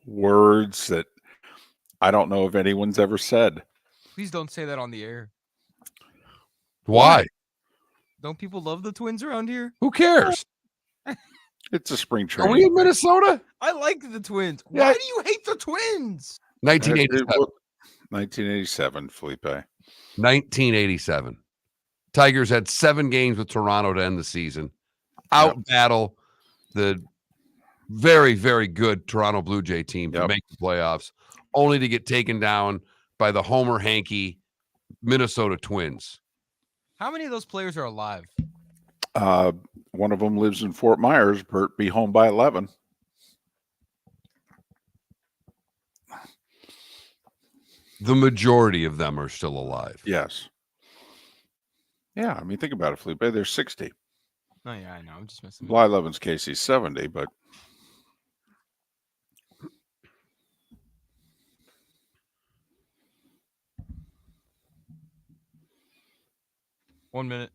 words that I don't know if anyone's ever said. Please don't say that on the air. Why? Don't people love the Twins around here? Who cares? It's a spring Are training. we in Minnesota? I like the Twins. Yeah. Why do you hate the Twins? 1987. 1987, Felipe. 1987. Tigers had 7 games with Toronto to end the season. Out-battle the very, very good Toronto Blue Jay team to make the playoffs, only to get taken down by the Homer Hankey Minnesota Twins. How many of those players are alive? One of them lives in Fort Myers. Bert, be home by 11. The majority of them are still alive. Yes. Yeah, I mean, think about it, Felipe. They're 60. Oh, yeah, I know. I'm just messing with Bly Levin's case, he's 70, but... One minute.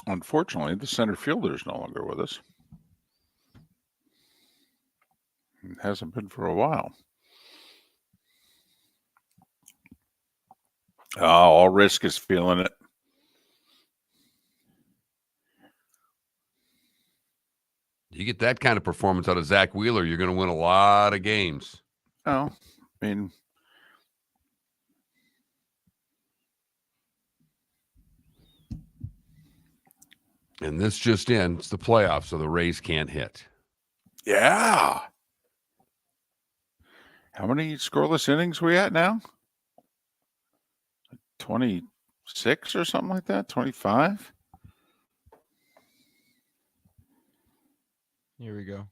Unfortunately, the center fielder is no longer with us. It hasn't been for a while. Oh, all risk is feeling it. You get that kind of performance out of Zach Wheeler, you're going to win a lot of games. Oh, I mean... And this just in, it's the playoffs, so the Rays can't hit. Yeah. How many scoreless innings we at now? 26 or something like that? 25? Here we go.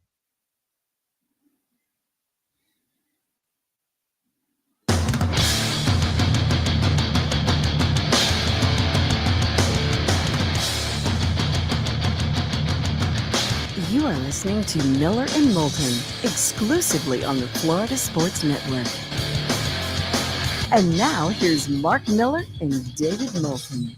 You are listening to Miller and Moulton, exclusively on the Florida Sports Network. And now, here's Mark Miller and David Moulton.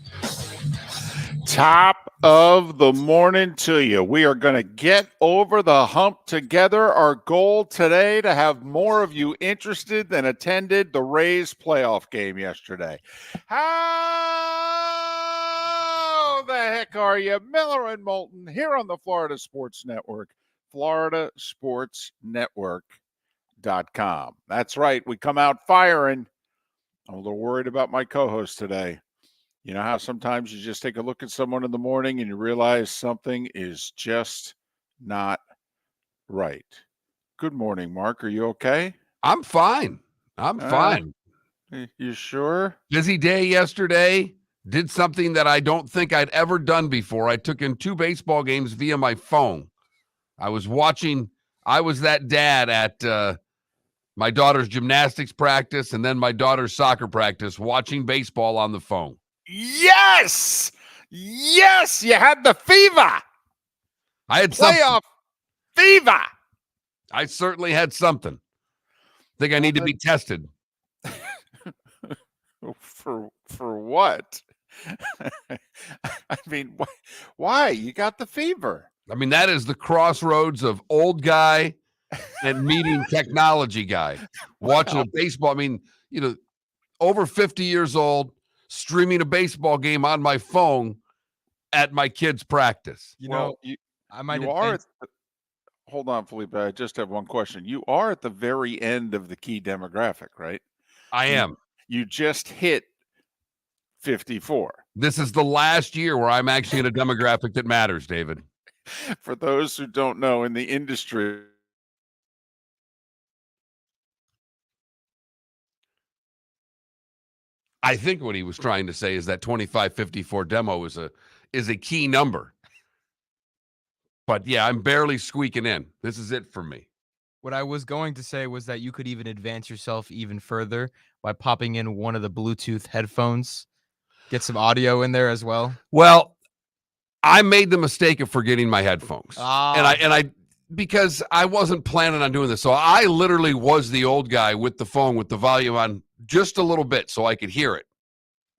Top of the morning to you. We are going to get over the hump together. Our goal today to have more of you interested than attended the Rays playoff game yesterday. How the heck are you? Miller and Moulton here on the Florida Sports Network, floridasportsnetwork.com. That's right. We come out firing. I'm a little worried about my co-host today. You know how sometimes you just take a look at someone in the morning and you realize something is just not right. Good morning, Mark. Are you okay? I'm fine. I'm fine. You sure? Busy day yesterday. Did something that I don't think I'd ever done before. I took in 2 baseball games via my phone. I was that dad at my daughter's gymnastics practice and then my daughter's soccer practice, watching baseball on the phone. Yes! Yes! You had the fever! I had playoff fever! I certainly had something. Think I need to be tested. For what? I mean, why? You got the fever. I mean, that is the crossroads of old guy and meeting technology guy. Watching a baseball. I mean, over 50 years old, streaming a baseball game on my phone at my kid's practice. Hold on, Felipe. I just have one question. You are at the very end of the key demographic, right? I am. You just hit 54. This is the last year where I'm actually in a demographic that matters, David. For those who don't know, in the industry, I think what he was trying to say is that 2554 demo is a key number. But yeah, I'm barely squeaking in. This is it for me. What I was going to say was that you could even advance yourself even further by popping in one of the Bluetooth headphones. Get some audio in there as well. Well, I made the mistake of forgetting my headphones. Because I wasn't planning on doing this. So I literally was the old guy with the phone with the volume on just a little bit so I could hear it.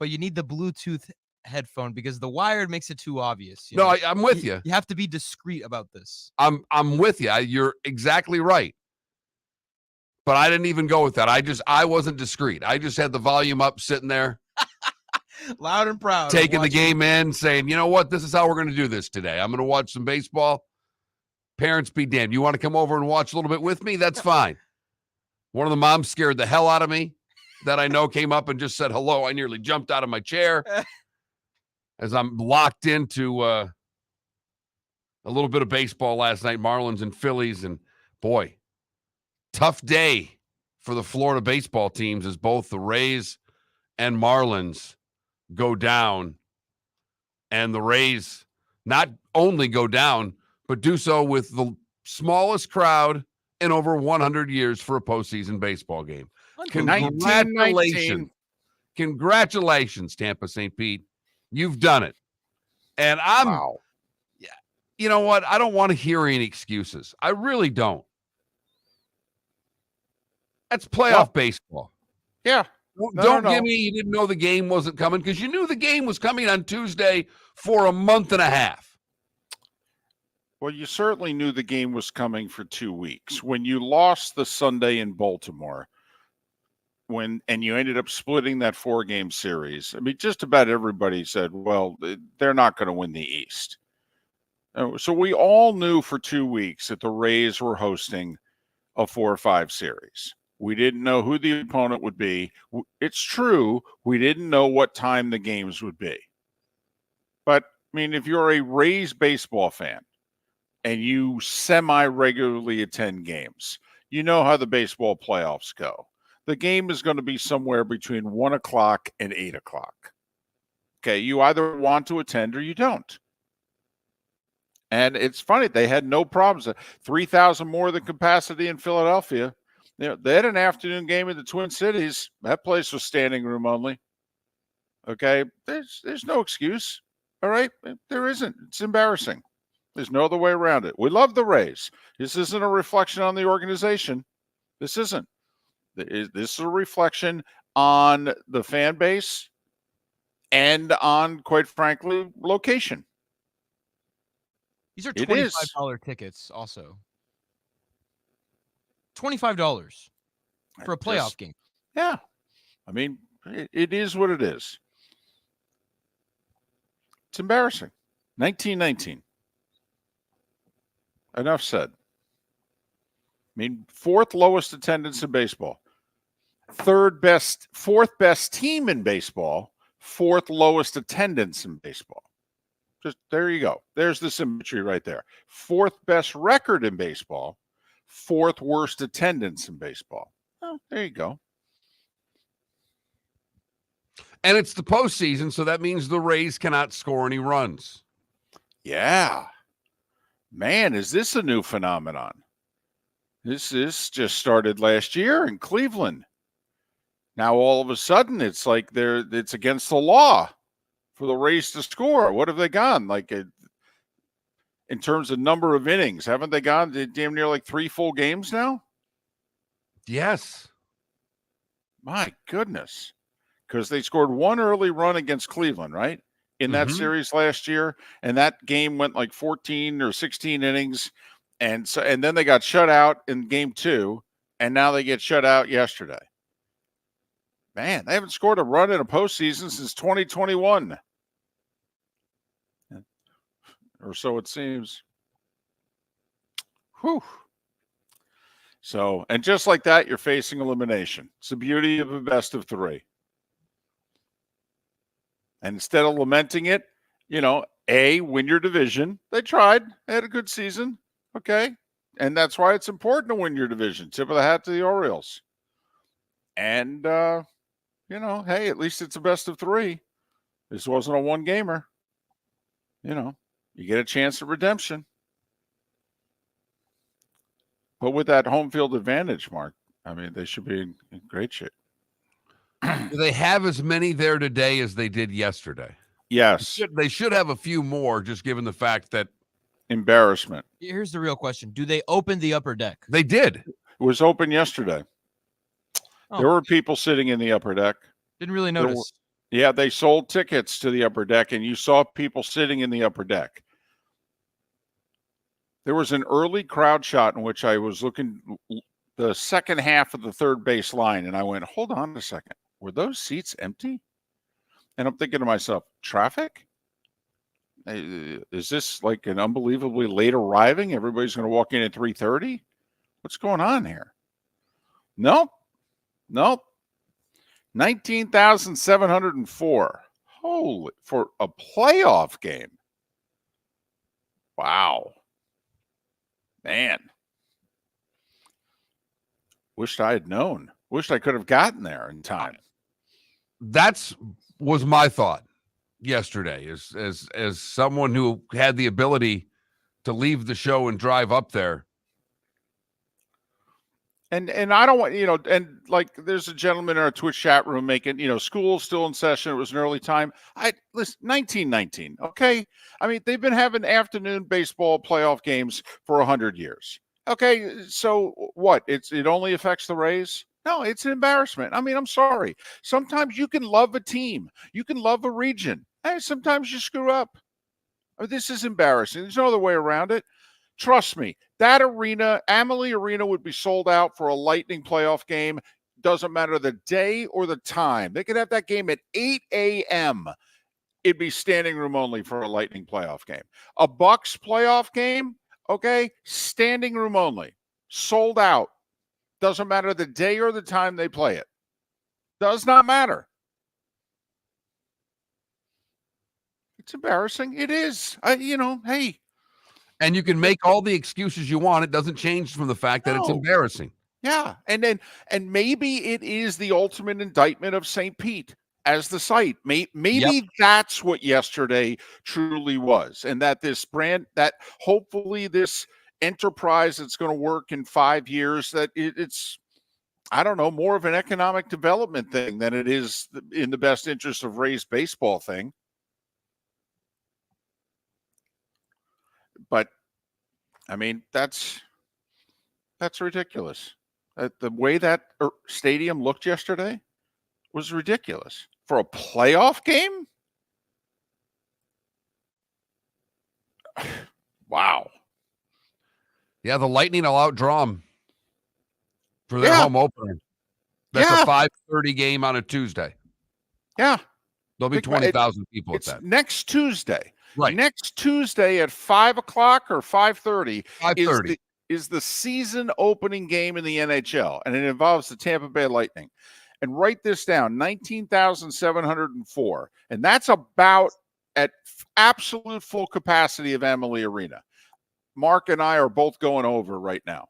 But you need the Bluetooth headphone because the wired makes it too obvious. I'm with you. You have to be discreet about this. I'm with you. You're exactly right. But I didn't even go with that. I wasn't discreet. I just had the volume up, sitting there, Loud and proud. taking the game in, saying, you know what? This is how we're going to do this today. I'm going to watch some baseball. Parents be damned. You want to come over and watch a little bit with me? That's fine. One of the moms scared the hell out of me that I know came up and just said hello. I nearly jumped out of my chair as I'm locked into a little bit of baseball last night, Marlins and Phillies. And boy, tough day for the Florida baseball teams as both the Rays and Marlins go down. And the Rays not only go down, but do so with the smallest crowd in over 100 years for a postseason baseball game. Congratulations. Congratulations, Tampa St. Pete. You've done it. And you know what? I don't want to hear any excuses. I really don't. That's playoff baseball. Yeah. Don't give me you didn't know the game wasn't coming, because you knew the game was coming on Tuesday for a month and a half. Well, you certainly knew the game was coming for 2 weeks. When you lost the Sunday in Baltimore, and you ended up splitting that 4-game series, I mean, just about everybody said, well, they're not going to win the East. So we all knew for 2 weeks that the Rays were hosting a 4-5 series. We didn't know who the opponent would be. It's true, we didn't know what time the games would be. But, I mean, if you're a Rays baseball fan and you semi-regularly attend games, you know how the baseball playoffs go. The game is going to be somewhere between 1 o'clock and 8 o'clock. Okay, you either want to attend or you don't. And it's funny, they had no problems. 3,000 more than capacity in Philadelphia. You know, they had an afternoon game in the Twin Cities. That place was standing room only. Okay, there's no excuse. All right, there isn't. It's embarrassing. There's no other way around it. We love the Rays. This isn't a reflection on the organization. This isn't. This is a reflection on the fan base and on, quite frankly, location. These are $25 tickets also. $25 for a playoff game. Yeah. I mean, it is what it is. It's embarrassing. 1919. Enough said. I mean, 4th lowest attendance in baseball. 4th best team in baseball. 4th lowest attendance in baseball. Just there you go. There's the symmetry right there. 4th best record in baseball. 4th worst attendance in baseball. Oh, there you go. And it's the postseason, so that means the Rays cannot score any runs. Yeah. Man, is this a new phenomenon? This just started last year in Cleveland. Now all of a sudden it's like it's against the law for the Rays to score. What have they gone? Like in terms of number of innings, haven't they gone damn near like 3 full games now? Yes. My goodness. Because they scored 1 early run against Cleveland, right? In that series last year. And that game went like 14 or 16 innings. And then they got shut out in game 2. And now they get shut out yesterday. Man, they haven't scored a run in a postseason since 2021. Or so it seems. Whew. So, and just like that, you're facing elimination. It's the beauty of a best of 3. And instead of lamenting it, win your division. They tried. They had a good season. Okay. And that's why it's important to win your division. Tip of the hat to the Orioles. And, hey, at least it's a best of 3. This wasn't a 1-gamer. You get a chance at redemption. But with that home field advantage, Mark, I mean, they should be in great shape. Do they have as many there today as they did yesterday? Yes. They should have a few more, just given the fact that embarrassment. Here's the real question. Do they open the upper deck? They did. It was open yesterday. Oh. There were people sitting in the upper deck. Didn't really notice. They sold tickets to the upper deck, and you saw people sitting in the upper deck. There was an early crowd shot in which I was looking the second half of the third base line, and I went, hold on a second. Were those seats empty? And I'm thinking to myself, traffic? Is this like an unbelievably late arriving? Everybody's going to walk in at 3:30? What's going on here? Nope. 19,704. Holy, for a playoff game. Wow. Man. Wished I had known. Wished I could have gotten there in time. Was my thought yesterday, as someone who had the ability to leave the show and drive up there. And I don't want, and like there's a gentleman in our Twitch chat room making, school's still in session. It was an early time. Listen, 1919. Okay. I mean, they've been having afternoon baseball playoff games for 100 years. Okay. So what? It only affects the Rays? No, it's an embarrassment. I mean, I'm sorry. Sometimes you can love a team. You can love a region. Hey, sometimes you screw up. I mean, this is embarrassing. There's no other way around it. Trust me, that arena, Amalie Arena, would be sold out for a Lightning playoff game. Doesn't matter the day or the time. They could have that game at 8 a.m. It'd be standing room only for a Lightning playoff game. A Bucks playoff game, okay, standing room only. Sold out. Doesn't matter the day or the time they play it. Does not matter. It's embarrassing. It is. Hey. And you can make all the excuses you want. It doesn't change from the fact that it's embarrassing. Yeah. And maybe it is the ultimate indictment of St. Pete as the site. Maybe that's what yesterday truly was. And that this brand, that hopefully this enterprise that's going to work in 5 years, that it's, I don't know, more of an economic development thing than it is in the best interest of Rays baseball thing. But I mean, that's ridiculous. The way that stadium looked yesterday was ridiculous for a playoff game. Wow. Yeah, the Lightning will outdraw them for their home opener. That's a 5:30 game on a Tuesday. Yeah. There'll be 20,000 people at that. Next Tuesday. Right. Next Tuesday at 5 o'clock or 5:30 is the season opening game in the NHL, and it involves the Tampa Bay Lightning. And write this down, 19,704. And that's about at absolute full capacity of Amalie Arena. Mark and I are both going over right now.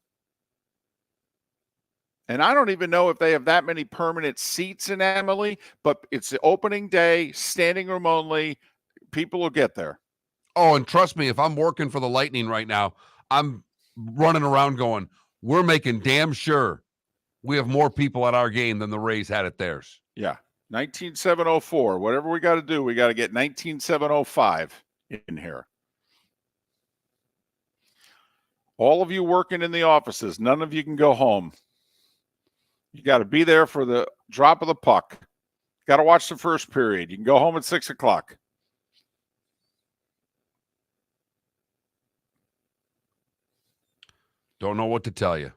And I don't even know if they have that many permanent seats in Amalie, but it's the opening day, standing room only. People will get there. Oh, and trust me, if I'm working for the Lightning right now, I'm running around going, we're making damn sure we have more people at our game than the Rays had at theirs. Yeah. 19,704. Whatever we got to do, we got to get 19,705 in here. All of you working in the offices, none of you can go home. You got to be there for the drop of the puck. Got to watch the first period. You can go home at 6 o'clock. Don't know what to tell you.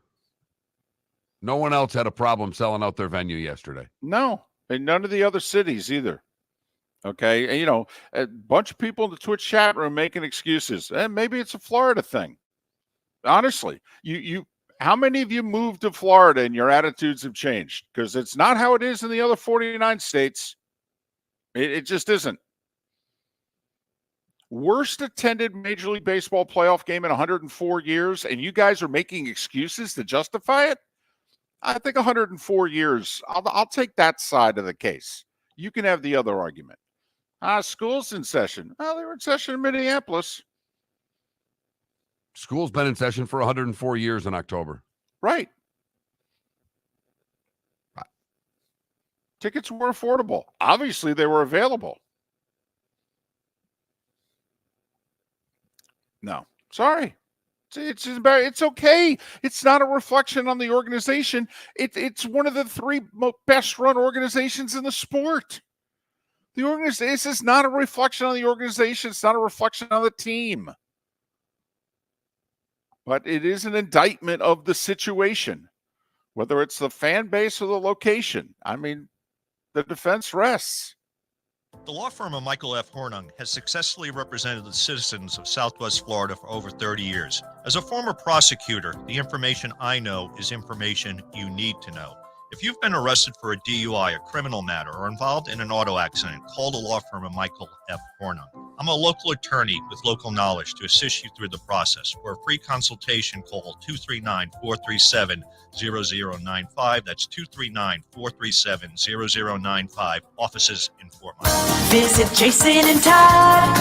No one else had a problem selling out their venue yesterday. No, and none of the other cities either. Okay, and, a bunch of people in the Twitch chat room making excuses. And maybe it's a Florida thing. Honestly, how many of you moved to Florida and your attitudes have changed? Because it's not how it is in the other 49 states. It just isn't. Worst attended Major League Baseball playoff game in 104 years, and you guys are making excuses to justify it? I think 104 years, I'll take that side of the case. You can have the other argument. School's in session. Well, they were in session in Minneapolis. School's been in session for 104 years in October. Right. Tickets were affordable. Obviously, they were available. No, sorry. It's okay. It's not a reflection on the organization. It's one of the three best run organizations in the sport. The organization, this is not a reflection on the organization. It's not a reflection on the team. But it is an indictment of the situation. whether it's the fan base or the location. I mean, the defense rests. The law firm of Michael F. Hornung has successfully represented the citizens of Southwest Florida for over 30 years. As a former prosecutor, the information I know is information you need to know. If you've been arrested for a DUI, a criminal matter, or involved in an auto accident, call the law firm of Michael F. Hornung. I'm a local attorney with local knowledge to assist you through the process. For a free consultation, call 239-437-0095. That's 239-437-0095. Offices in Fort Myers. Visit Jason and Todd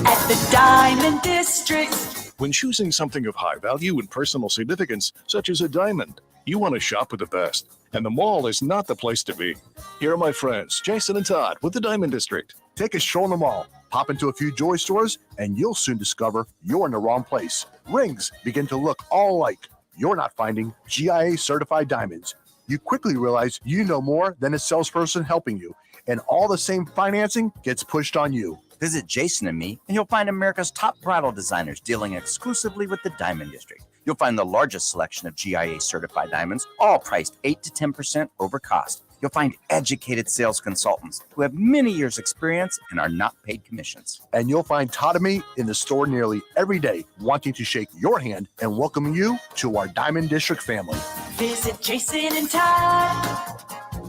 at the Diamond District. When choosing something of high value and personal significance, such as a diamond, you want to shop with the best. And the mall is not the place to be. Here are my friends, Jason and Todd with the Diamond District. Take a stroll in the mall, pop into a few Joy stores, and you'll soon discover you're in the wrong place. Rings begin to look all alike. You're not finding GIA certified diamonds. You quickly realize you know more than a salesperson helping you, and all the same financing gets pushed on you. Visit Jason and me, and you'll find America's top bridal designers dealing exclusively with the Diamond District. You'll find the largest selection of GIA certified diamonds, all priced 8 to 10% over cost. You'll find educated sales consultants who have many years' experience and are not paid commissions. And you'll find Todd and me in the store nearly every day, wanting to shake your hand and welcome you to our Diamond District family. Visit Jason and Todd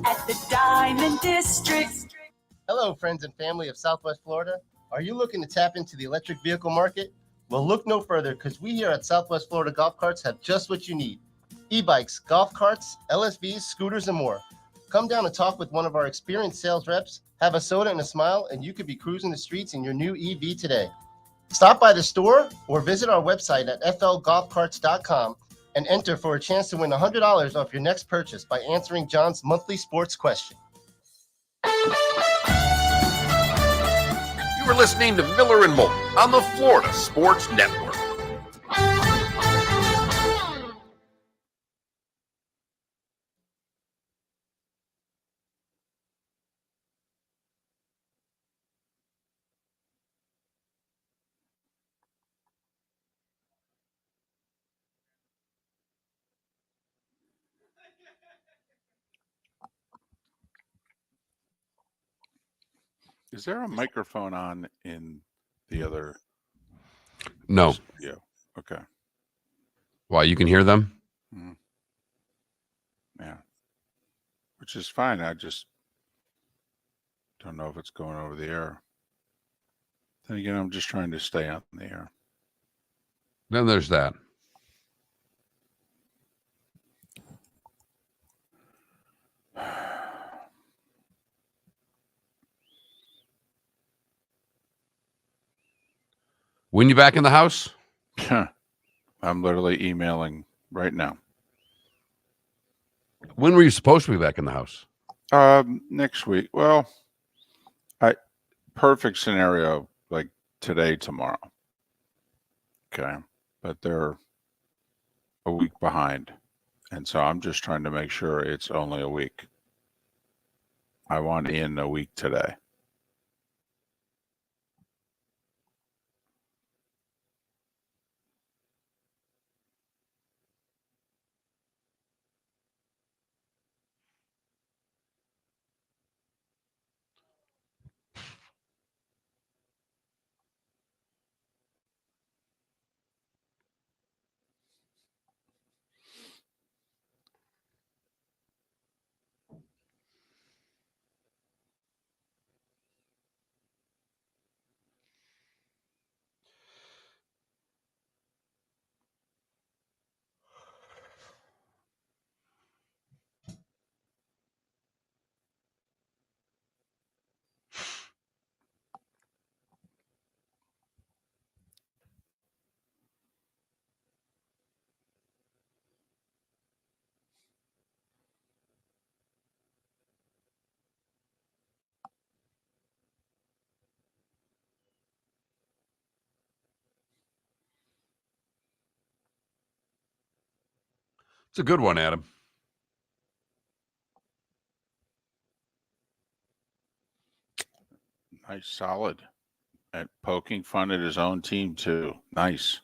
at the Diamond District. Hello, friends and family of Southwest Florida. Are you looking to tap into the electric vehicle market? Well, look no further, because we here at Southwest Florida Golf Carts have just what you need. E-bikes, golf carts, LSVs, scooters, and more. Come down and talk with one of our experienced sales reps, have a soda and a smile, and you could be cruising the streets in your new EV today. Stop by the store or visit our website at flgolfcarts.com and enter for a chance to win $100 off your next purchase by answering John's monthly sports question. You are listening to Miller and Moulton on the Florida Sports Network. Is there a microphone on in the other? No. Yeah. Okay. Why, you can hear them? Yeah. Which is fine. I just don't know if it's going over the air. Then again, I'm just trying to stay on the air. Then there's that. When you back in the house? I'm literally emailing right now. When were you supposed to be back in the house? Next week. Well, perfect scenario, like today, tomorrow. Okay. But they're a week behind. And so I'm just trying to make sure it's only a week. I want in a week today. It's a good one, Adam. Nice, solid. And poking fun at his own team, too. Nice.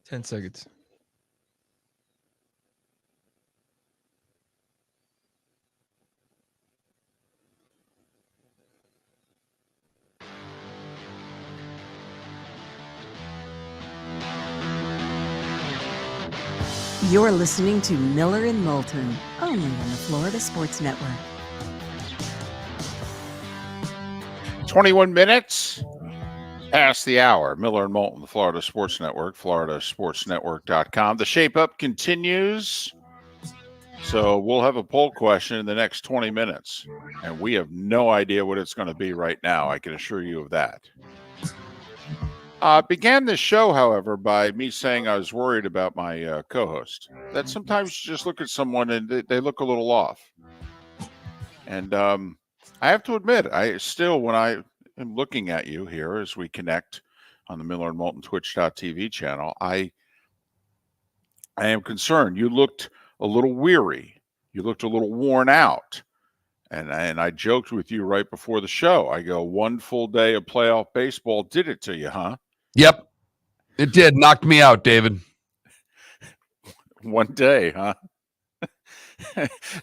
10 seconds. You're listening to Miller and Moulton, only on the Florida Sports Network. 21 minutes past the hour. Miller and Moulton, the Florida Sports Network, floridasportsnetwork.com. The shape up continues. So we'll have a poll question in the next 20 minutes. And we have no idea what it's going to be right now. I can assure you of that. Began this show, however, by me saying I was worried about my co-host. That sometimes you just look at someone and they look a little off. And I have to admit, I still, when I am looking at you here as we connect on the Miller and Moulton Twitch.tv channel, I am concerned. You looked a little weary. You looked a little worn out. And I joked with you right before the show. I go, one full day of playoff baseball did it to you, huh? Yep. It did. Knocked me out, David. One day, huh?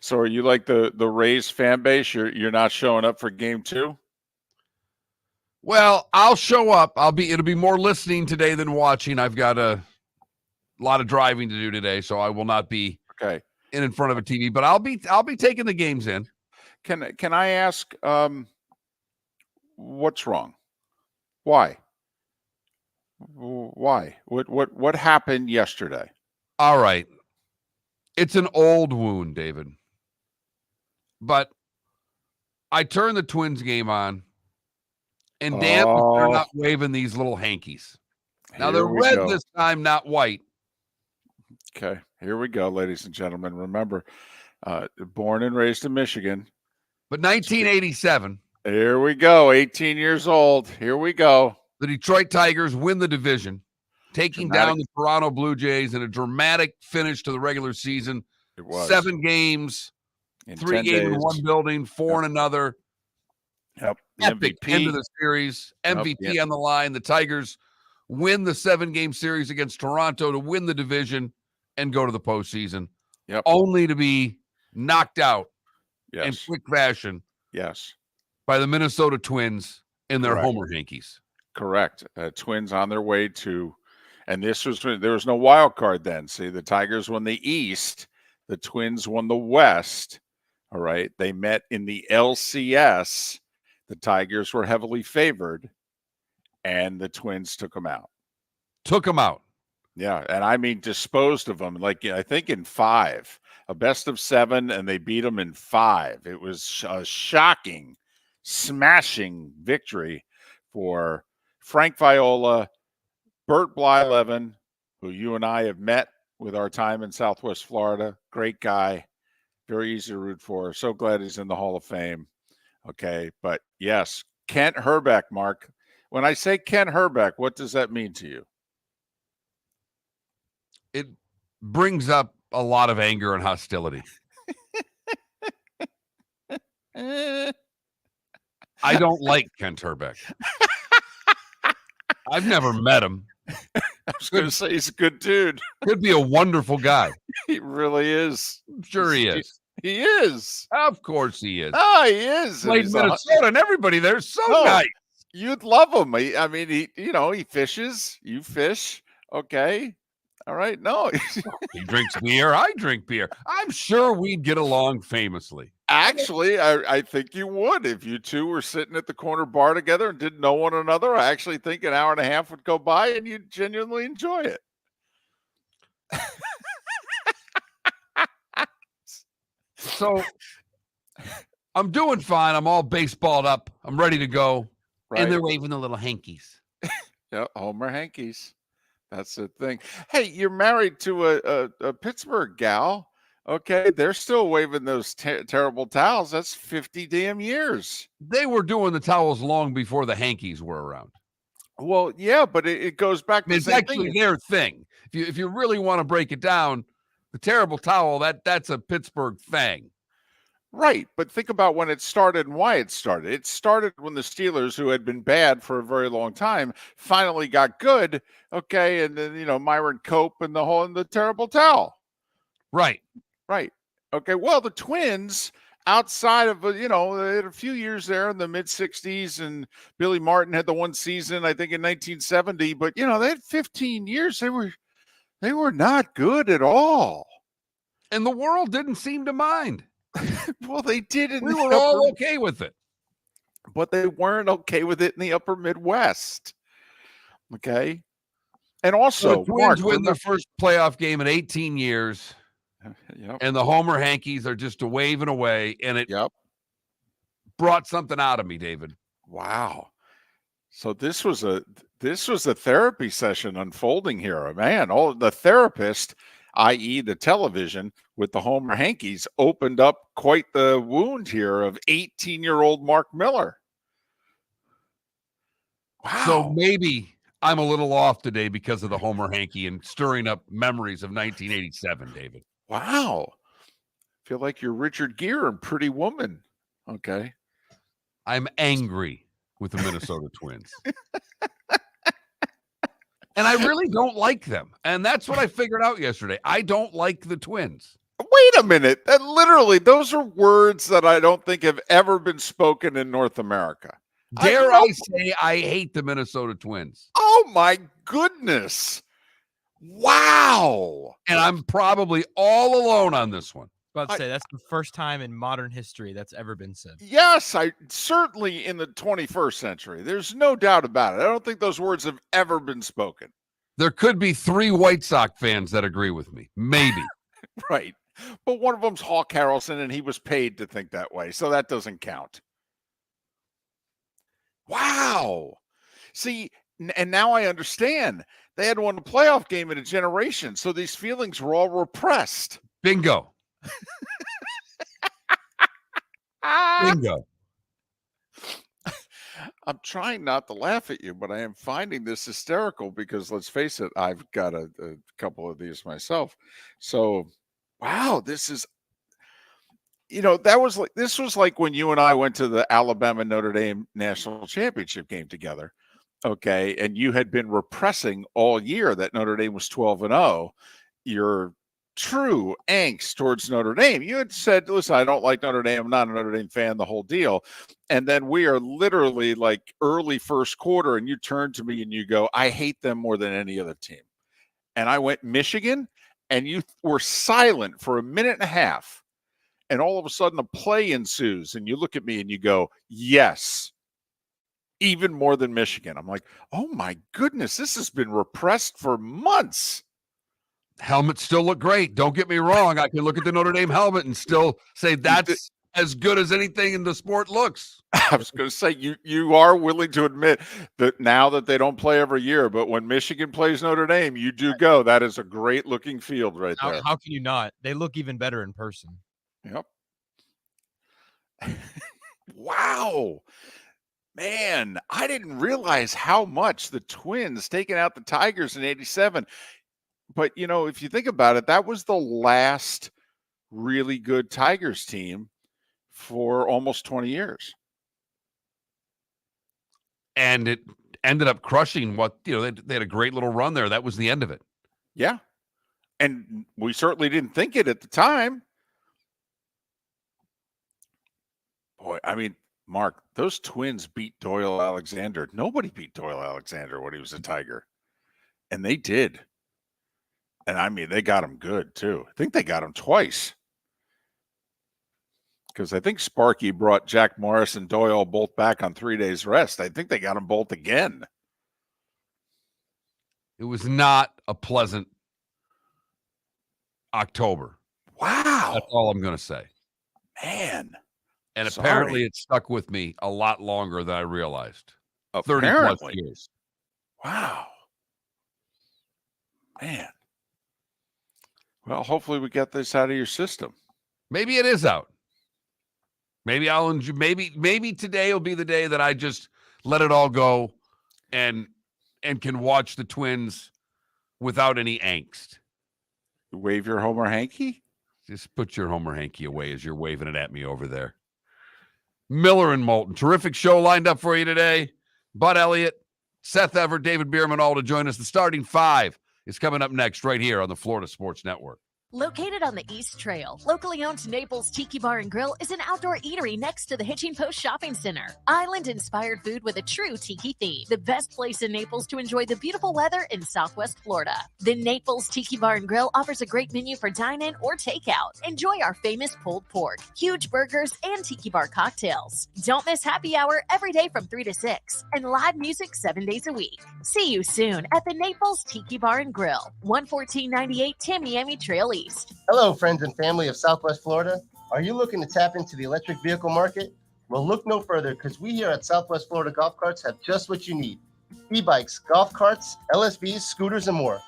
So are you like the Rays fan base? You're not showing up for game 2? Well, I'll show up. It'll be more listening today than watching. I've got a lot of driving to do today, so I will not be in front of a TV, but I'll be taking the games in. Can I ask what's wrong? Why? What happened yesterday? All right. It's an old wound, David. But I turned the Twins game on, and damn, they're not waving these little hankies. Now they're red this time, not white. Okay, here we go, ladies and gentlemen. Remember, born and raised in Michigan. But 1987. Here we go, 18 years old. Here we go. The Detroit Tigers win the division, taking down the Toronto Blue Jays in a dramatic finish to the regular season. It was 7 games, in 3 games in one building, 4 in another. Yep. Epic MVP. end of the series. MVP on the line. The Tigers win the 7-game series against Toronto to win the division and go to the postseason. Yep. Only to be knocked out in quick fashion. Yes. By the Minnesota Twins in their Homer Yankees. Correct. Twins on their way to, and there was no wild card then. See, the Tigers won the East, the Twins won the West. All right. They met in the LCS. The Tigers were heavily favored, and the Twins took them out. Yeah, and I mean disposed of them. Like I think in 5, a best of 7, and they beat them in 5. It was a shocking, smashing victory for Frank Viola, Bert Blyleven, who you and I have met with our time in Southwest Florida. Great guy, very easy to root for. So glad he's in the Hall of Fame. Okay, but yes, Kent Herbeck, Mark. When I say Kent Herbeck, what does that mean to you? It brings up a lot of anger and hostility. I don't like Kent Herbeck. I've never met him. I was going to say he's a good dude. Could be a wonderful guy. He really is. I'm sure he is. He is. Of course he is. Oh, he is. Played Minnesota, and everybody there's so nice. You'd love him. I mean, he fishes. You fish. Okay. All right. No. He drinks beer. I drink beer. I'm sure we'd get along famously. Actually, I think you would if you two were sitting at the corner bar together and didn't know one another. I actually think an hour and a half would go by and you'd genuinely enjoy it. So I'm doing fine. I'm all baseballed up. I'm ready to go. Right. And they're waving the little hankies. Yeah, Homer Hankies. That's the thing. Hey, you're married to a Pittsburgh gal. Okay, they're still waving those terrible towels. That's 50 damn years. They were doing the towels long before the hankies were around. Well, yeah, but it goes back to it's actually their thing. If you really want to break it down, the terrible towel, that's a Pittsburgh thing. Right, but think about when it started and why it started. It started when the Steelers, who had been bad for a very long time, finally got good. Okay, and then Myron Cope and the terrible towel. Right. Right. Okay. Well, the Twins, outside of they had a few years there in the mid '60s, and Billy Martin had the one season, I think, in 1970. But they had 15 years. They were not good at all. And the world didn't seem to mind. Well, they did. We were all okay with it. But they weren't okay with it in the upper Midwest. Okay. And also, the Twins win their first playoff game in 18 years. Yep. And the Homer Hankies are just a waving away. And it brought something out of me, David. Wow. So this was a therapy session unfolding here. Man, all the therapist, i.e. the television with the Homer Hankies, opened up quite the wound here of 18-year-old Mark Miller. Wow. So maybe I'm a little off today because of the Homer Hanky and stirring up memories of 1987, David. Wow. Feel like you're Richard Gere and Pretty Woman. Okay. I'm angry with the Minnesota Twins. And I really don't like them. And that's what I figured out yesterday. I don't like the Twins. Wait a minute. Literally, those are words that I don't think have ever been spoken in North America. Dare I say I hate the Minnesota Twins? Oh, my goodness. Wow. And I'm probably all alone on this one. About to say that's the first time in modern history that's ever been said. Yes, I certainly in the 21st century. There's no doubt about it. I don't think those words have ever been spoken. There could be 3 White Sox fans that agree with me. Maybe. Right. But one of them's Hawk Harrelson, and he was paid to think that way. So that doesn't count. Wow. See, and now I understand. They had won a playoff game in a generation. So these feelings were all repressed. Bingo. Bingo. I'm trying not to laugh at you, but I am finding this hysterical because let's face it, I've got a couple of these myself. So, wow, this is, this was like when you and I went to the Alabama Notre Dame national championship game together. Okay. And you had been repressing all year that Notre Dame was 12-0. Your true angst towards Notre Dame. You had said, listen, I don't like Notre Dame. I'm not a Notre Dame fan, the whole deal. And then we are literally like early first quarter, and you turn to me and you go, I hate them more than any other team. And I went Michigan, and you were silent for a minute and a half. And all of a sudden a play ensues, and you look at me and you go, yes, even more than Michigan. I'm like, oh my goodness, this has been repressed for months. Helmets still look great. Don't get me wrong. I can look at the Notre Dame helmet and still say that's as good as anything in the sport looks. I was going to say, you are willing to admit that now that they don't play every year, but when Michigan plays Notre Dame, you do go. That is a great looking field right there. How can you not? They look even better in person. Yep. Wow. Man, I didn't realize how much the Twins taking out the Tigers in 87. But, if you think about it, that was the last really good Tigers team for almost 20 years. And it ended up crushing they had a great little run there. That was the end of it. Yeah. And we certainly didn't think it at the time. Boy, I mean, Mark, those Twins beat Doyle Alexander. Nobody beat Doyle Alexander when he was a Tiger. And they did. And I mean, they got him good too. I think they got him twice. Because I think Sparky brought Jack Morris and Doyle both back on 3 days rest. I think they got them both again. It was not a pleasant October. Wow. That's all I'm going to say. Man. And apparently it stuck with me a lot longer than I realized. Apparently. 30 plus years. Wow. Man. Well, hopefully we get this out of your system. Maybe it is out. Maybe I'll enjoy. Maybe today will be the day that I just let it all go, and can watch the Twins without any angst. Wave your Homer Hanky. Just put your Homer hanky away as you're waving it at me over there. Miller and Moulton. Terrific show lined up for you today. Bud Elliott, Seth Everett, David Bearman, all to join us. The starting five is coming up next right here on the Florida Sports Network. Located on the East Trail, locally owned Naples Tiki Bar and Grill is an outdoor eatery next to the Hitching Post Shopping Center. Island-inspired food with a true tiki theme. The best place in Naples to enjoy the beautiful weather in Southwest Florida. The Naples Tiki Bar and Grill offers a great menu for dine-in or takeout. Enjoy our famous pulled pork, huge burgers, and tiki bar cocktails. Don't miss happy hour every day from 3 to 6 and live music 7 days a week. See you soon at the Naples Tiki Bar and Grill, 11498 Tamiami Trail East. Hello, friends and family of Southwest Florida. Are you looking to tap into the electric vehicle market? Well, look no further, because we here at Southwest Florida Golf Carts have just what you need. E-bikes, golf carts, LSVs, scooters, and more.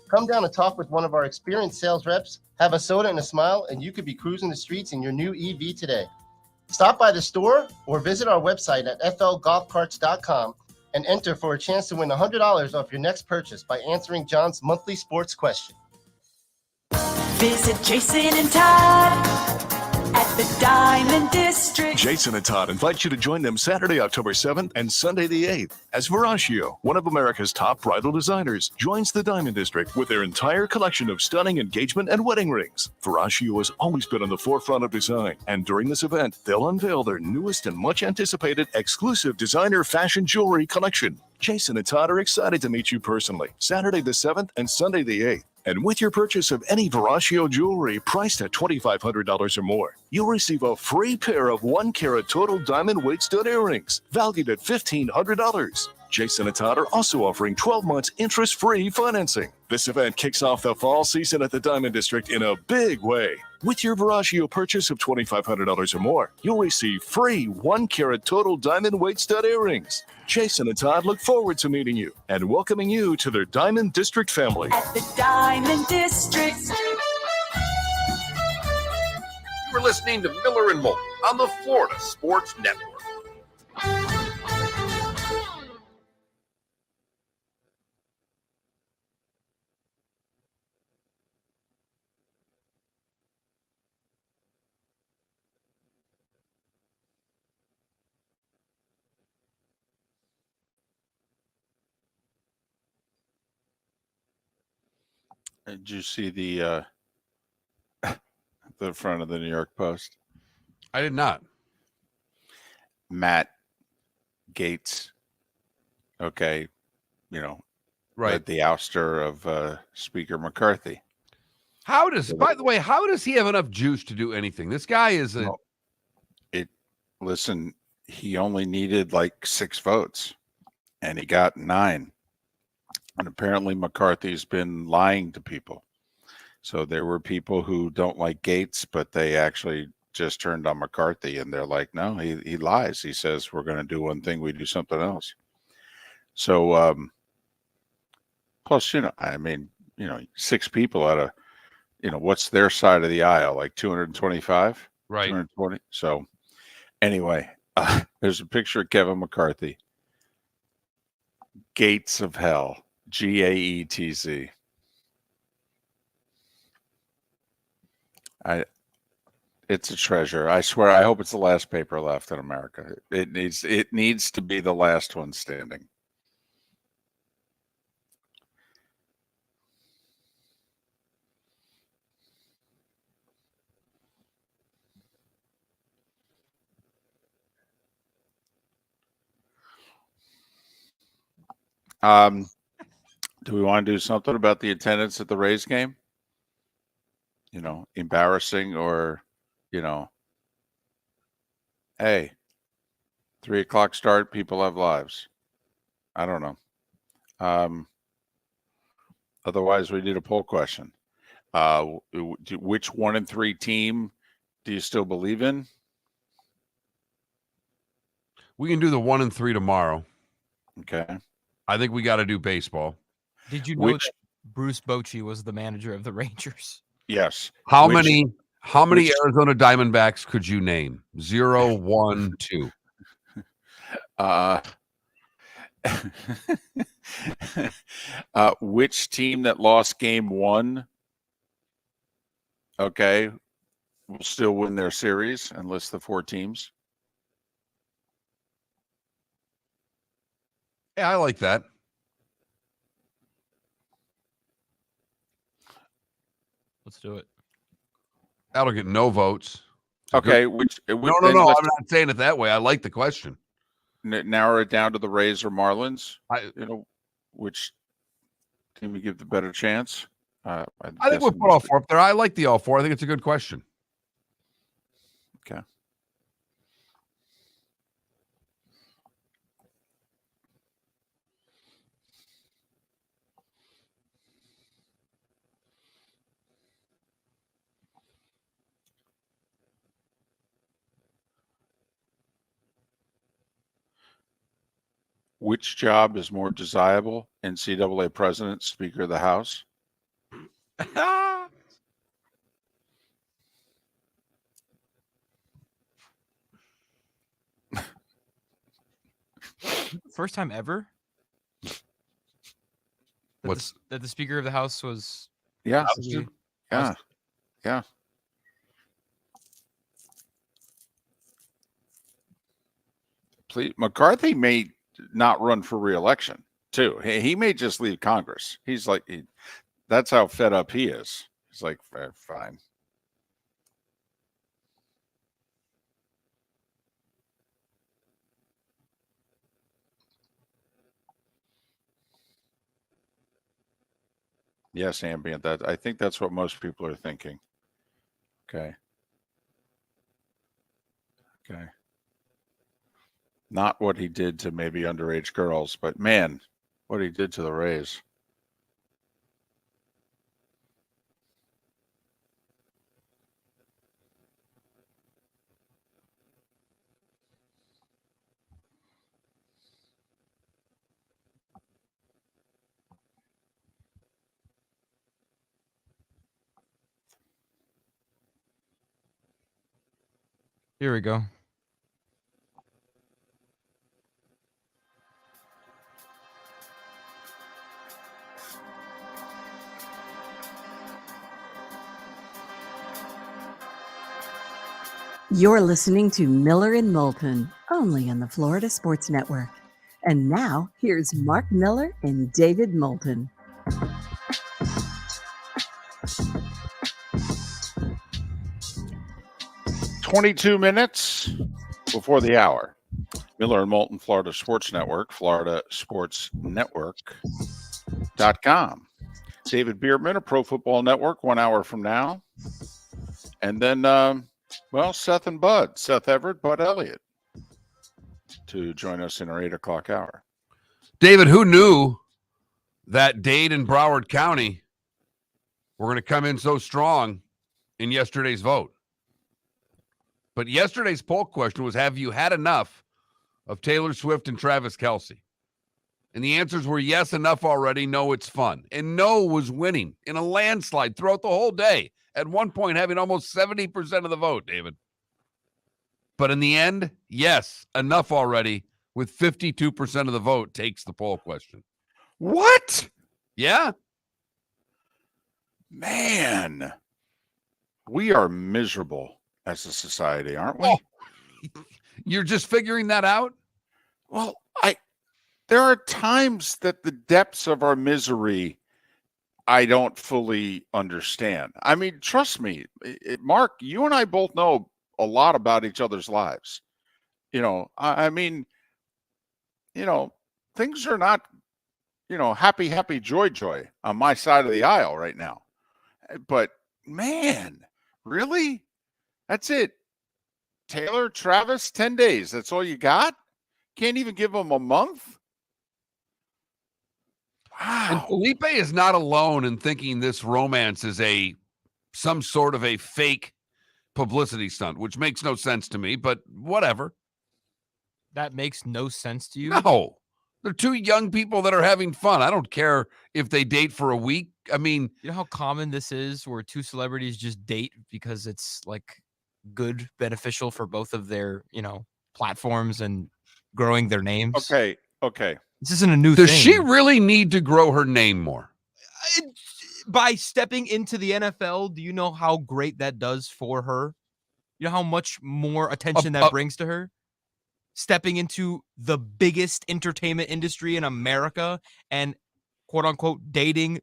Come down and talk with one of our experienced sales reps, have a soda and a smile, and you could be cruising the streets in your new EV today. Stop by the store or visit our website at flgolfcarts.com and enter for a chance to win $100 off your next purchase by answering John's monthly sports question. Visit Jason and Todd at the Diamond District. Jason and Todd invite you to join them Saturday, October 7th and Sunday the 8th as Veraccio, one of America's top bridal designers, joins the Diamond District with their entire collection of stunning engagement and wedding rings. Veraccio has always been on the forefront of design, and during this event, they'll unveil their newest and much anticipated exclusive designer fashion jewelry collection. Jason and Todd are excited to meet you personally Saturday the 7th and Sunday the 8th. And with your purchase of any Veraccio jewelry priced at $2,500 or more, you'll receive a free pair of 1-carat total diamond weight stud earrings, valued at $1,500. Jason and Todd are also offering 12 months interest-free financing. This event kicks off the fall season at the Diamond District in a big way. With your Veraccio purchase of $2,500 or more, you'll receive free 1-carat total diamond weight stud earrings. Jason and Todd look forward to meeting you and welcoming you to their Diamond District family. At the Diamond District. You're listening to Miller and Moulton on the Florida Sports Network. Did you see the front of the New York Post? I did not. Matt Gaetz, okay, Right. the ouster of Speaker McCarthy. By the way, how does he have enough juice to do anything? This guy is Listen, he only needed like 6 votes, and he got 9. And apparently McCarthy's been lying to people. So there were people who don't like Gaetz, but they actually just turned on McCarthy, and they're like, no, he lies. He says we're going to do one thing, we do something else. So plus, 6 people out of, what's their side of the aisle? Like 225? Right. 220. So anyway, there's a picture of Kevin McCarthy. Gates of Hell. Gaetz. It's a treasure. I swear. I hope it's the last paper left in America. It needs to be the last one standing. Do we want to do something about the attendance at the Rays game? Embarrassing, or, hey, 3:00 start, people have lives. I don't know. Otherwise, we need a poll question. Which 1 and 3 team do you still believe in? We can do the 1 and 3 tomorrow. Okay. I think we got to do baseball. Did you know that Bruce Bochy was the manager of the Rangers? Yes. How many Arizona Diamondbacks could you name? 0, 1, 2. Which team that lost game 1? Okay. will still win their series and list the 4 teams. Yeah, I like that. Let's do it. That'll get no votes. Okay, No. I'm not saying it that way. I like the question. Narrow it down to the Rays or Marlins. I Which team you give the better chance? I think we'll put all 4 up there. I like the all 4. I think it's a good question. Okay. Which job is more desirable? NCAA president, Speaker of the House? First time ever that the Speaker of the House was. Yeah. basically- Yeah. Please, McCarthy may not run for re-election too. He may just leave Congress. He's like, that's how fed up he is. He's like, fine. Yes, ambient. I think that's what most people are thinking. Okay. Not what he did to maybe underage girls, but man, what he did to the Rays. Here we go. You're listening to Miller and Moulton, only on the Florida Sports Network. And now, here's Mark Miller and David Moulton. "22 minutes before the hour. Miller and Moulton, Florida Sports Network, floridasportsnetwork.com. David Bearman of Pro Football Network, 1 hour from now. And then, Seth and Bud, Seth Everett, Bud Elliott, to join us in our 8 o'clock hour. David, who knew that Dade and Broward County were going to come in so strong in yesterday's vote? But yesterday's poll question was, have you had enough of Taylor Swift and Travis Kelce? And the answers were yes, enough already. No, it's fun. And no was winning in a landslide throughout the whole day. At one point, having almost 70% of the vote, David. But in the end, yes, enough already, with 52% of the vote takes the poll question. What? Yeah. Man, we are miserable as a society, aren't we? Oh, you're just figuring that out? Well, there are times that the depths of our misery I don't fully understand. I mean, trust me, Mark, you and I both know a lot about each other's lives. I mean, things are not, happy, joy on my side of the aisle right now. But man, really? That's it. Taylor, Travis, 10 days. That's all you got? Can't even give them a month? Wow. And Felipe is not alone in thinking this romance is some sort of a fake publicity stunt, which makes no sense to me, but whatever. That makes no sense to you? No. They're two young people that are having fun. I don't care if they date for a week. I mean, you know how common this is where two celebrities just date because it's like good, beneficial for both of their, platforms and growing their names? Okay. This isn't a new thing. Does she really need to grow her name more? by stepping into the NFL, do you know how great that does for her? You know how much more attention that brings to her? Stepping into the biggest entertainment industry in America and quote unquote dating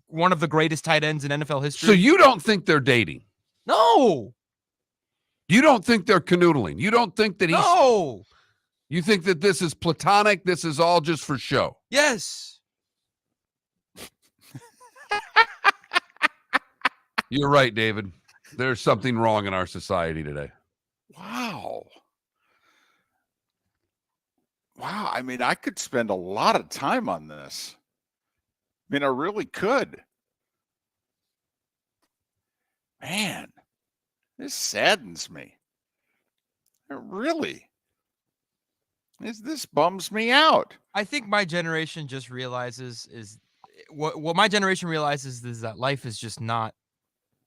one of the greatest tight ends in NFL history. So you don't think they're dating? No. You don't think they're canoodling? You don't think that he's... No. You think that this is platonic? This is all just for show? Yes. You're right, David. There's something wrong in our society today. Wow. Wow. I mean, I could spend a lot of time on this. I mean, I really could. Man, this saddens me. It really. This bums me out. I think my generation just realizes what my generation realizes is that life is just not,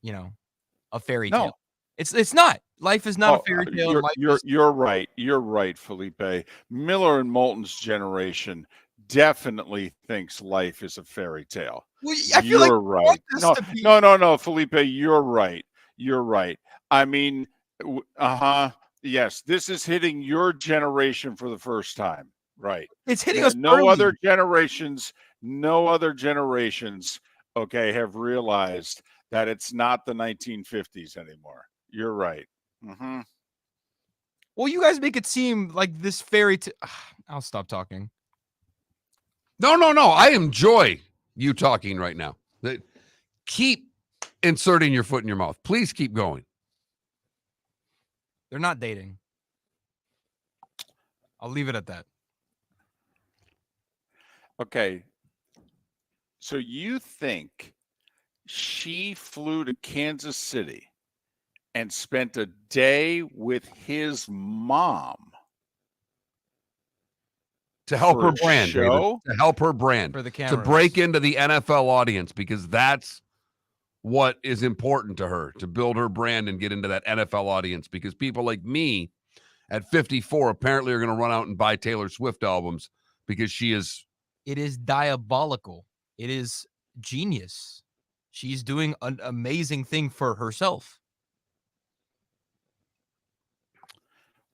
a fairy tale. It's not. Life is not a fairy tale. You're right. You're right, Felipe. Miller and Moulton's generation definitely thinks life is a fairy tale. Well, I feel you're right. No, Felipe, you're right. You're right. I mean, yes, this is hitting your generation for the first time. Right. It's hitting us. No other generations, okay, have realized that it's not the 1950s anymore. You're right. Mm-hmm. Well, you guys make it seem like this fairy tale. I'll stop talking. No. I enjoy you talking right now. Keep inserting your foot in your mouth. Please keep going. They're not dating. I'll leave it at that. Okay. So you think she flew to Kansas City and spent a day with his mom to help her brand, David, to help her brand, for the cameras, to break into the NFL audience, because that's what is important to her, to build her brand and get into that NFL audience, because people like me at 54 apparently are going to run out and buy Taylor Swift albums because she is. It is diabolical. It is genius. She's doing an amazing thing for herself.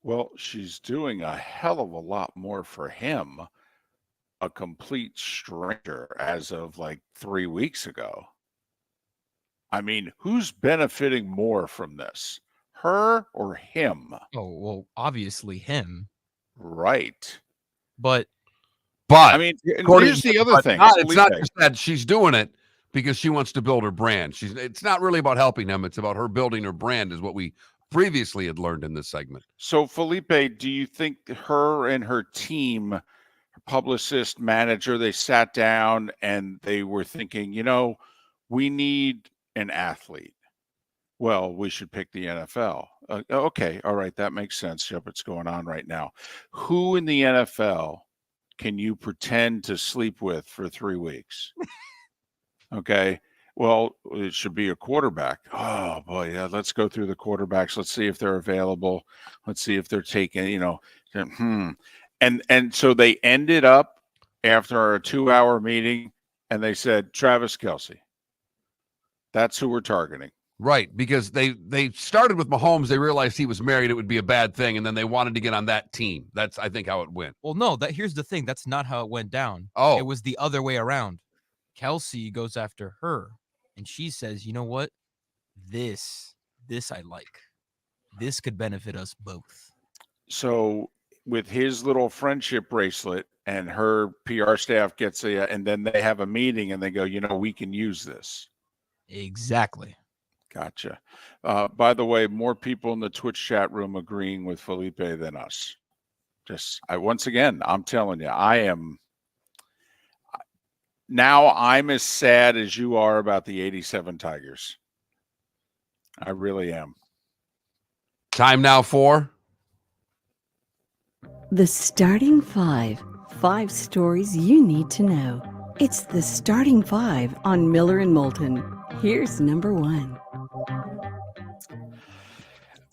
Well, she's doing a hell of a lot more for him, a complete stranger, as of like 3 weeks ago. I mean, who's benefiting more from this? Her or him? Oh, well, obviously him. Right. But I mean, here's the other thing. It's not just that she's doing it because she wants to build her brand. It's not really about helping them. It's about her building her brand, is what we previously had learned in this segment. So, Felipe, do you think her and her team, her publicist, manager, they sat down and they were thinking, we need an athlete. Well, we should pick the NFL. Okay. All right. That makes sense. Yep. What's going on right now? Who in the NFL can you pretend to sleep with for 3 weeks? Okay. Well, it should be a quarterback. Oh boy, yeah. Let's go through the quarterbacks. Let's see if they're available. Let's see if they're taking, And so they ended up after a 2-hour meeting, and they said Travis Kelce. That's who we're targeting. Right, because they started with Mahomes. They realized he was married; it would be a bad thing, and then they wanted to get on that team. That's, I think, how it went. Well, no, here's the thing. That's not how it went down. Oh, it was the other way around. Kelsey goes after her, and she says, "You know what? This I like. This could benefit us both." So, with his little friendship bracelet, and her PR staff gets and then they have a meeting, and they go, we can use this. Exactly. Gotcha. By the way, more people in the Twitch chat room agreeing with Felipe than us. Once again, I'm telling you, I'm as sad as you are about the 87 Tigers. I really am. Time now for the starting five. 5 stories you need to know. It's the starting 5 on Miller and Moulton. Here's number 1.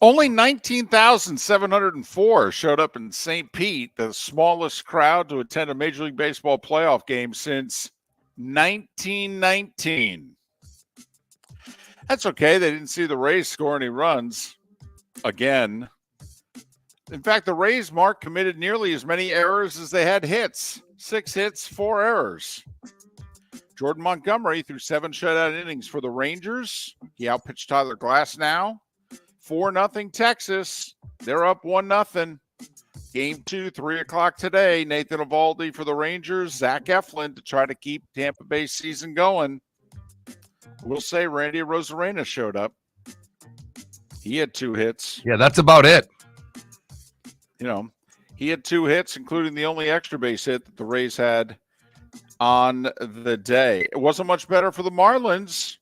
Only 19,704 showed up in St. Pete, the smallest crowd to attend a Major League Baseball playoff game since 19-19. That's okay. They didn't see the Rays score any runs again. In fact, the Rays, Mark, committed nearly as many errors as they had hits. 6 hits, 4 errors. Jordan Montgomery threw 7 shutout innings for the Rangers. He outpitched Tyler Glasnow. 4-0 Texas. They're up 1-0. Game 2, 3 o'clock today. Nathan Eovaldi for the Rangers. Zach Eflin to try to keep Tampa Bay's season going. We'll say Randy Arozarena showed up. He had 2 hits. Yeah, that's about it. You know, he had 2 hits, including the only extra base hit that the Rays had on the day. It wasn't much better for the Marlins.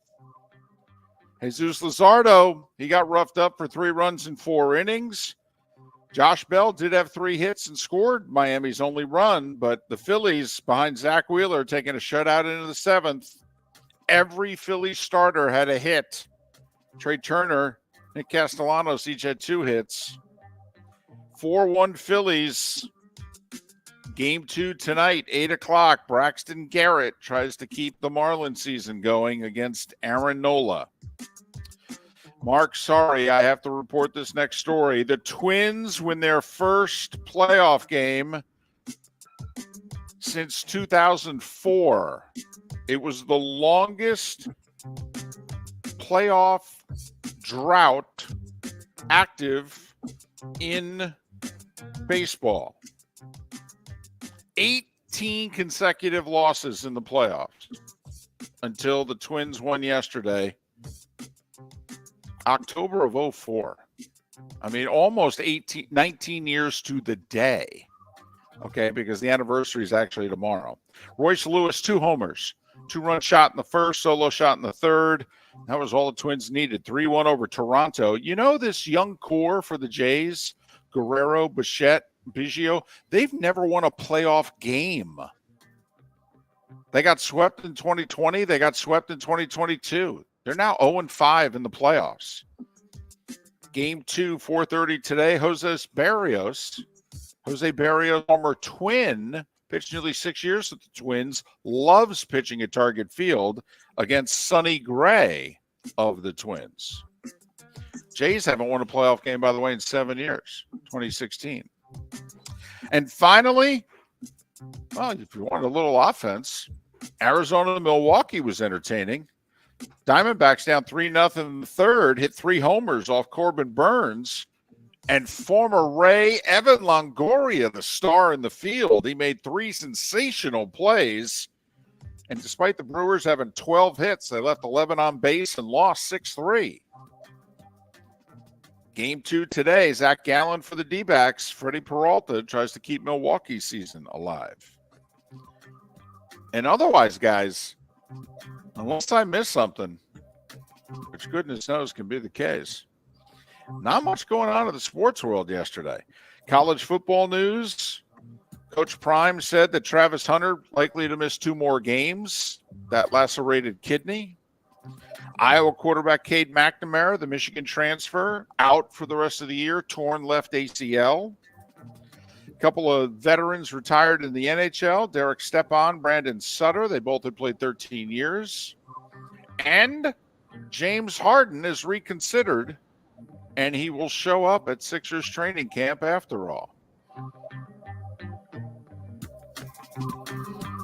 Jesus Luzardo, he got roughed up for 3 runs in 4 innings. Josh Bell did have 3 hits and scored Miami's only run, but the Phillies behind Zach Wheeler taking a shutout into the 7th. Every Phillies starter had a hit. Trey Turner, Nick Castellanos each had 2 hits. 4-1 Phillies. Game 2 tonight, 8 o'clock. Braxton Garrett tries to keep the Marlins season going against Aaron Nola. Mark, sorry, I have to report this next story. The Twins win their first playoff game since 2004. It was the longest playoff drought active in baseball. 18 consecutive losses in the playoffs until the Twins won yesterday. October of 2004. I mean, almost 19 years to the day. Okay, because the anniversary is actually tomorrow. Royce Lewis, 2 homers, 2-run shot in the first, solo shot in the third. That was all the Twins needed. 3-1 over Toronto. You know, this young core for the Jays, Guerrero, Bichette, Biggio, they've never won a playoff game. They got swept in 2020. They got swept in 2022. They're now 0-5 in the playoffs. Game 2, 4:30 today. Jose Barrios, former Twin, pitched nearly 6 years with the Twins, loves pitching at Target Field against Sonny Gray of the Twins. Jays haven't won a playoff game, by the way, in 7 years, 2016. And finally, well, if you want a little offense, Arizona and Milwaukee was entertaining. Diamondbacks down 3-0 in the third, hit 3 homers off Corbin Burns, and former Ray Evan Longoria, the star in the field. He made 3 sensational plays, and despite the Brewers having 12 hits, they left 11 on base and lost 6-3. Game 2 today, Zach Gallen for the D-backs. Freddie Peralta tries to keep Milwaukee's season alive. And otherwise, guys, unless I miss something, which goodness knows can be the case, not much going on in the sports world yesterday. College football news. Coach Prime said that Travis Hunter likely to miss 2 more games. That lacerated kidney. Iowa quarterback Cade McNamara, the Michigan transfer, out for the rest of the year, torn left ACL. A couple of veterans retired in the NHL, Derek Stepan, Brandon Sutter. They both had played 13 years. And James Harden is reconsidered, and he will show up at Sixers training camp after all.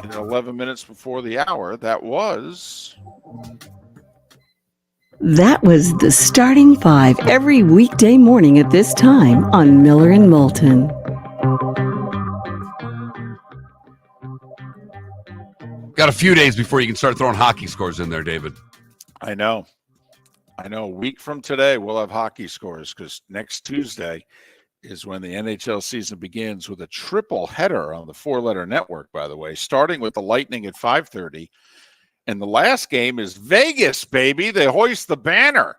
And 11 minutes before the hour, that was the starting 5 every weekday morning at this time on Miller and Moulton. Got a few days before you can start throwing hockey scores in there, David. I know. A week from today, we'll have hockey scores because next Tuesday is when the NHL season begins with a triple header on the 4-letter network, by the way, starting with the Lightning at 5:30. And the last game is Vegas, baby. They hoist the banner.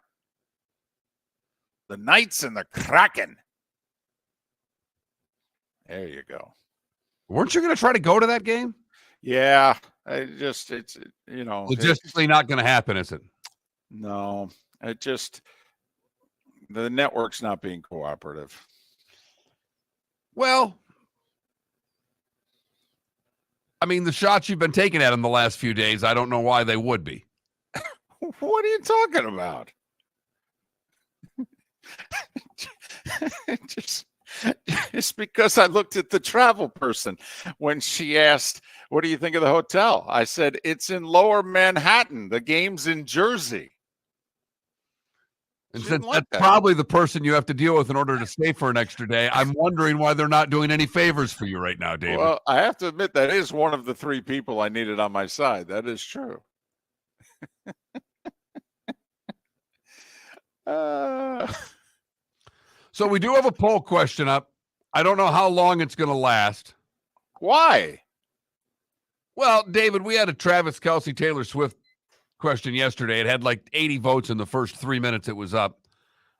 The Knights and the Kraken. There you go. Weren't you going to try to go to that game? Yeah. It's logistically not going to happen, is it? No. The network's not being cooperative. Well, I mean, the shots you've been taking at him the last few days, I don't know why they would be. What are you talking about? Just because I looked at the travel person when she asked, "What do you think of the hotel?" I said, "It's in Lower Manhattan. The game's in Jersey." And She since didn't like that's that. probably the person you have to deal with in order to stay for an extra day, I'm wondering why they're not doing any favors for you right now, David. Well, I have to admit that is one of the three people I needed on my side. That is true. So we do have a poll question up. I don't know how long it's going to last. Why? Well, David, we had a Travis Kelce Taylor Swift question yesterday. It had like 80 votes in the first 3 minutes it was up.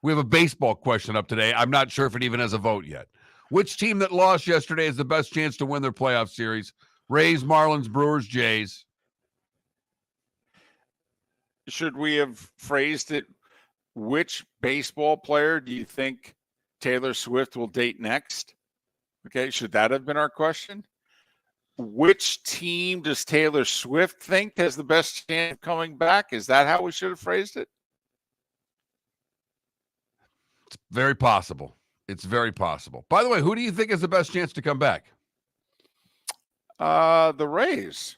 We have a baseball question up today. I'm not sure if it even has a vote yet. Which team that lost yesterday has the best chance to win their playoff series? Rays, Marlins, Brewers, Jays. Should we have phrased it? Which baseball player do you think Taylor Swift will date next? Okay, should that have been our question? Which team does Taylor Swift think has the best chance of coming back? Is that how we should have phrased it? It's very possible. It's very possible. By the way, who do you think has the best chance to come back? The Rays.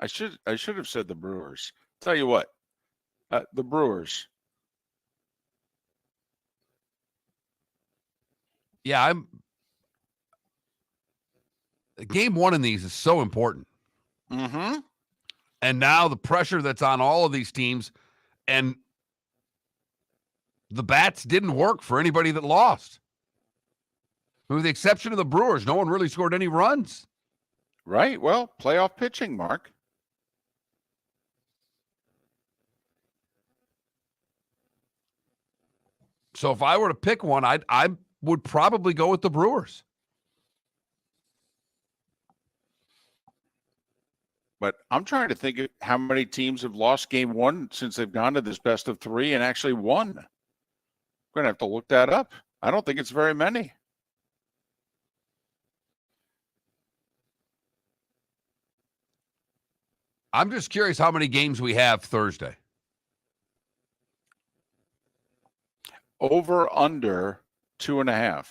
I should have said the Brewers. Tell you what, the Brewers. Yeah, game one in these is so important. Mm-hmm. And now the pressure that's on all of these teams, and the bats didn't work for anybody that lost. With the exception of the Brewers, no one really scored any runs. Right. Well, playoff pitching, Mark. So if I were to pick one, I would probably go with the Brewers. But I'm trying to think of how many teams have lost game one since they've gone to this best of three and actually won. I'm going to have to look that up. I don't think it's very many. I'm just curious how many games we have Thursday. Over, under 2.5.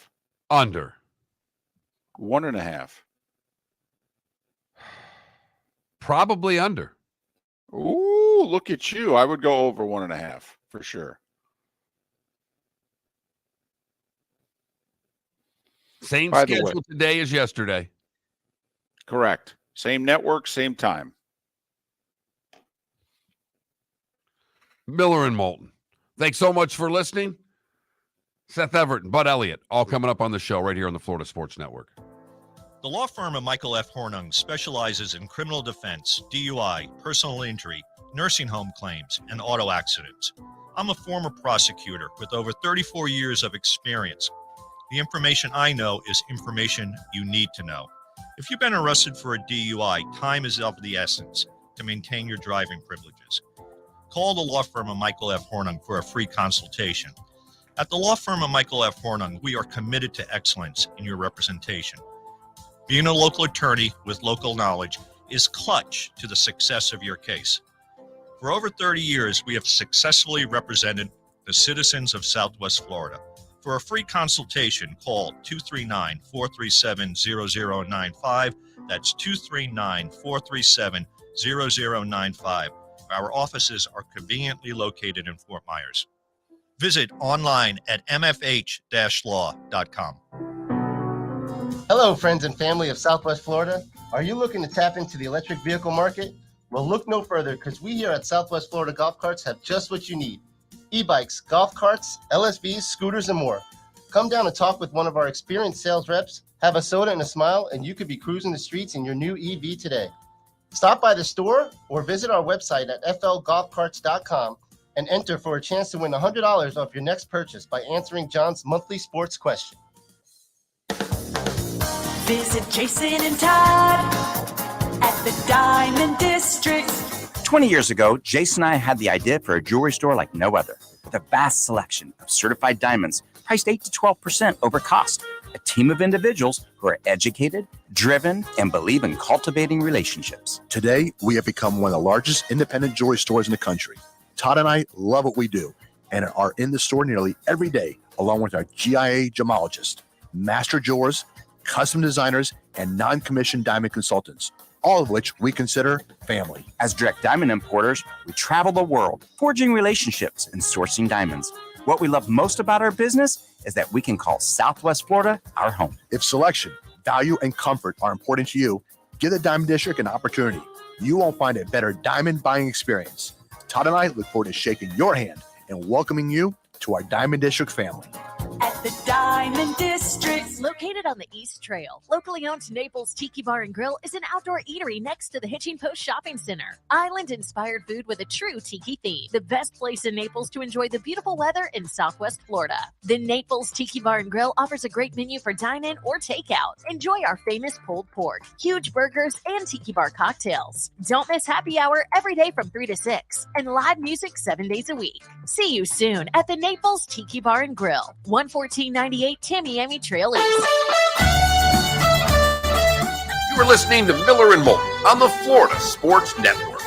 Under. 1.5. Probably under. Ooh, look at you. I would go over 1.5 for sure. Same By the way, schedule today as yesterday. correct. Same network, same time. Miller and Moulton. Thanks so much for listening. Seth Everett and Bud Elliott, all coming up on the show right here on the Florida Sports Network. The law firm of Michael F. Hornung specializes in criminal defense, DUI, personal injury, nursing home claims, and auto accidents. I'm a former prosecutor with over 34 years of experience. The information I know is information you need to know. If you've been arrested for a DUI, time is of the essence to maintain your driving privileges. Call the law firm of Michael F. Hornung for a free consultation. At the law firm of Michael F. Hornung, we are committed to excellence in your representation. Being a local attorney with local knowledge is clutch to the success of your case. For over 30 years, we have successfully represented the citizens of Southwest Florida. For a free consultation, call 239-437-0095. That's 239-437-0095. Our offices are conveniently located in Fort Myers. Visit online at mfh-law.com. Hello, friends and family of Southwest Florida. Are you looking to tap into the electric vehicle market? Well, look no further, because we here at Southwest Florida Golf Carts have just what you need. E-bikes, golf carts, LSVs, scooters, and more. Come down and talk with one of our experienced sales reps, have a soda and a smile, and you could be cruising the streets in your new EV today. Stop by the store or visit our website at flgolfcarts.com and enter for a chance to win $100 off your next purchase by answering John's monthly sports question. Visit Jason and Todd at the Diamond District. 20 years ago, Jason and I had the idea for a jewelry store like no other, with a vast selection of certified diamonds priced 8 to 12% over cost. a team of individuals who are educated, driven, and believe in cultivating relationships. Today, we have become one of the largest independent jewelry stores in the country. Todd and I love what we do and are in the store nearly every day, along with our GIA gemologists, master jewelers, custom designers, and non-commissioned diamond consultants, all of which we consider family. As direct diamond importers, we travel the world, forging relationships and sourcing diamonds. What we love most about our business is that we can call Southwest Florida our home. If selection, value, and comfort are important to you, give the Diamond District an opportunity. You won't find a better diamond buying experience. Todd and I look forward to shaking your hand and welcoming you to our Diamond District family. At the Diamond District. Located on the East Trail, locally owned Naples Tiki Bar and Grill is an outdoor eatery next to the Hitching Post Shopping Center. Island-inspired food with a true tiki theme. The best place in Naples to enjoy the beautiful weather in Southwest Florida. The Naples Tiki Bar and Grill offers a great menu for dine-in or takeout. Enjoy our famous pulled pork, huge burgers, and tiki bar cocktails. Don't miss happy hour every day from 3 to 6 and live music 7 days a week. See you soon at the Naples Tiki Bar and Grill, 11498 Tamiami Trail East. You are listening to Miller and Moulton on the Florida Sports Network.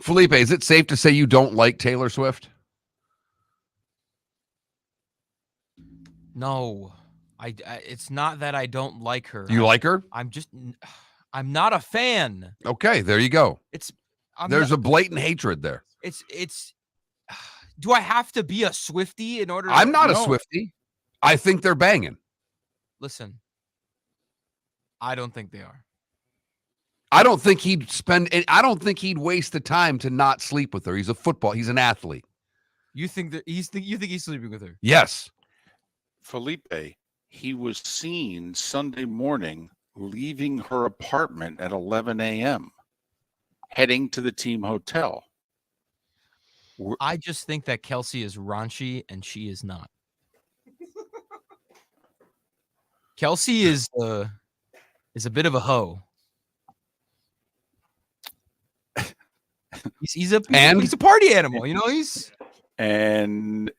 Felipe, is it safe to say you don't like Taylor Swift? No, it's not that I don't like her. You like her? I'm not a fan. Okay, there you go. There's a blatant hatred there. Do I have to be a Swiftie in order to... I'm not a Swiftie. I think they're banging. Listen, I don't think they are. I don't think he'd waste the time to not sleep with her. He's he's an athlete. You think he's sleeping with her? Yes. Felipe, he was seen Sunday morning leaving her apartment at 11 a.m., heading to the team hotel. I just think that Kelsey is raunchy and she is not. Kelsey is a bit of a hoe. He's a party animal, you know.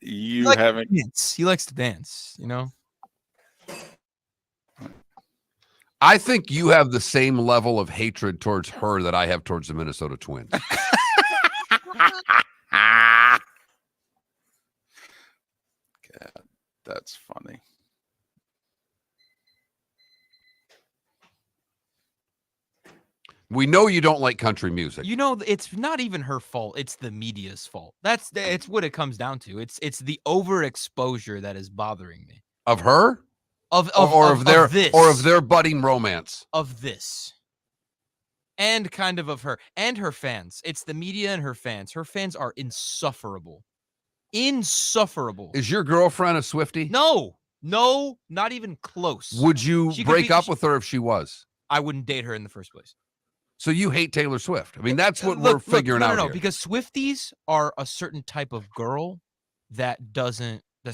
He likes to dance, you know. I think you have the same level of hatred towards her that I have towards the Minnesota Twins. God, that's funny. We know you don't like country music. You know, it's not even her fault. It's the media's fault. It's what it comes down to. It's the overexposure that is bothering me. Of her? Of their budding romance. Of this. And kind of her and her fans. It's the media and her fans. Her fans are insufferable. Insufferable. Is your girlfriend a Swiftie? No, not even close. Would you break up with her if she was? I wouldn't date her in the first place. So you hate Taylor Swift. I mean, that's what we're figuring out here. Because Swifties are a certain type of girl that's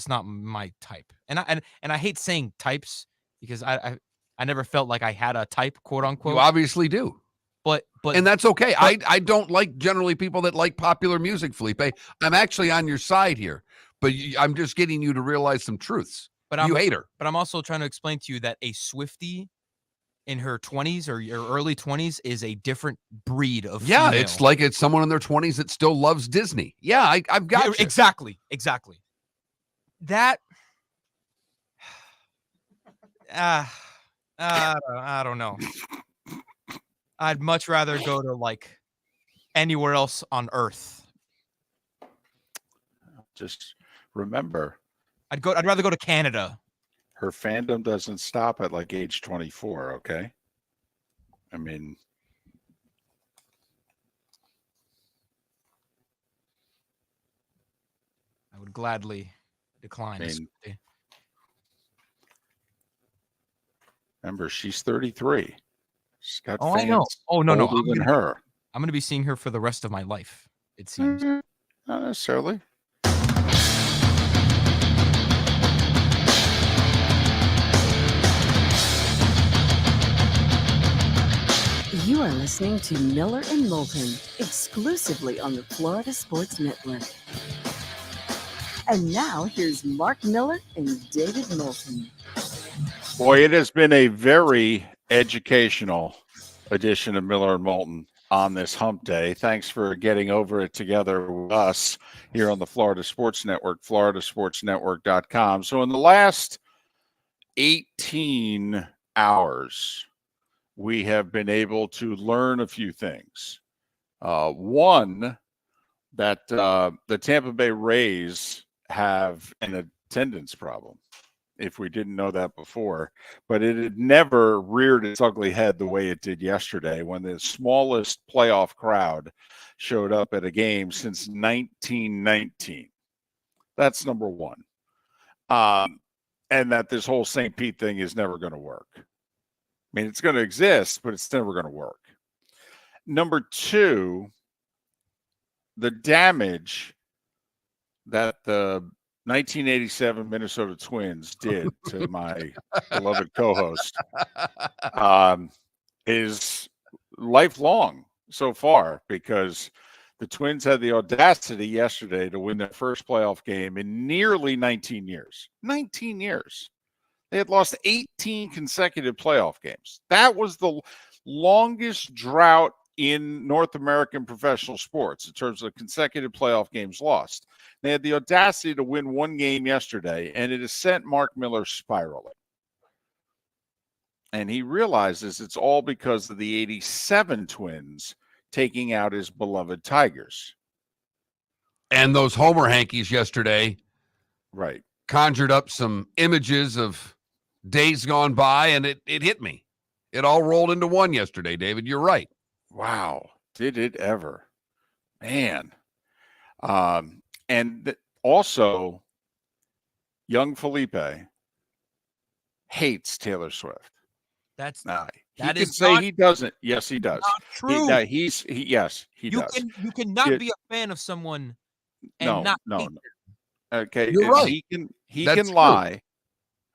not my type. And I hate saying types because I never felt like I had a type, quote unquote. You obviously do. But and that's okay. I don't like generally people that like popular music, Felipe. I'm actually on your side here. But I'm just getting you to realize some truths. But you hate her. But I'm also trying to explain to you that a Swiftie in her 20s or your early 20s is a different breed of female. It's like it's someone in their 20s that still loves Disney. Yeah, I've got you. Exactly. That I don't know. I'd much rather go to like anywhere else on Earth. Just remember, I'd rather go to Canada. her fandom doesn't stop at like age 24, okay? I mean, I would gladly decline. Remember, she's 33. She's got Oh, fans I know. Oh, no. older than her. I'm going to be seeing her for the rest of my life, it seems. Not necessarily. You are listening to Miller and Moulton, exclusively on the Florida Sports Network. And now here's Mark Miller and David Moulton. Boy, it has been a very educational edition of Miller and Moulton on this hump day. Thanks for getting over it together with us here on the Florida Sports Network, floridasportsnetwork.com. So in the last 18 hours, we have been able to learn a few things. One, that the Tampa Bay Rays have an attendance problem, if we didn't know that before. But it had never reared its ugly head the way it did yesterday when the smallest playoff crowd showed up at a game since 1919. That's number one. And that this whole St. Pete thing is never going to work. I mean, it's going to exist, but it's never going to work. Number two, the damage that the 1987 Minnesota Twins did to my beloved co-host is lifelong so far, because the Twins had the audacity yesterday to win their first playoff game in nearly 19 years. 19 years. They had lost 18 consecutive playoff games. That was the longest drought in North American professional sports in terms of consecutive playoff games lost. They had the audacity to win one game yesterday, and it has sent Mark Miller spiraling. And he realizes it's all because of the 87 Twins taking out his beloved Tigers. And those Homer hankies yesterday, right, conjured up some images of days gone by, and it hit me. It all rolled into one yesterday, David. You're right. Wow. Did it ever? Man. And also, young Felipe hates Taylor Swift. That's he can say he doesn't. Yes, he does. Not true. Yes, he does. You cannot be a fan of someone and not hate them. Okay, you're right. He can lie.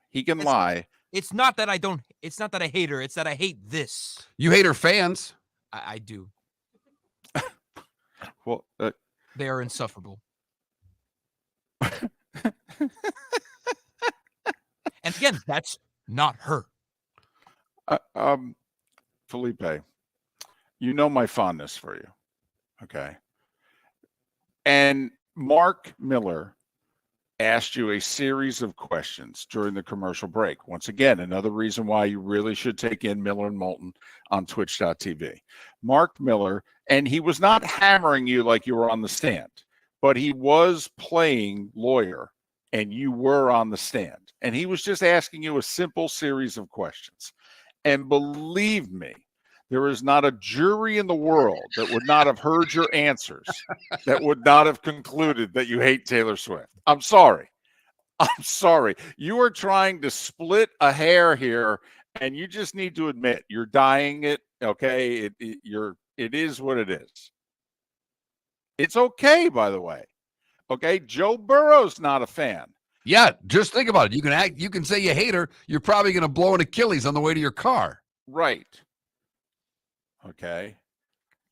He can lie. It's not that I don't. It's not that I hate her. It's that I hate this. You hate her fans. I do. Well, they are insufferable. And again, that's not her. Felipe, you know my fondness for you. Okay. And Mark Miller asked you a series of questions during the commercial break. Once again, another reason why you really should take in Miller and Moulton on twitch.tv. Mark Miller, and he was not hammering you like you were on the stand, but he was playing lawyer and you were on the stand. And he was just asking you a simple series of questions. And believe me, there is not a jury in the world that would not have heard your answers, that would not have concluded that you hate Taylor Swift. I'm sorry. You are trying to split a hair here, and you just need to admit you're dying it. Okay, it is what it is. It's okay, by the way. Okay, Joe Burrow's not a fan. Yeah, just think about it. You can say you hate her. You're probably going to blow an Achilles on the way to your car. Right. Okay.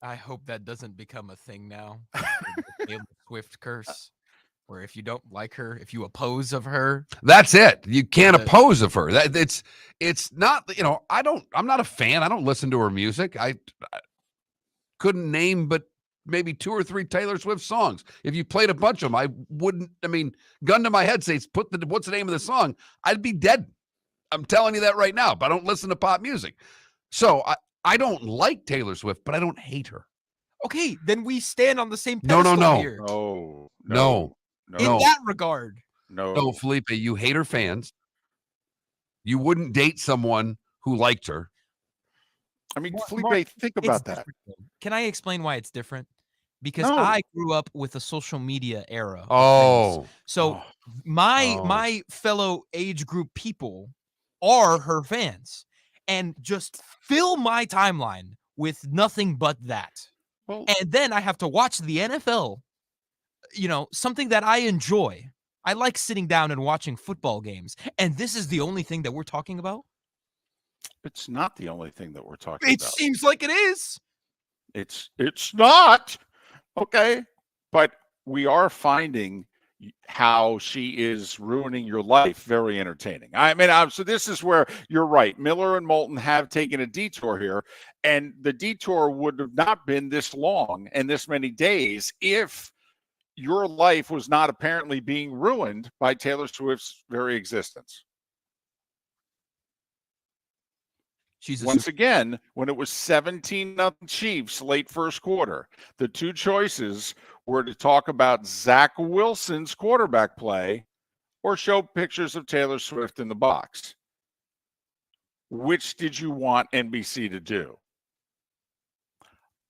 I hope that doesn't become a thing now. The Taylor Swift curse, where if you don't like her, if you oppose of her, that's it. You can't oppose of her. It's not. I'm not a fan. I don't listen to her music. I couldn't name but maybe 2 or 3 Taylor Swift songs. If you played a bunch of them, I wouldn't. I mean, gun to my head says, what's the name of the song? I'd be dead. I'm telling you that right now. But I don't listen to pop music, so I don't like Taylor Swift, but I don't hate her. Okay, then we stand on the same pedestal here. No. In that regard. No, Felipe, you hate her fans. You wouldn't date someone who liked her. I mean, Mark, Felipe, think it's about that. different, though. Can I explain why it's different? Because No. I grew up with a social media era. of things. Oh. So Oh. my fellow age group people are her fans and just fill my timeline with nothing but that. Well, And then I have to watch the NFL, something that I enjoy. I like sitting down and watching football games. And this is the only thing that we're talking about? it's not the only thing that we're talking It about. seems like it is. It's not. Okay. But we are finding how she is ruining your life very entertaining. I mean, so this is where you're right. Miller and Moulton have taken a detour here, and the detour would have not been this long and this many days if your life was not apparently being ruined by Taylor Swift's very existence. Once again, when it was 17-0 Chiefs late first quarter, the two choices were to talk about Zach Wilson's quarterback play or show pictures of Taylor Swift in the box. Which did you want NBC to do?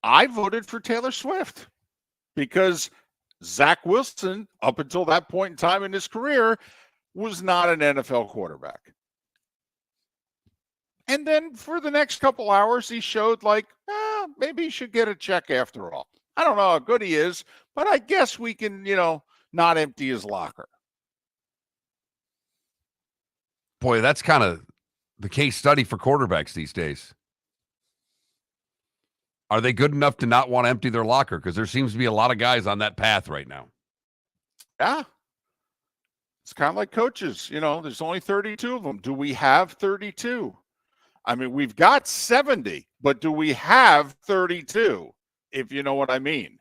I voted for Taylor Swift because Zach Wilson, up until that point in time in his career, was not an NFL quarterback. And then for the next couple hours, he showed maybe he should get a check after all. I don't know how good he is, but I guess we can, not empty his locker. Boy, that's kind of the case study for quarterbacks these days. Are they good enough to not want to empty their locker? Because there seems to be a lot of guys on that path right now. Yeah. It's kind of like coaches. There's only 32 of them. Do we have 32? I mean, we've got 70, but do we have 32, if you know what I mean?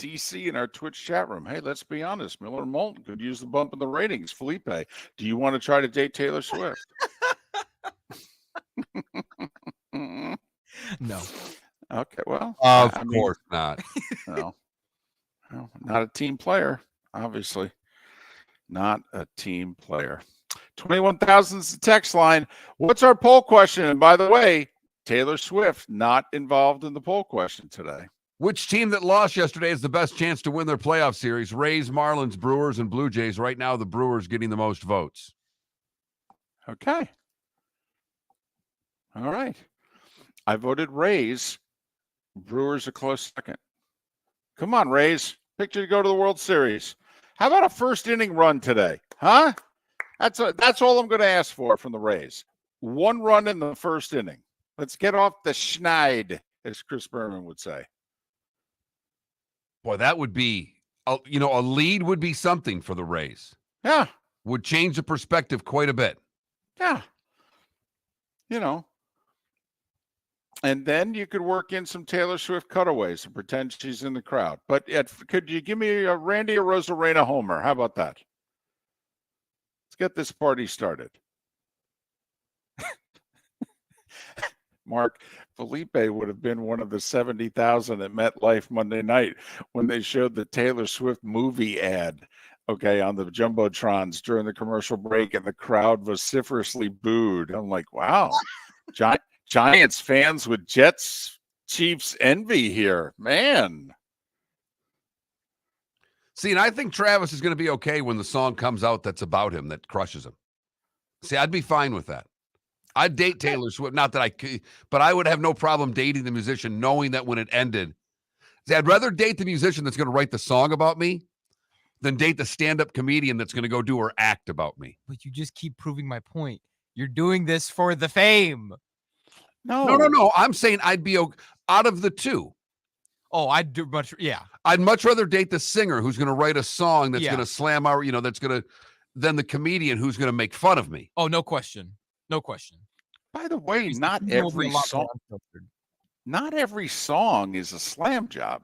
DC in our Twitch chat room. Hey, let's be honest. Miller and Moulton could use the bump in the ratings. Felipe, do you want to try to date Taylor Swift? No. Okay, well. Of course not. No. Well, not a team player, obviously. Not a team player. 21,000 is the text line. What's our poll question? And by the way, Taylor Swift not involved in the poll question today. Which team that lost yesterday has the best chance to win their playoff series? Rays, Marlins, Brewers, and Blue Jays. Right now, the Brewers getting the most votes. Okay. All right. I voted Rays. Brewers a close second. Come on, Rays. Picture to go to the World Series. How about a first inning run today? Huh? That's all I'm going to ask for from the Rays. One run in the first inning. Let's get off the schneid, as Chris Bearman would say. Boy, that would be, a lead would be something for the Rays. Yeah. Would change the perspective quite a bit. Yeah. And then you could work in some Taylor Swift cutaways and pretend she's in the crowd. But could you give me a Randy Arozarena homer? How about that? Let's get this party started. Mark, Felipe would have been one of the 70,000 at MetLife Monday night when they showed the Taylor Swift movie ad, on the Jumbotrons during the commercial break, and the crowd vociferously booed. I'm like, wow, Giants fans with Jets Chiefs envy here, man. See, and I think Travis is going to be okay when the song comes out that's about him, that crushes him. See, I'd be fine with that. I'd date Taylor Swift. Not that I could, but I would have no problem dating the musician, knowing that when it ended. See, I'd rather date the musician that's going to write the song about me than date the stand-up comedian that's going to go do her act about me. But you just keep proving my point. You're doing this for the fame. No. I'm saying I'd be out of the two. Oh, I'd do much. Yeah. I'd much rather date the singer who's going to write a song that's going to slam our, than the comedian who's going to make fun of me. Oh, no question. No question. By the way, not every song is a slam job,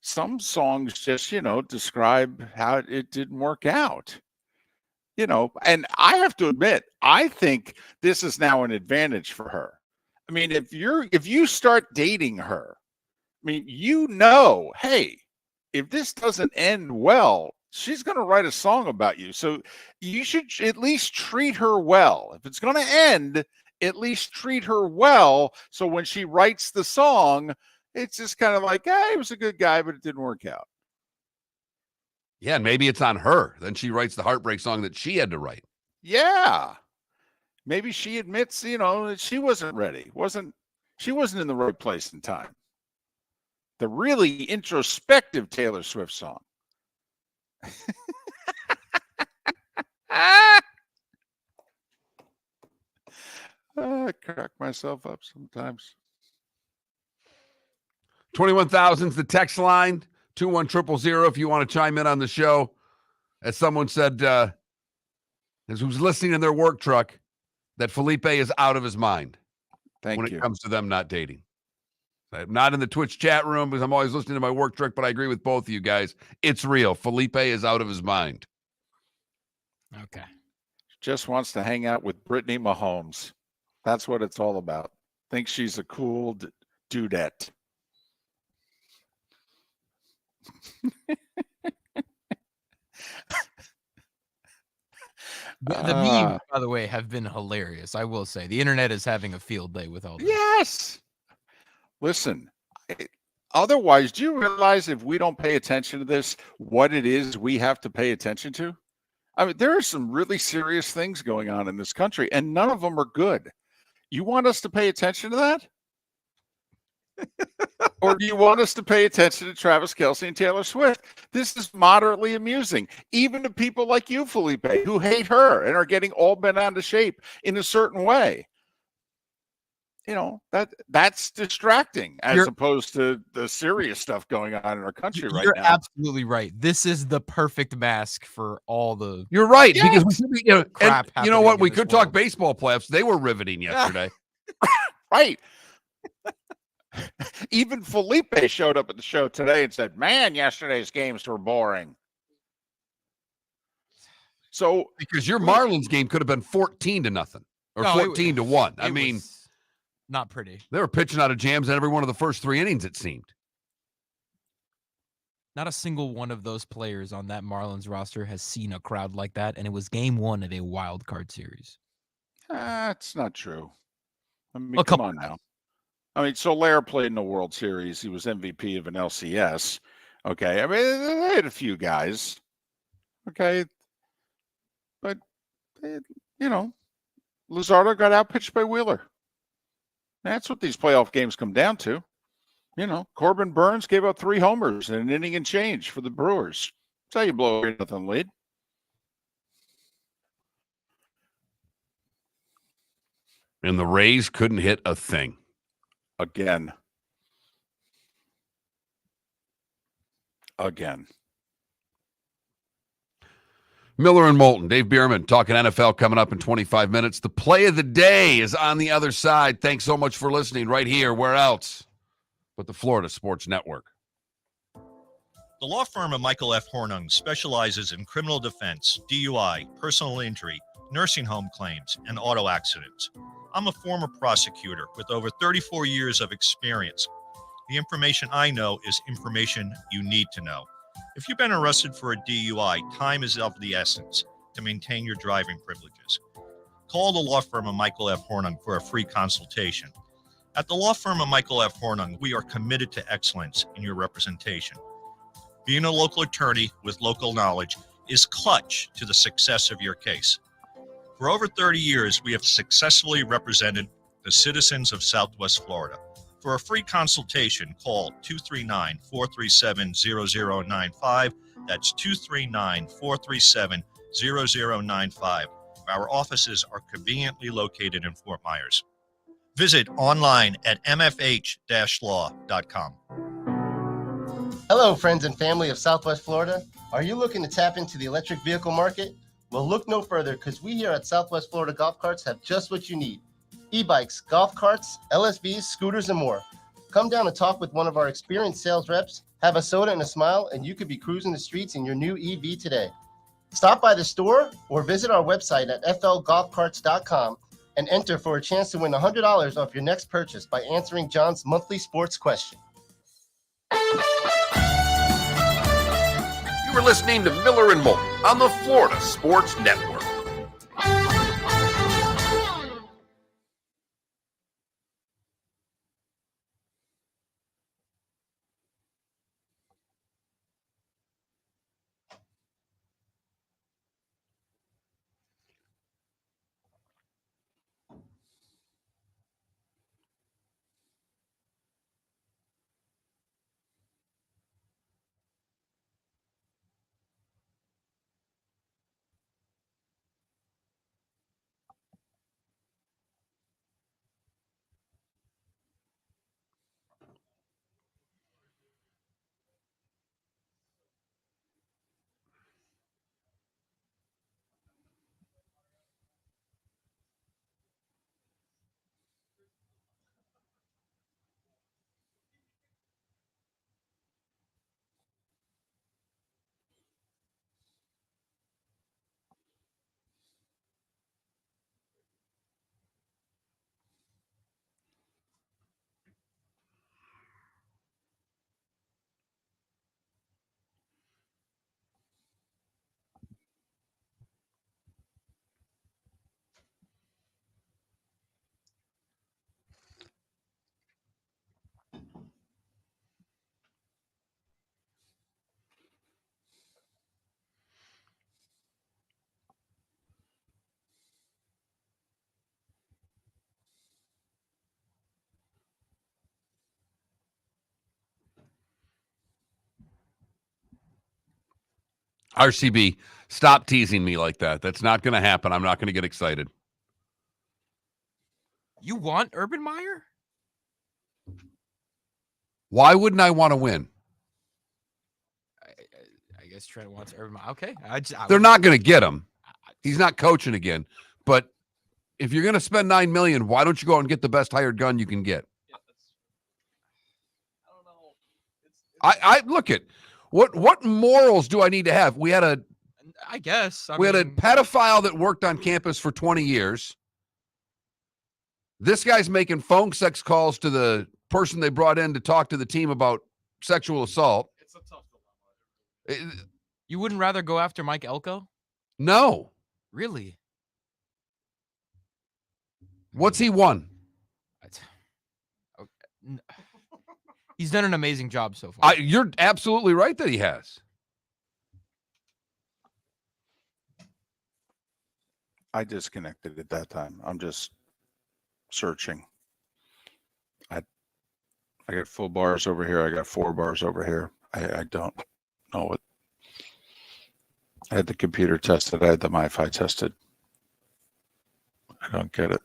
Some songs just, describe how it didn't work out. And I have to admit, I think this is now an advantage for her. I mean, if you start dating her, I mean, hey, if this doesn't end well, she's going to write a song about you. So you should at least treat her well. If it's going to end, at least treat her well. So when she writes the song, it's just kind of like, hey, he was a good guy, but it didn't work out. Yeah, and maybe it's on her. Then she writes the heartbreak song that she had to write. Yeah. Maybe she admits, that she wasn't ready. She wasn't in the right place and time. The really introspective Taylor Swift song. I crack myself up sometimes. 21,000's the text line, 21000 if you want to chime in on the show. As someone said, who's listening in their work truck, that Felipe is out of his mind when it comes to them not dating. I'm not in the Twitch chat room because I'm always listening to my work truck, but I agree with both of you guys. It's real. Felipe is out of his mind. Okay. Just wants to hang out with Brittany Mahomes. That's what it's all about. Thinks she's a cool dudette. The memes, by the way, have been hilarious. I will say the internet is having a field day with all this. Yes. Listen, otherwise, do you realize if we don't pay attention to this, what it is we have to pay attention to? I mean, there are some really serious things going on in this country, and none of them are good. You want us to pay attention to that? Or do you want us to pay attention to Travis Kelce and Taylor Swift? This is moderately amusing, even to people like you, Felipe, who hate her and are getting all bent out of shape in a certain way. That's distracting as opposed to the serious stuff going on in our country right now. You're absolutely right. This is the perfect mask for all the. You're right, Yes! because we should be, crap. And you know what? We happening in could this talk world. baseball playoffs. They were riveting yesterday. Right. Even Felipe showed up at the show today and said, man, yesterday's games were boring. So because your Marlins game could have been 14-0 or 14-1. I mean, not pretty. They were pitching out of jams in every one of the first 3 innings, it seemed. Not a single one of those players on that Marlins roster has seen a crowd like that, and it was game 1 of a wild card series. That's not true. I mean, come on now. I mean, Soler played in the World Series. He was MVP of an LCS. Okay. I mean, they had a few guys. Okay. But, Luzardo got outpitched by Wheeler. That's what these playoff games come down to. Corbin Burns gave up 3 homers in an inning and change for the Brewers. That's how you blow a 3-0 lead. And the Rays couldn't hit a thing. Again. Miller and Moulton, Dave Bearman talking NFL coming up in 25 minutes. The play of the day is on the other side. Thanks so much for listening right here. Where else but the Florida Sports Network? The law firm of Michael F. Hornung specializes in criminal defense, DUI, personal injury, nursing home claims, and auto accidents. I'm a former prosecutor with over 34 years of experience. The information I know is information you need to know. If you've been arrested for a DUI, time is of the essence to maintain your driving privileges. Call the law firm of Michael F. Hornung for a free consultation. At the law firm of Michael F. Hornung, we are committed to excellence in your representation. Being a local attorney with local knowledge is clutch to the success of your case. For over 30 years, we have successfully represented the citizens of Southwest Florida. For a free consultation, call 239-437-0095. That's 239-437-0095. Our offices are conveniently located in Fort Myers. Visit online at mfh-law.com. Hello, friends and family of Southwest Florida. Are you looking to tap into the electric vehicle market? Well, look no further, because we here at Southwest Florida Golf Carts have just what you need. E-bikes, golf carts, LSVs, scooters, and more. Come down and talk with one of our experienced sales reps, have a soda and a smile, and you could be cruising the streets in your new EV today. Stop by the store or visit our website at flgolfcarts.com and enter for a chance to win $100 off your next purchase by answering John's monthly sports question. You You are listening to Miller and Moulton on the Florida Sports Network. RCB, stop teasing me like that. That's not going to happen. I'm not going to get excited. You want Urban Meyer? Why wouldn't I want to win? I guess Trent wants Urban Meyer. Okay. They're not going to get him. He's not coaching again. But if you're going to spend $9 million, why don't you go out and get the best hired gun you can get? I look at what morals do I need to have? We had a pedophile that worked on campus for 20 years. This guy's making phone sex calls to the person they brought in to talk to the team about sexual assault. It's a tough dilemma. You wouldn't rather go after Mike Elko? No. Really? What's he won? He's done an amazing job so far. You're absolutely right that he has. I disconnected at that time. I'm just searching. I got full bars over here. I got 4 bars over here. I don't know what. I had the computer tested. I had the MiFi tested. I don't get it.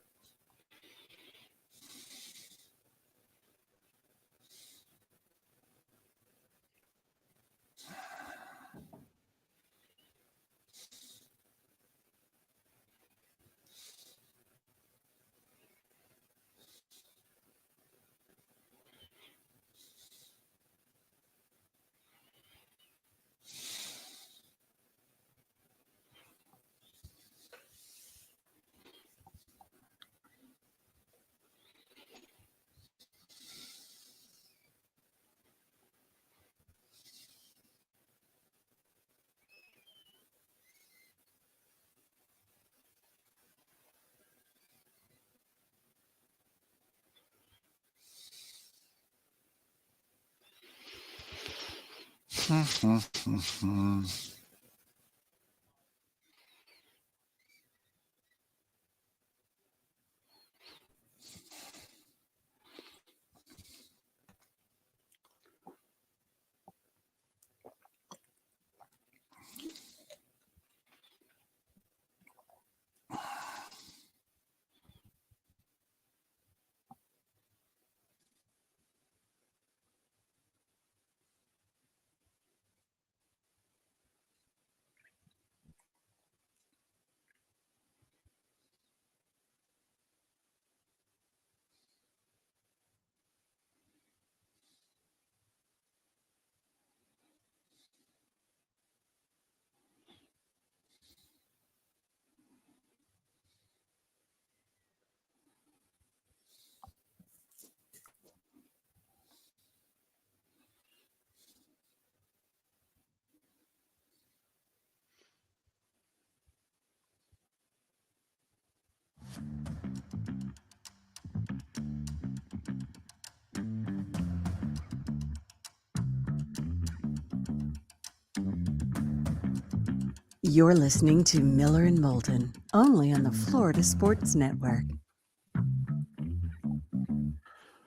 You're listening to Miller and Moulton, only on the Florida Sports Network.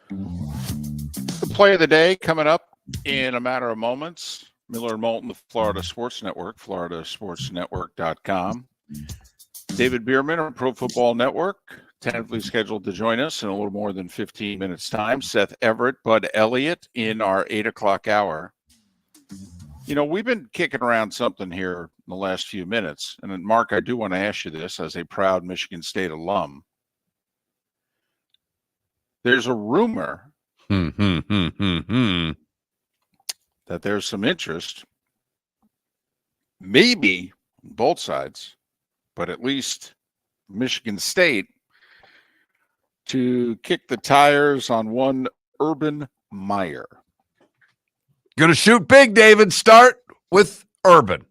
The play of the day coming up in a matter of moments. Miller and Moulton, the Florida Sports Network, floridasportsnetwork.com. David Bearman on Pro Football Network, tentatively scheduled to join us in a little more than 15 minutes' time. Seth Everett, Bud Elliott in our 8 o'clock hour. You know, we've been kicking around something here in the last few minutes. And then, Mark, I do want to ask you this as a proud Michigan State alum. There's a rumor that there's some interest, maybe both sides, but at least Michigan State, to kick the tires on one Urban Meyer. Gonna shoot big, David. Start with Urban.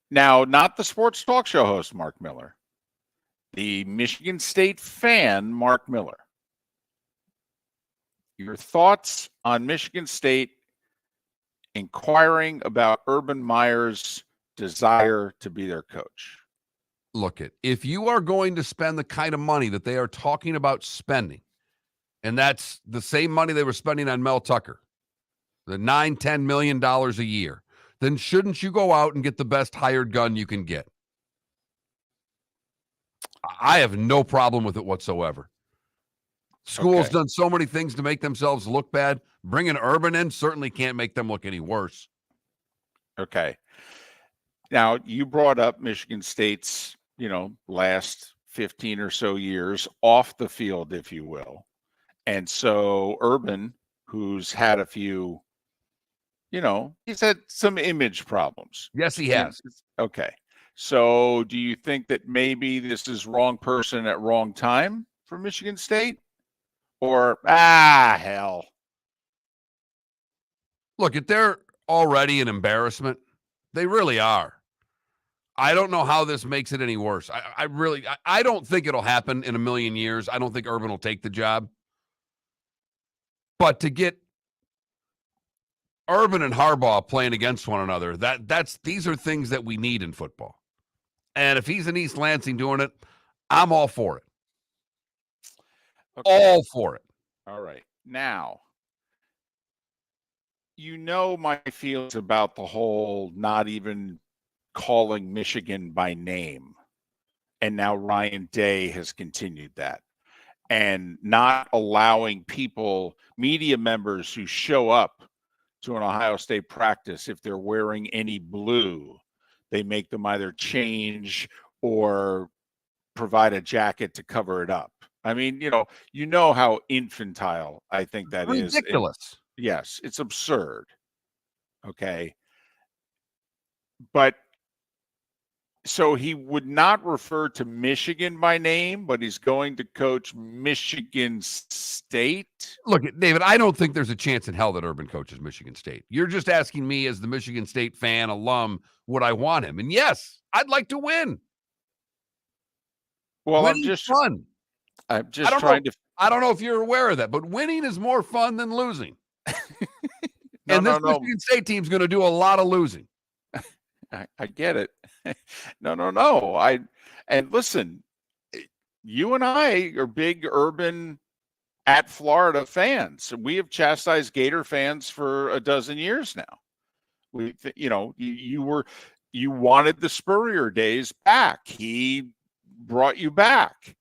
Now, not the sports talk show host, Mark Miller. The Michigan State fan, Mark Miller. Your thoughts on Michigan State inquiring about Urban Meyer's desire to be their coach? Look, if you are going to spend the kind of money that they are talking about spending, and that's the same money they were spending on Mel Tucker, the $9-10 million a year, then shouldn't you go out and get the best hired gun you can get? I have no problem with it whatsoever. School's done so many things to make themselves look bad. Bringing Urban in certainly can't make them look any worse. Okay. Now, you brought up Michigan State's, last 15 or so years off the field, if you will. And so Urban, who's had a few, he's had some image problems. Yes, he has. Okay. So do you think that maybe this is wrong person at wrong time for Michigan State? Or, hell. Look, they're already an embarrassment. They really are. I don't know how this makes it any worse. I don't think it'll happen in a million years. I don't think Urban will take the job. But to get Urban and Harbaugh playing against one another, these are things that we need in football. And if he's in East Lansing doing it, I'm all for it. Okay. All for it. All right. Now, my feelings about the whole not even calling Michigan by name. And now Ryan Day has continued that. And not allowing people, media members who show up to an Ohio State practice, if they're wearing any blue, they make them either change or provide a jacket to cover it up. I mean, how infantile I think that is. Ridiculous. Yes, it's absurd. Okay. But so he would not refer to Michigan by name, but he's going to coach Michigan State. Look, David, I don't think there's a chance in hell that Urban coaches Michigan State. You're just asking me as the Michigan State fan, alum, would I want him? And yes, I'd like to win. Well, Winning's fun. I'm just trying to. I don't know if you're aware of that, but winning is more fun than losing. This Michigan State team's going to do a lot of losing. I get it. No. And listen, you and I are big Urban at Florida fans. We have chastised Gator fans for a dozen years now. You wanted the Spurrier days back. He brought you back.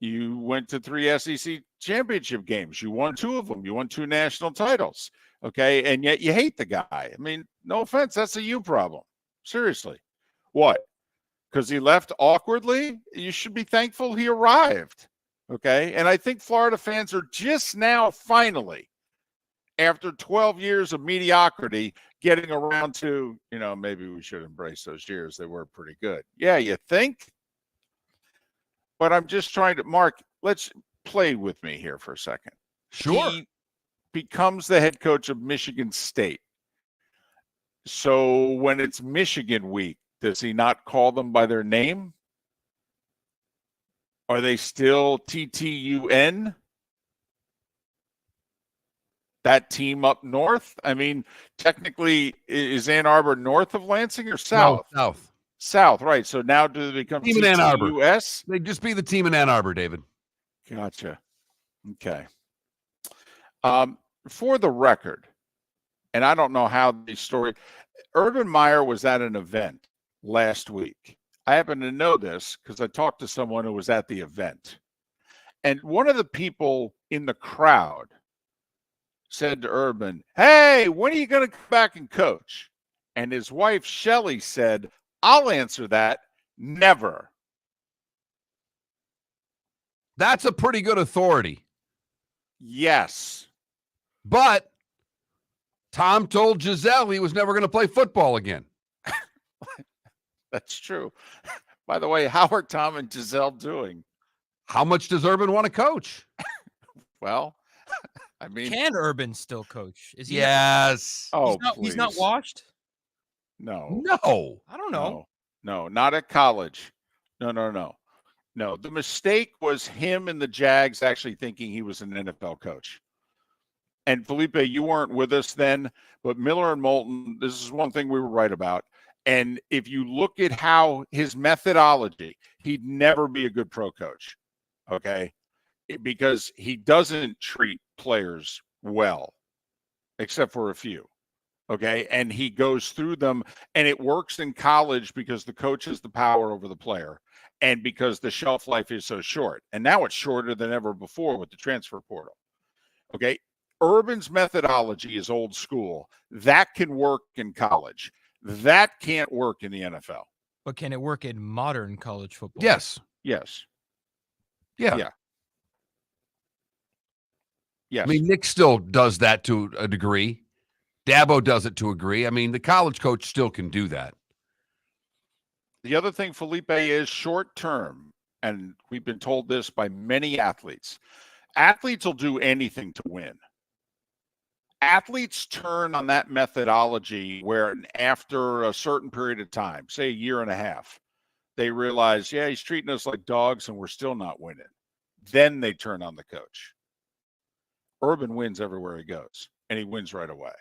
You went to 3 SEC championship games. You won 2 of them. You won 2 national titles. Okay. And yet you hate the guy. I mean, no offense. That's a you problem. Seriously. What? Because he left awkwardly? You should be thankful he arrived. Okay. And I think Florida fans are just now finally, after 12 years of mediocrity, getting around to, maybe we should embrace those years. They were pretty good. Yeah, you think? But I'm just trying to, Mark, let's play with me here for a second. Sure. He becomes the head coach of Michigan State. So when it's Michigan week, does he not call them by their name? Are they still TTUN? that team up north. I mean, technically, is Ann Arbor north of Lansing or south? No, south. South, right. So now do they become Team in Ann Arbor? TTUS? They'd just be the team in Ann Arbor, David. Gotcha. Okay. For the record, and I don't know how the story, Urban Meyer was at an event last week. I happen to know this because I talked to someone who was at the event. And one of the people in the crowd said to Urban, "Hey, when are you going to come back and coach?" And his wife, Shelley, said, "I'll answer that. Never." That's a pretty good authority. Yes. But Tom told Giselle he was never going to play football again. That's true. By the way, how are Tom and Giselle doing? How much does Urban want to coach? Well, I mean, Can Urban still coach? Is he? Yes. Oh, he's not please. washed. No. No. I don't know. No, not at college. No. The mistake was him and the Jags actually thinking he was an NFL coach. And Felipe, you weren't with us then, but Miller and Moulton, this is one thing we were right about. And if you look at how his methodology, he'd never be a good pro coach, okay? Because he doesn't treat players well, except for a few, okay? And he goes through them, and it works in college because the coach has the power over the player and because the shelf life is so short. And now it's shorter than ever before with the transfer portal, okay? Urban's methodology is old school. That can work in college. That can't work in the NFL. But can it work in modern college football? Yes. Yes. Yeah. Yes. I mean, Nick still does that to a degree. Dabo does it to a degree. I mean, the college coach still can do that. The other thing, Felipe, is short term, and we've been told this by many athletes. Athletes will do anything to win. Athletes turn on that methodology where after a certain period of time, say a year and a half, they realize, yeah, he's treating us like dogs and we're still not winning. Then they turn on the coach. Urban wins everywhere he goes, and he wins right away.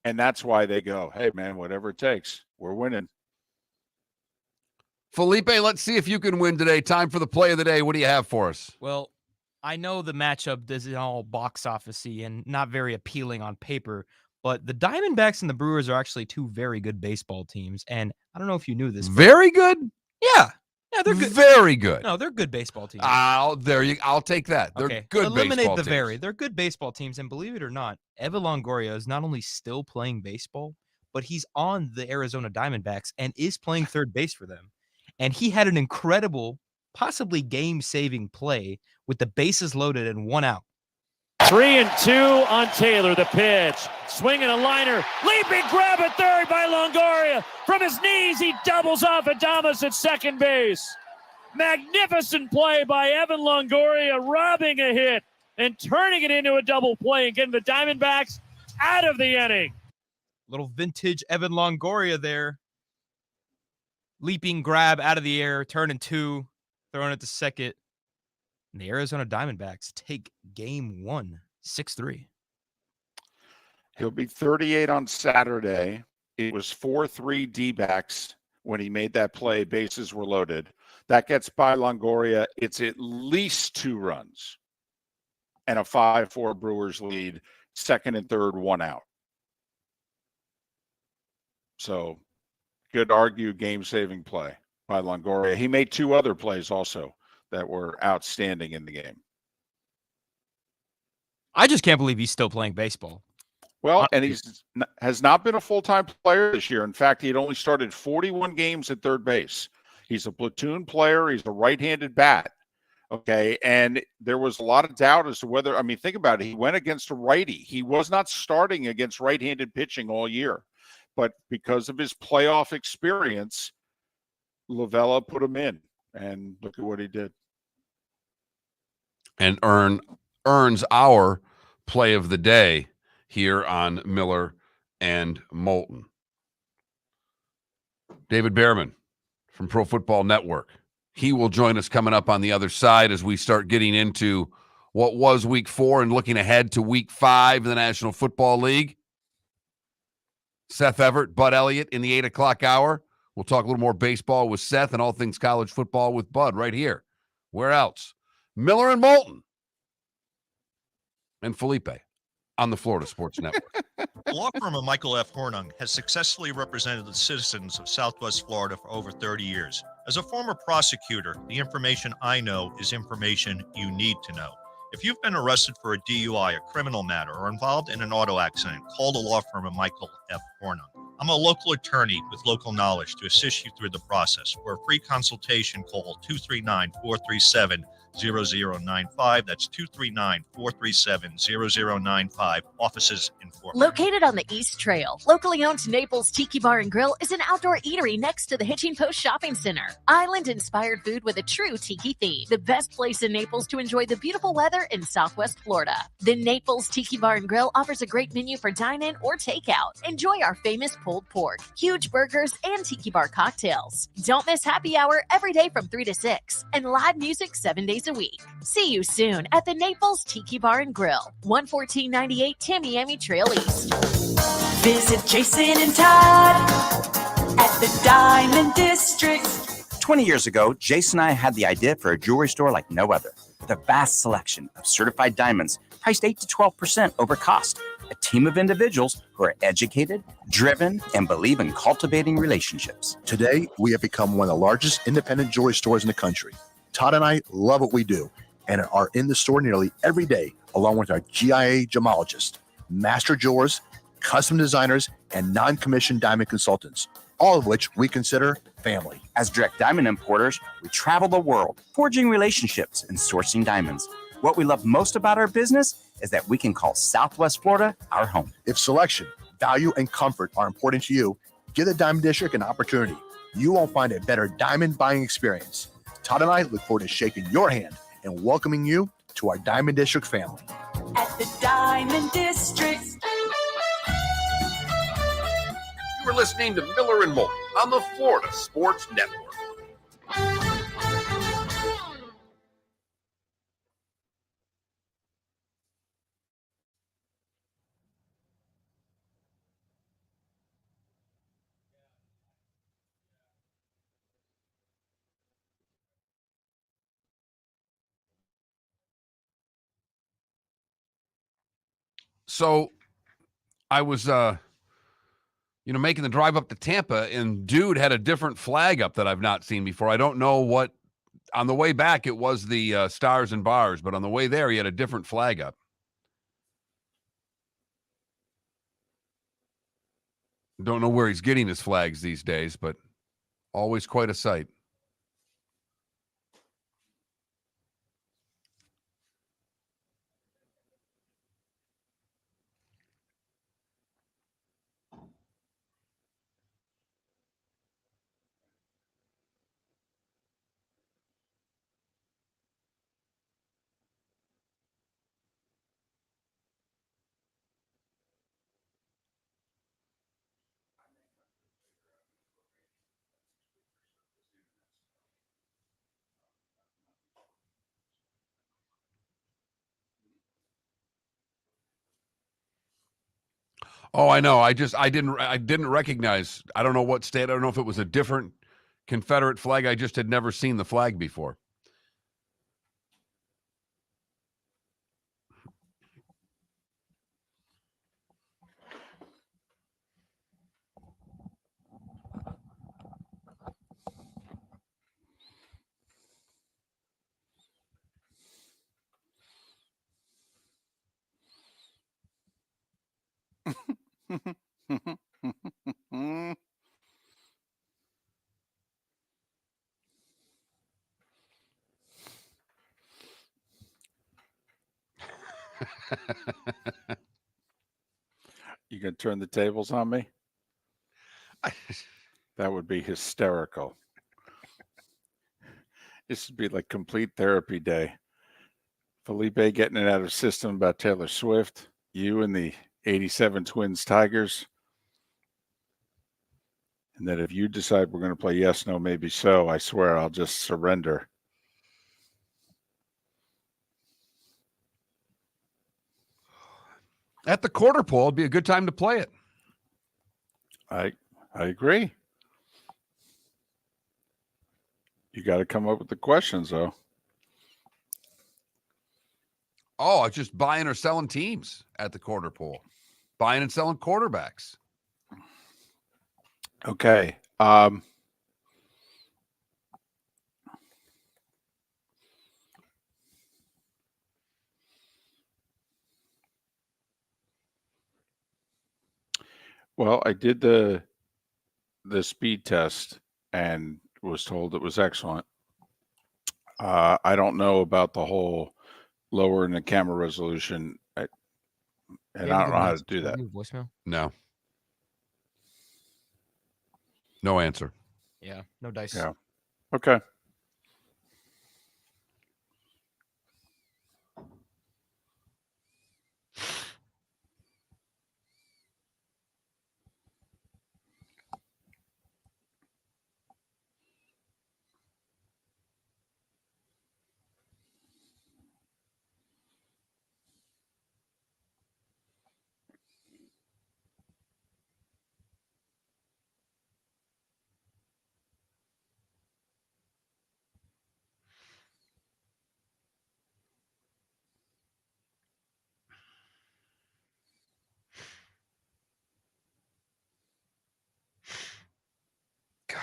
And that's why they go, hey, man, whatever it takes, we're winning. Felipe, let's see if you can win today. Time for the play of the day. What do you have for us? Well, I know the matchup isn't all box office-y and not very appealing on paper, but the Diamondbacks and the Brewers are actually two very good baseball teams. And I don't know if you knew this. Very good? Yeah, they're good. Very good. No, they're good baseball teams. I'll take that. They're okay. good Eliminate baseball the teams. very. They're good baseball teams. And believe it or not, Evan Longoria is not only still playing baseball, but he's on the Arizona Diamondbacks and is playing third base for them. And he had an incredible, possibly game-saving play with the bases loaded and 1 out. 3-2 on Taylor. The pitch. Swinging a liner. Leaping grab at third by Longoria. From his knees, he doubles off Adames at second base. Magnificent play by Evan Longoria, robbing a hit and turning it into a double play and getting the Diamondbacks out of the inning. Little vintage Evan Longoria there. Leaping grab out of the air, turning 2, throwing it to second. And the Arizona Diamondbacks take game 1, 6-3. He'll be 38 on Saturday. It was 4-3 D-backs when he made that play. Bases were loaded. That gets by Longoria. It's at least 2 runs and a 5-4 Brewers lead, second and third, 1 out. So could argue game-saving play by Longoria. He made 2 other plays also that were outstanding in the game. I just can't believe he's still playing baseball. Well, and has not been a full-time player this year. In fact, he had only started 41 games at third base. He's a platoon player. He's a right-handed bat. Okay, and there was a lot of doubt as to whether, I mean, think about it. He went against a righty. He was not starting against right-handed pitching all year. But because of his playoff experience, Lavella put him in, and look at what he did. And earns our play of the day here on Miller and Moulton. David Bearman from Pro Football Network. He will join us coming up on the other side as we start getting into what was week 4 and looking ahead to week 5 in the National Football League. Seth Everett, Bud Elliott in the 8 o'clock hour. We'll talk a little more baseball with Seth and all things college football with Bud right here. Where else? Miller and Moulton and Felipe on the Florida Sports Network. The law firm of Michael F. Hornung has successfully represented the citizens of Southwest Florida for over 30 years. As a former prosecutor, the information I know is information you need to know. If you've been arrested for a DUI, a criminal matter, or involved in an auto accident, call the law firm of Michael F. Hornung. I'm a local attorney with local knowledge to assist you through the process. For a free consultation, call 239-437-0095. That's 239-437-0095. Offices in Fort Myers. Located on the East Trail, locally owned Naples Tiki Bar and Grill is an outdoor eatery next to the Hitching Post Shopping Center. Island-inspired food with a true tiki theme. The best place in Naples to enjoy the beautiful weather in Southwest Florida. The Naples Tiki Bar and Grill offers a great menu for dine-in or takeout. Enjoy our famous pulled pork, huge burgers, and tiki bar cocktails. Don't miss happy hour every day from 3 to 6 and live music 7 days a week. See you soon at the Naples Tiki Bar and Grill, 11498 Tamiami Trail East. Visit Jason and Todd at the Diamond District. 20 years ago, Jason and I had the idea for a jewelry store like no other, with a vast selection of certified diamonds priced 8 to 12% over cost. A team of individuals who are educated, driven, and believe in cultivating relationships. Today, we have become one of the largest independent jewelry stores in the country. Todd and I love what we do and are in the store nearly every day, along with our GIA gemologists, master jewelers, custom designers, and non-commissioned diamond consultants, all of which we consider family. As direct diamond importers, we travel the world, forging relationships and sourcing diamonds. What we love most about our business is that we can call Southwest Florida our home. If selection, value, and comfort are important to you, give the Diamond District an opportunity. You won't find a better diamond buying experience. Todd and I look forward to shaking your hand and welcoming you to our Diamond District family. At the Diamond District. You are listening to Miller and Moulton on the Florida Sports Network. So I was, making the drive up to Tampa, and dude had a different flag up that I've not seen before. I don't know what, on the way back, it was the Stars and Bars, but on the way there, he had a different flag up. Don't know where he's getting his flags these days, but always quite a sight. Oh, I know. I didn't recognize. I don't know what state. I don't know if it was a different Confederate flag. I just had never seen the flag before. You gonna turn the tables on me? That would be hysterical. This would be like complete therapy day. Felipe getting it out of system about Taylor Swift, you and the 87 Twins Tigers. And then if you decide we're going to play yes, no, maybe so, I swear I'll just surrender. At the quarter pole, it'd be a good time to play it. I agree. You got to come up with the questions, though. Oh, it's just buying or selling teams at the quarter pole. Buying and selling quarterbacks. Okay. Well, I did the speed test and was told it was excellent. I don't know about the whole lowering the camera resolution, and I don't know how to do that. Voicemail? No. No answer. Yeah, no dice. Yeah. Okay. God.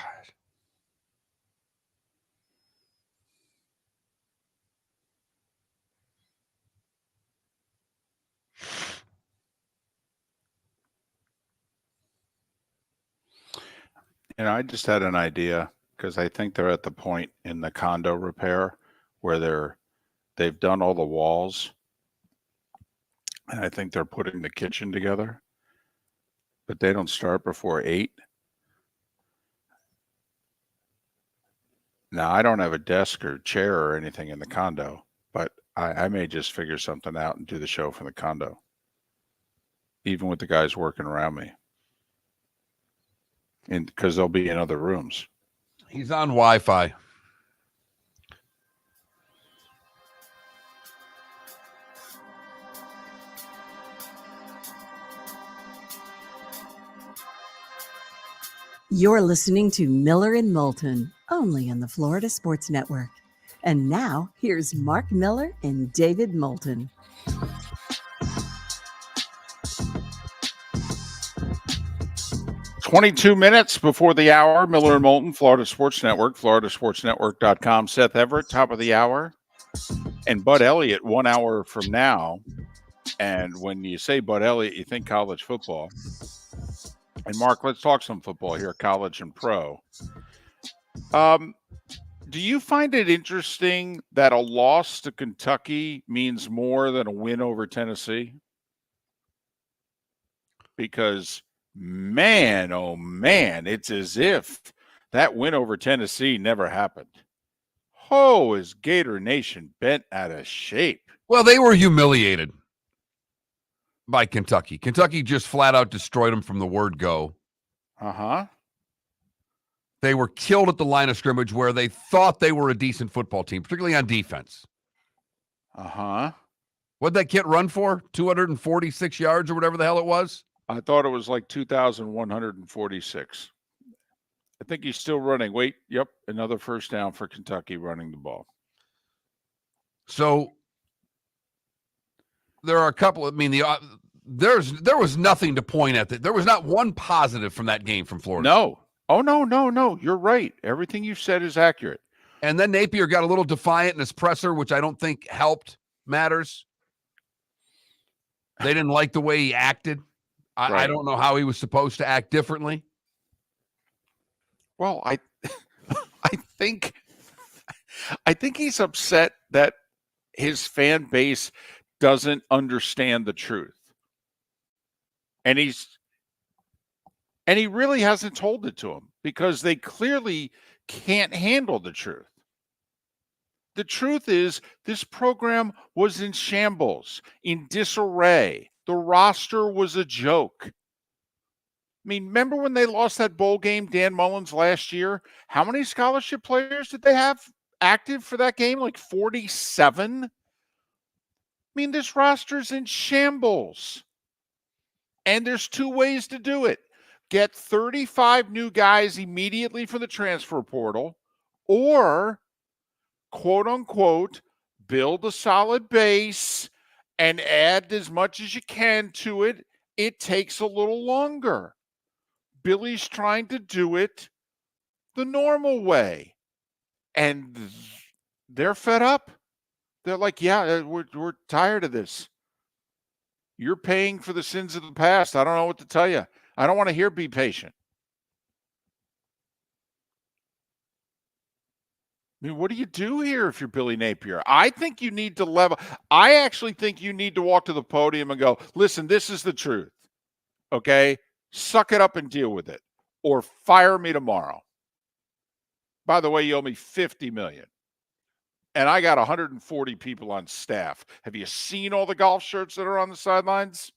And I just had an idea because I think they're at the point in the condo repair where they've done all the walls, and I think they're putting the kitchen together, but they don't start before 8. Now, I don't have a desk or chair or anything in the condo, but I may just figure something out and do the show from the condo, even with the guys working around me. And because they'll be in other rooms. He's on Wi-Fi. You're listening to Miller and Moulton, only on the Florida Sports Network. And now, here's Mark Miller and David Moulton. "22 minutes before the hour, Miller and Moulton, Florida Sports Network, floridasportsnetwork.com. Seth Everett, top of the hour. And Bud Elliott, 1 hour from now. And when you say Bud Elliott, you think college football. And Mark, let's talk some football here, college and pro. Do you find it interesting that a loss to Kentucky means more than a win over Tennessee? Because, man, oh man, it's as if that win over Tennessee never happened. Oh, is Gator Nation bent out of shape? Well, they were humiliated by Kentucky. Kentucky just flat out destroyed them from the word go. Uh-huh. They were killed at the line of scrimmage where they thought they were a decent football team, particularly on defense. Uh-huh. What'd that kid run for? 246 yards or whatever the hell it was? I thought it was like 2,146. I think he's still running. Wait, yep, another first down for Kentucky running the ball. So there are a couple. I mean, there was nothing to point at. There was not one positive from that game from Florida. No. Oh, no. You're right. Everything you've said is accurate. And then Napier got a little defiant in his presser, which I don't think helped matters. They didn't like the way he acted. I don't know how he was supposed to act differently. Well, I think he's upset that his fan base doesn't understand the truth. And he really hasn't told it to them because they clearly can't handle the truth. The truth is this program was in shambles, in disarray. The roster was a joke. I mean, remember when they lost that bowl game, Dan Mullen's last year? How many scholarship players did they have active for that game? Like 47? I mean, this roster's in shambles. And there's two ways to do it. Get 35 new guys immediately for the transfer portal, or, quote unquote, build a solid base and add as much as you can to it. It takes a little longer. Billy's trying to do it the normal way. And they're fed up. They're like, yeah, we're tired of this. You're paying for the sins of the past. I don't know what to tell you. I don't want to hear be patient. I mean, what do you do here if you're Billy Napier? I think you need to level. I actually think you need to walk to the podium and go, listen, this is the truth. Okay? Suck it up and deal with it. Or fire me tomorrow. By the way, you owe me $50 million. And I got 140 people on staff. Have you seen all the golf shirts that are on the sidelines?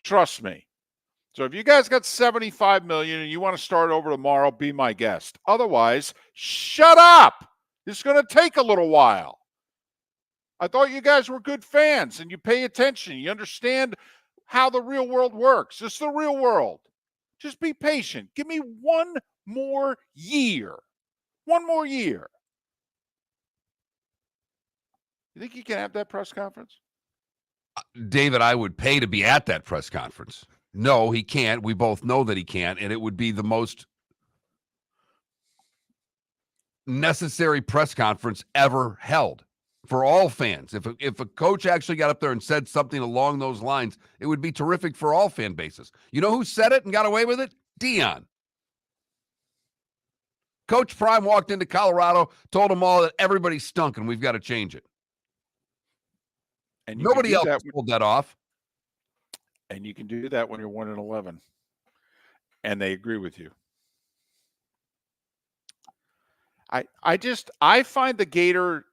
Trust me. So if you guys got $75 million and you want to start over tomorrow, be my guest. Otherwise, shut up. It's going to take a little while. I thought you guys were good fans and you pay attention. You understand how the real world works. It's the real world. Just be patient. Give me one more year. One more year. You think you can have that press conference? David, I would pay to be at that press conference. No, he can't. We both know that he can't, and it would be the most necessary press conference ever held for all fans. If a coach actually got up there and said something along those lines, it would be terrific for all fan bases. You know who said it and got away with it? Dion. Coach Prime walked into Colorado, told them all that everybody stunk and we've got to change it. And nobody else pulled that off. And you can do that when you're 1-11. And they agree with you. I find the Gator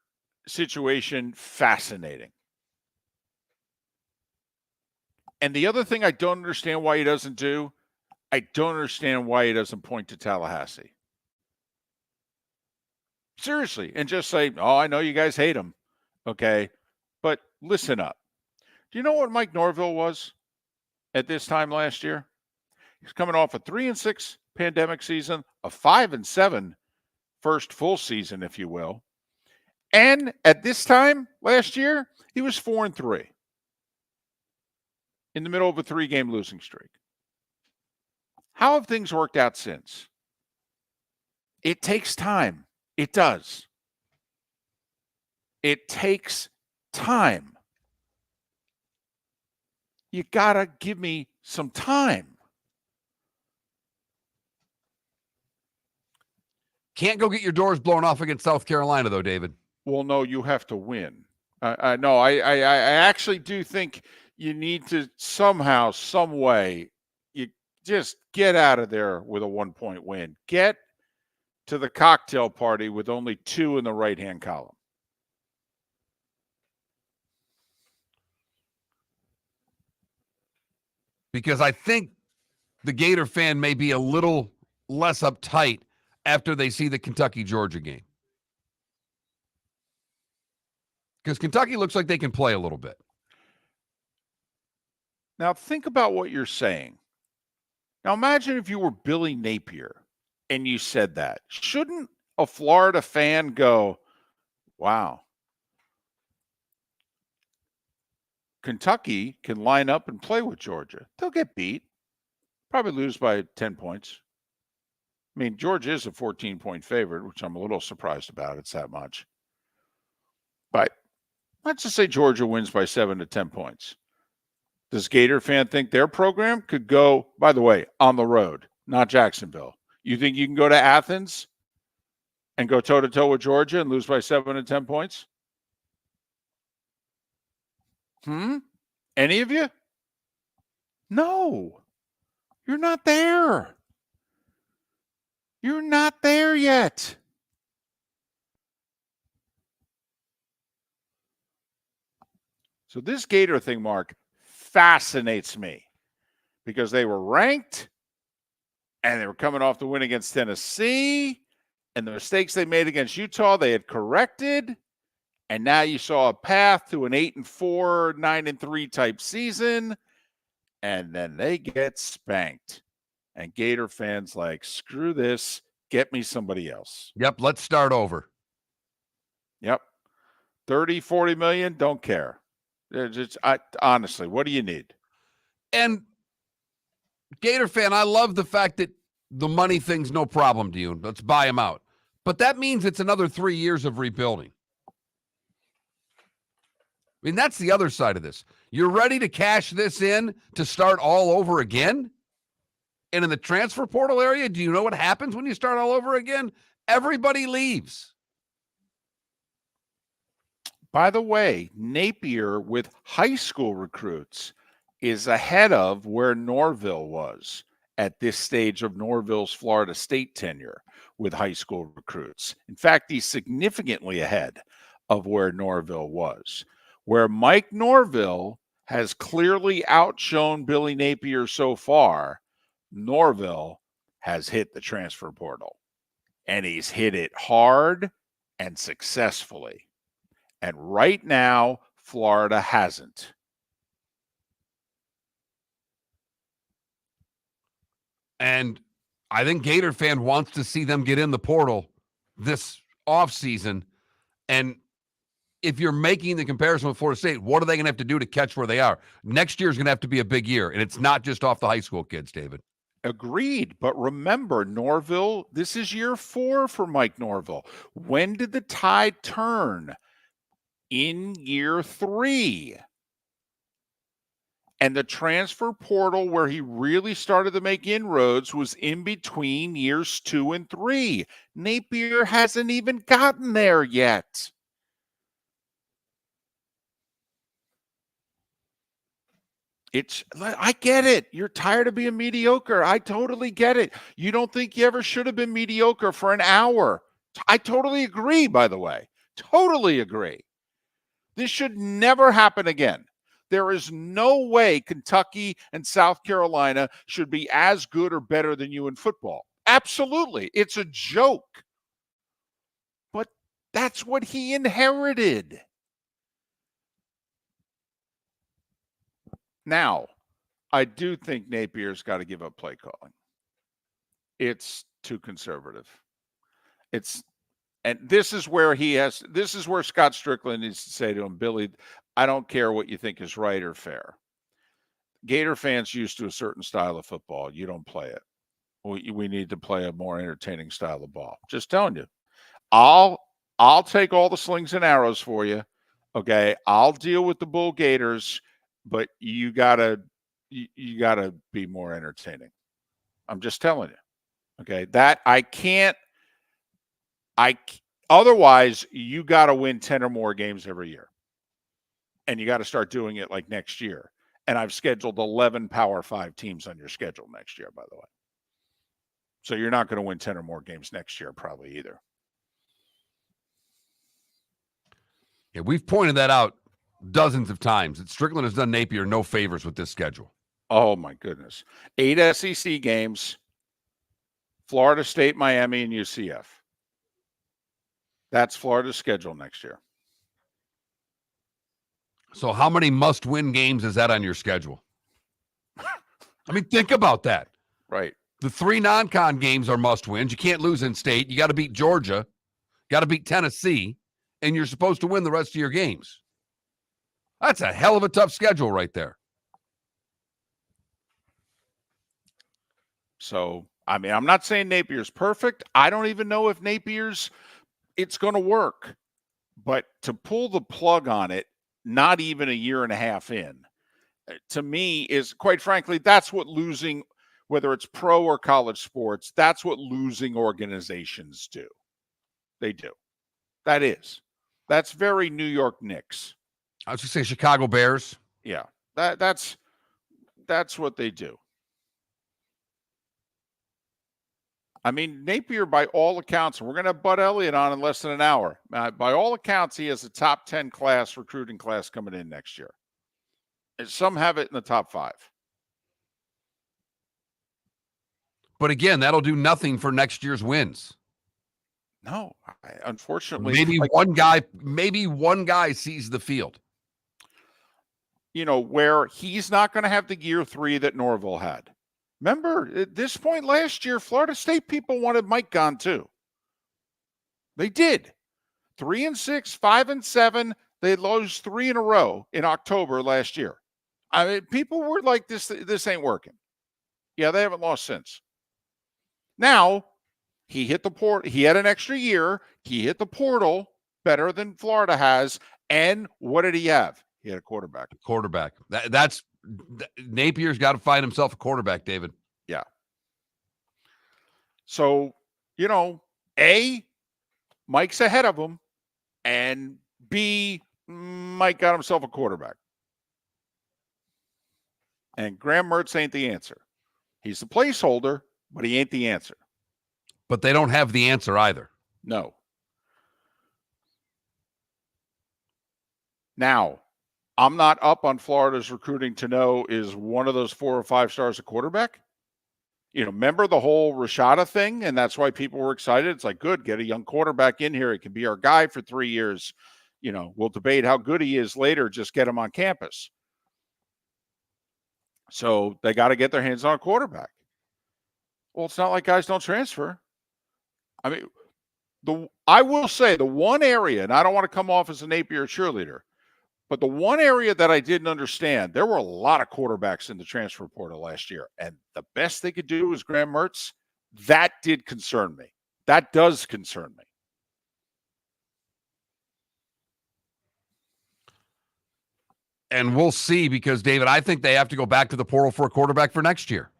situation fascinating. And the other thing I don't understand why he doesn't do, I don't understand why he doesn't point to Tallahassee. Seriously. And just say, oh, I know you guys hate him. Okay. But listen up. Do you know what Mike Norville was at this time last year? He's coming off a 3-6 pandemic season, a 5-7 first full season, if you will. And at this time last year, he was 4-3 in the middle of a 3-game losing streak. How have things worked out since? It takes time. It does. It takes time. You got to give me some time. Can't go get your doors blown off against South Carolina, though, David. Well, no, you have to win. No, I actually do think you need to somehow, some way, you just get out of there with a 1-point win. Get to the cocktail party with only 2 in the right-hand column. Because I think the Gator fan may be a little less uptight after they see the Kentucky-Georgia game. Because Kentucky looks like they can play a little bit. Now, think about what you're saying. Now, imagine if you were Billy Napier and you said that. Shouldn't a Florida fan go, wow, Kentucky can line up and play with Georgia. They'll get beat. Probably lose by 10 points. I mean, Georgia is a 14-point favorite, which I'm a little surprised about. It's that much. But let's just say Georgia wins by 7 to 10 points. Does Gator fan think their program could go, by the way, on the road, not Jacksonville? You think you can go to Athens and go toe-to-toe with Georgia and lose by 7 to 10 points? Any of you? No. You're not there. You're not there yet. So this Gator thing, Mark, fascinates me because they were ranked and they were coming off the win against Tennessee, and the mistakes they made against Utah, they had corrected. And now you saw a path to an 8-4, 9-3 type season. and then they get spanked. And Gator fans like, screw this, get me somebody else. Yep, let's start over. Yep. 30, 40 million, don't care. Honestly, what do you need? And Gator fan, I love the fact that the money thing's no problem to you. Let's buy him out. But that means it's another 3 years of rebuilding. I mean, that's the other side of this. You're ready to cash this in to start all over again? And in the transfer portal area, do you know what happens when you start all over again? Everybody leaves. By the way, Napier with high school recruits is ahead of where Norville was at this stage of Norville's Florida State tenure with high school recruits. In fact, he's significantly ahead of where Norville was. Where Mike Norville has clearly outshone Billy Napier so far, Norville has hit the transfer portal. And he's hit it hard and successfully. And right now, Florida hasn't. And I think Gator fan wants to see them get in the portal this offseason. And if you're making the comparison with Florida State, what are they going to have to do to catch where they are? Next year is going to have to be a big year, and it's not just off the high school kids, David. Agreed. But remember, Norville, this is year 4 for Mike Norville. When did the tide turn? In year 3. And the transfer portal where he really started to make inroads was in between years 2 and 3. Napier hasn't even gotten there yet. I get it. You're tired of being mediocre. I totally get it. You don't think you ever should have been mediocre for an hour. I totally agree, by the way. Totally agree. This should never happen again. There is no way Kentucky and South Carolina should be as good or better than you in football. Absolutely. It's a joke. But that's what he inherited. Now, I do think Napier's got to give up play calling. It's too conservative. And this is where Scott Strickland needs to say to him, Billy, I don't care what you think is right or fair. Gator fans used to a certain style of football. You don't play it. We need to play a more entertaining style of ball. Just telling you. I'll take all the slings and arrows for you. Okay. I'll deal with the Bull Gators, but you gotta be more entertaining. I'm just telling you. Okay. That otherwise you got to win 10 or more games every year. And you got to start doing it like next year. And I've scheduled 11 Power 5 teams on your schedule next year, by the way. So you're not going to win 10 or more games next year probably either. Yeah, we've pointed that out dozens of times. That Strickland has done Napier no favors with this schedule. Oh, my goodness. 8 SEC games, Florida State, Miami, and UCF. That's Florida's schedule next year. So how many must-win games is that on your schedule? I mean, think about that. Right. The 3 non-con games are must-wins. You can't lose in state. You got to beat Georgia, got to beat Tennessee, and you're supposed to win the rest of your games. That's a hell of a tough schedule right there. So, I mean, I'm not saying Napier's perfect. I don't even know if it's going to work. But to pull the plug on it, not even a year and a half in, to me is, quite frankly, that's what losing, whether it's pro or college sports, that's what losing organizations do. They do. That's very New York Knicks. I was going to say Chicago Bears. Yeah, that's what they do. I mean, Napier, by all accounts, we're going to have Bud Elliott on in less than an hour. By all accounts, he has a top 10 recruiting class coming in next year. And some have it in the top 5. But again, that'll do nothing for next year's wins. No, unfortunately. Maybe one guy sees the field. where he's not going to have the year 3 that Norville had. Remember, at this point last year, Florida State people wanted Mike gone too. They did. 3-6, 5-7. They lost 3 in a row in October last year. I mean, people were like, this ain't working. Yeah, they haven't lost since. Now, he hit the portal. He had an extra year. He hit the portal better than Florida has. And what did he have? He had a quarterback. That's Napier's got to find himself a quarterback, David. Yeah. So, A, Mike's ahead of him, and B, Mike got himself a quarterback. And Graham Mertz ain't the answer. He's the placeholder, but he ain't the answer. But they don't have the answer either. No. Now, I'm not up on Florida's recruiting to know, is one of those 4 or 5 stars a quarterback? Remember the whole Rashada thing? And that's why people were excited. It's like, good, get a young quarterback in here. It can be our guy for 3 years. We'll debate how good he is later. Just get him on campus. So they got to get their hands on a quarterback. Well, it's not like guys don't transfer. I mean, I will say the one area, and I don't want to come off as a Napier cheerleader, but the one area that I didn't understand, there were a lot of quarterbacks in the transfer portal last year, and the best they could do was Graham Mertz. That did concern me. That does concern me. And we'll see, because, David, I think they have to go back to the portal for a quarterback for next year.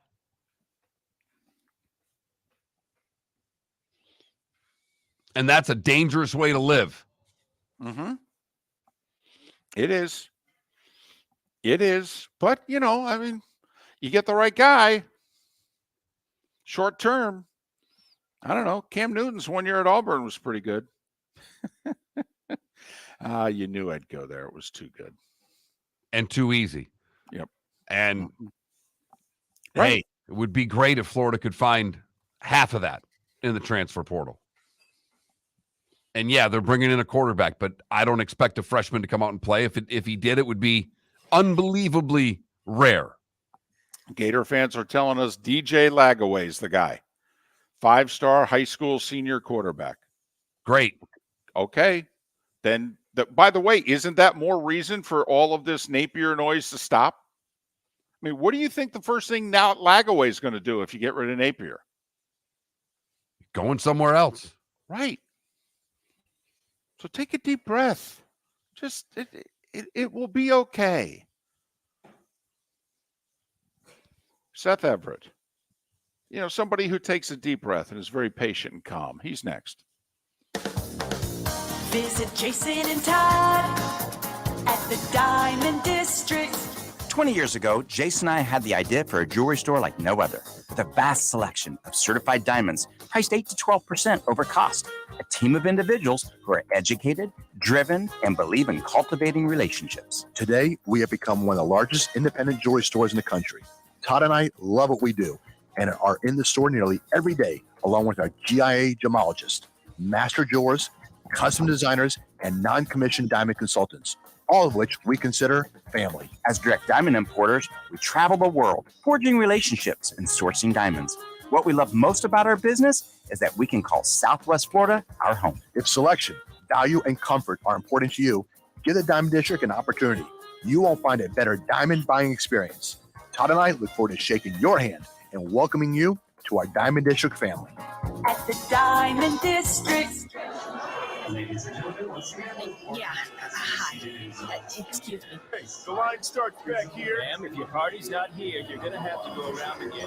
And that's a dangerous way to live. Mm-hmm. It is. It is. But, you get the right guy. Short term. I don't know. Cam Newton's 1 year at Auburn was pretty good. You knew I'd go there. It was too good. And too easy. Yep. And, right. Hey, it would be great if Florida could find half of that in the transfer portal. And yeah, they're bringing in a quarterback, but I don't expect a freshman to come out and play. If he did, it would be unbelievably rare. Gator fans are telling us DJ Lagaway's the guy. 5-star high school senior quarterback. Great. Okay. Then, by the way, isn't that more reason for all of this Napier noise to stop? I mean, what do you think the first thing now Lagaway is going to do if you get rid of Napier? Going somewhere else. Right. So take a deep breath. Just, it will be okay. Seth Everett. Somebody who takes a deep breath and is very patient and calm. He's next. Visit Jason and Todd at the Diamond District. 20 years ago, Jason and I had the idea for a jewelry store like no other, with a vast selection of certified diamonds priced 8 to 12% over cost. A team of individuals who are educated, driven, and believe in cultivating relationships. Today, we have become one of the largest independent jewelry stores in the country. Todd and I love what we do and are in the store nearly every day, along with our GIA gemologists, master jewelers, custom designers, and non-commissioned diamond consultants, all of which we consider family. As direct diamond importers, we travel the world, forging relationships and sourcing diamonds. What we love most about our business is that we can call Southwest Florida our home. If selection, value, and comfort are important to you, give the Diamond District an opportunity. You won't find a better diamond buying experience. Todd and I look forward to shaking your hand and welcoming you to our Diamond District family. At the Diamond District. Yeah. Hi. Excuse me. Hey, the line starts back here. Ma'am, if your party's not here, you're going to have to go around again.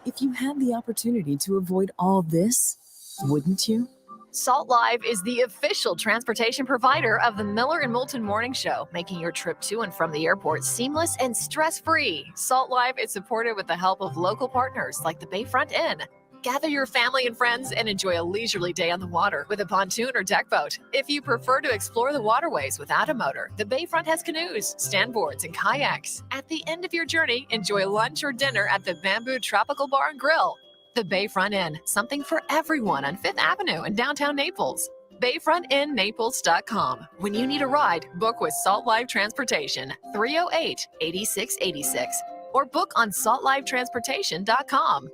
If you had the opportunity to avoid all this, wouldn't you? Salt Live is the official transportation provider of the Miller and Moulton Morning Show, making your trip to and from the airport seamless and stress-free. Salt Live is supported with the help of local partners like the Bayfront Inn. Gather your family and friends and enjoy a leisurely day on the water with a pontoon or deck boat. If you prefer to explore the waterways without a motor, the Bayfront has canoes, standboards, and kayaks. At the end of your journey, enjoy lunch or dinner at the Bamboo Tropical Bar and Grill. The Bayfront Inn, something for everyone on 5th Avenue in downtown Naples. BayfrontInNaples.com. When you need a ride, book with Salt Life Transportation, 308-8686, or book on saltlifetransportation.com.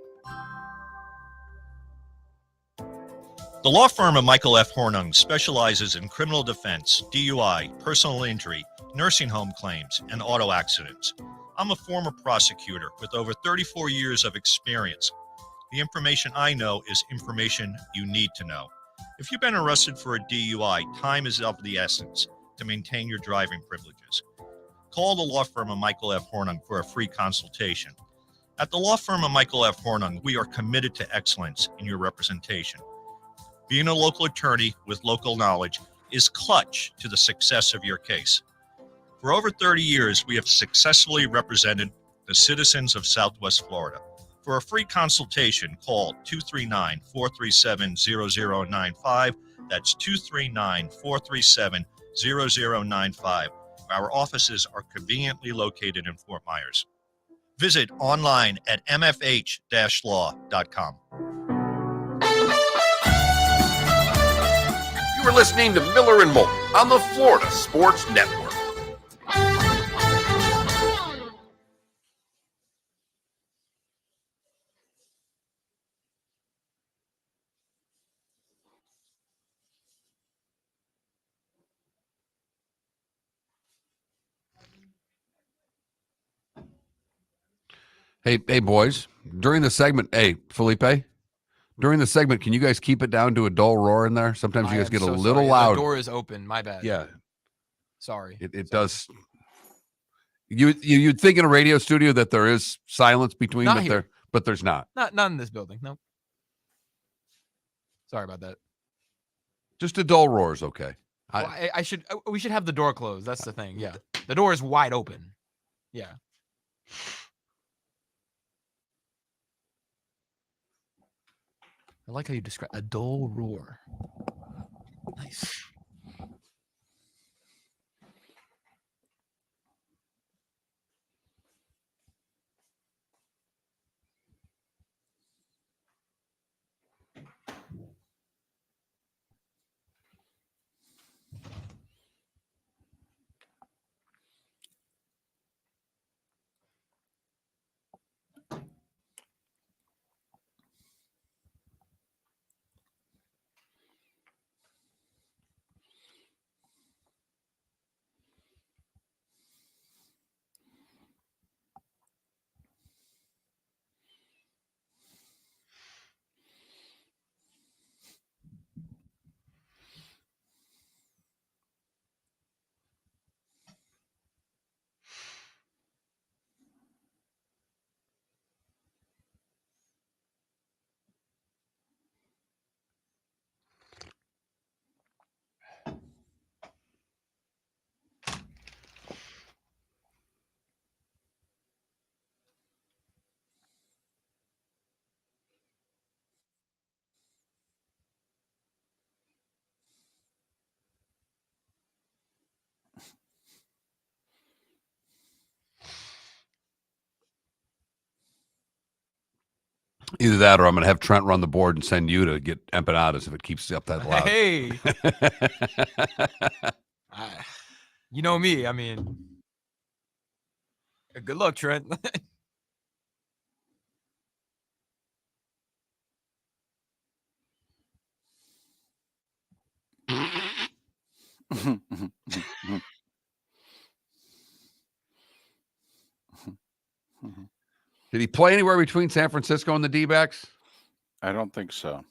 The law firm of Michael F. Hornung specializes in criminal defense, DUI, personal injury, nursing home claims, and auto accidents. I'm a former prosecutor with over 34 years of experience. The information I know is information you need to know. If you've been arrested for a DUI, time is of the essence to maintain your driving privileges. Call the law firm of Michael F. Hornung for a free consultation. At the law firm of Michael F. Hornung, we are committed to excellence in your representation. Being a local attorney with local knowledge is clutch to the success of your case. For over 30 years, we have successfully represented the citizens of Southwest Florida. For a free consultation, call 239-437-0095. That's 239-437-0095. Our offices are conveniently located in Fort Myers. Visit online at mfh-law.com. You are listening to Miller and Moulton on the Florida Sports Network. Hey, boys, during the segment, hey, Felipe, during the segment, can you guys keep it down to a dull roar in there? Sometimes you guys get a little loud. The door is open. My bad. Yeah. Sorry. It does. You'd think in a radio studio that there is silence between, but there's not. Not in this building. No. Sorry about that. Just a dull roar is okay. We should have the door closed. That's the thing. Yeah. The door is wide open. Yeah. I like how you describe a dull roar. Nice. Either that or I'm going to have Trent run the board and send you to get empanadas if it keeps up that loud. Hey. You know me. I mean, good luck, Trent. Did he play anywhere between San Francisco and the D-backs? I don't think so.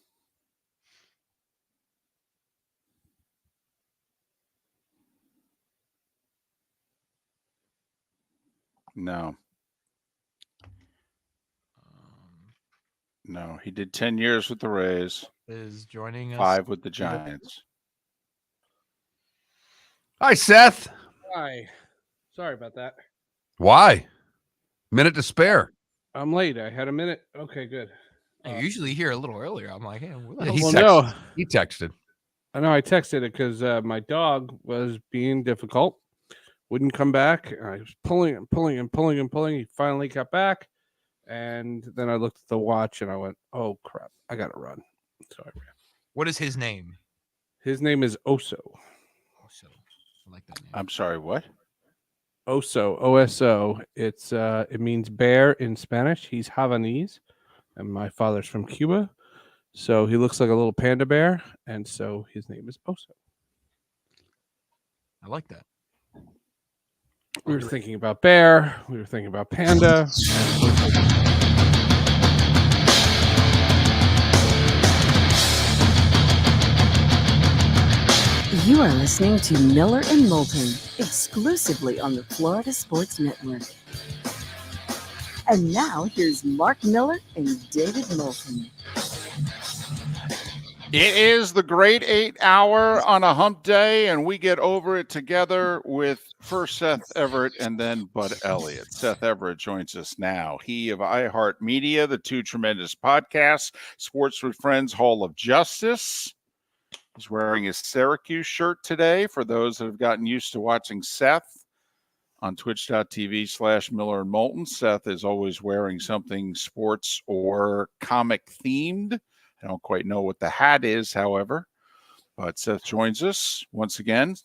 No. No, he did 10 years with the Rays. Is joining us. 5 with the Giants. Hi, Seth. Hi. Sorry about that. Why? Minute to spare. I'm late. I had a minute. Okay, good. You're usually here a little earlier. I'm like, hey, He texted. I know. I texted it because my dog was being difficult. Wouldn't come back. I was pulling and pulling and pulling and pulling. He finally got back. And then I looked at the watch and I went, oh, crap. I got to run. So I ran. What is his name? His name is Oso. I like that name. I'm sorry, what? Oso, O-S-O. It means bear in Spanish. He's Havanese, and my father's from Cuba. So he looks like a little panda bear, and so his name is Oso. I like that. We were thinking about bear. We were thinking about panda. You are listening to Miller and Moulton, exclusively on the Florida Sports Network. And now here's Mark Miller and David Moulton. It is the Great 8 Hour on a hump day, and we get over it together with first Seth Everett and then Bud Elliott. Seth Everett joins us now. He of iHeartMedia, the Two Tremendous Podcasts, Sports with Friends, Hall of Justice. He's wearing his Syracuse shirt today for those that have gotten used to watching Seth on twitch.tv/Miller and Moulton. Seth is always wearing something sports or comic themed. I don't quite know what the hat is, however, but Seth joins us once again.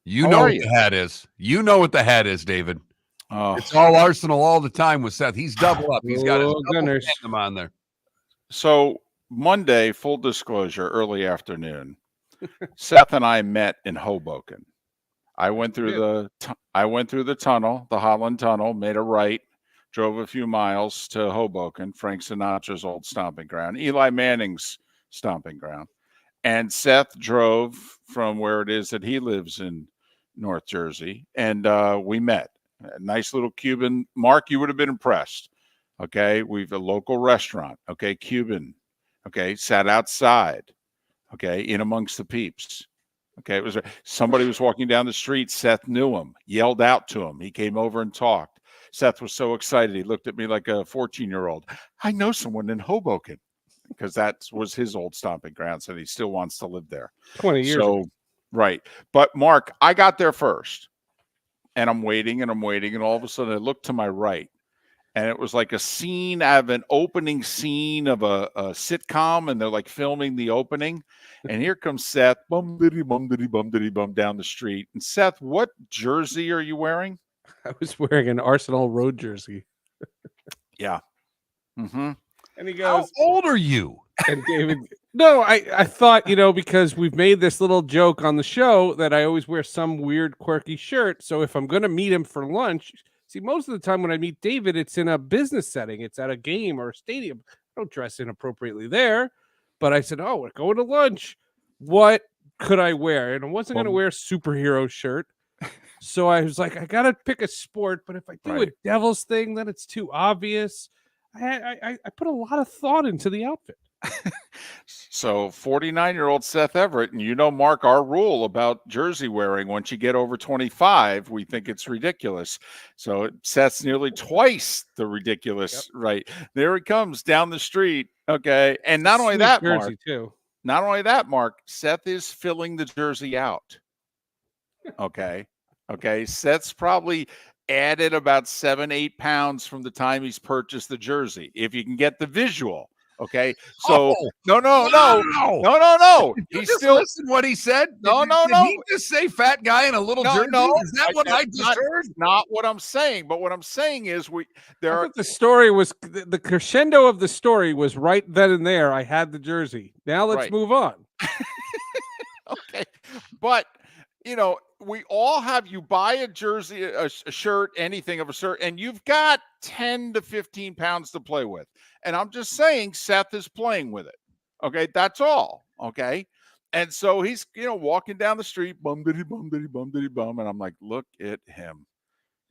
You know what the hat is. You know what the hat is, David. Oh. It's all Arsenal all the time with Seth. He's double up. He's got his double goodness. tandem on there. So Monday, full disclosure, early afternoon, Seth and I met in Hoboken. I went through the tunnel, the Holland Tunnel, made a right, drove a few miles to Hoboken, Frank Sinatra's old stomping ground, Eli Manning's stomping ground. And Seth drove from where it is that he lives in North Jersey, and we met. A nice little Cuban. Mark, you would have been impressed. Okay, we've a local restaurant. Okay, Cuban. Okay, sat outside. Okay, in amongst the peeps. Okay, it was somebody was walking down the street. Seth knew him, yelled out to him. He came over and talked. Seth was so excited. He looked at me like a 14-year-old. I know someone in Hoboken, because that was his old stomping grounds, and he still wants to live there. 20 years ago. Right. But Mark, I got there first, and I'm waiting, and all of a sudden I look to my right, and it was like a scene out of an opening scene of a sitcom, and they're like filming the opening. And here comes Seth, bum diddy bum diddy bum diddy bum down the street. And Seth, what jersey are you wearing? I was wearing an Arsenal road jersey. Yeah. Mm-hmm. And he goes, "How old are you?" And David, no, I thought, because we've made this little joke on the show that I always wear some weird, quirky shirt. So if I'm going to meet him for lunch, see, most of the time when I meet David, it's in a business setting. It's at a game or a stadium. I don't dress inappropriately there. But I said, oh, we're going to lunch. What could I wear? And I wasn't going to wear a superhero shirt. So I was like, I got to pick a sport. But if I do a Devils thing, then it's too obvious. I put a lot of thought into the outfit. So 49-year-old Seth Everett, and Mark, our rule about jersey wearing, once you get over 25, we think it's ridiculous. So Seth's nearly twice the ridiculous, right? There he comes down the street. Okay. And not only that, Mark, Seth is filling the jersey out. Okay. Okay. Seth's probably added about 7-8 pounds from the time he's purchased the jersey, if you can get the visual. Okay, so no. You just listen what he said. No. Did he just say fat guy in a little jersey? Is that what I just heard? Not what I'm saying. But what I'm saying is the story was the crescendo of the story was right then and there. I had the jersey. Now let's move on. Okay, but we all have, you buy a jersey, a shirt, anything of a shirt, and you've got 10 to 15 pounds to play with. And I'm just saying Seth is playing with it. Okay, that's all. Okay. And so he's, walking down the street, bum diddy bum diddy bum diddy bum. And I'm like, look at him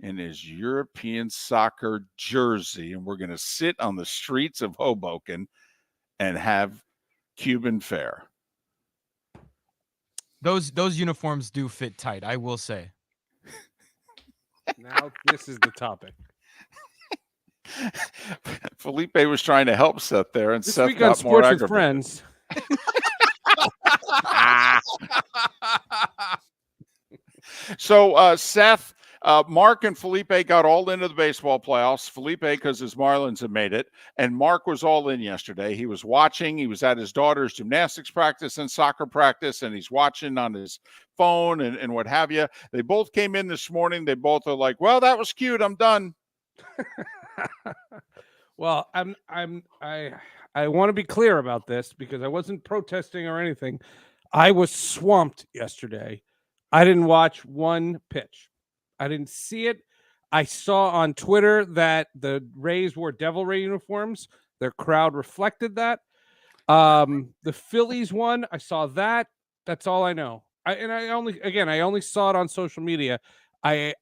in his European soccer jersey. And we're going to sit on the streets of Hoboken and have Cuban fare. Those uniforms do fit tight, I will say. Now this is the topic. Felipe was trying to help Seth there, and this Seth week got on more Sports with aggravated. Friends. So Seth, Mark and Felipe got all into the baseball playoffs. Felipe, because his Marlins have made it, and Mark was all in yesterday. He was watching. He was at his daughter's gymnastics practice and soccer practice, and he's watching on his phone and what have you. They both came in this morning. They both are like, "Well, that was cute. I'm done." Well, I want to be clear about this because I wasn't protesting or anything. I was swamped yesterday. I didn't watch one pitch. I didn't see it. I saw on Twitter that the Rays wore Devil Ray uniforms. Their crowd reflected that. The Phillies won. I saw that. That's all I know. I only saw it on social media. I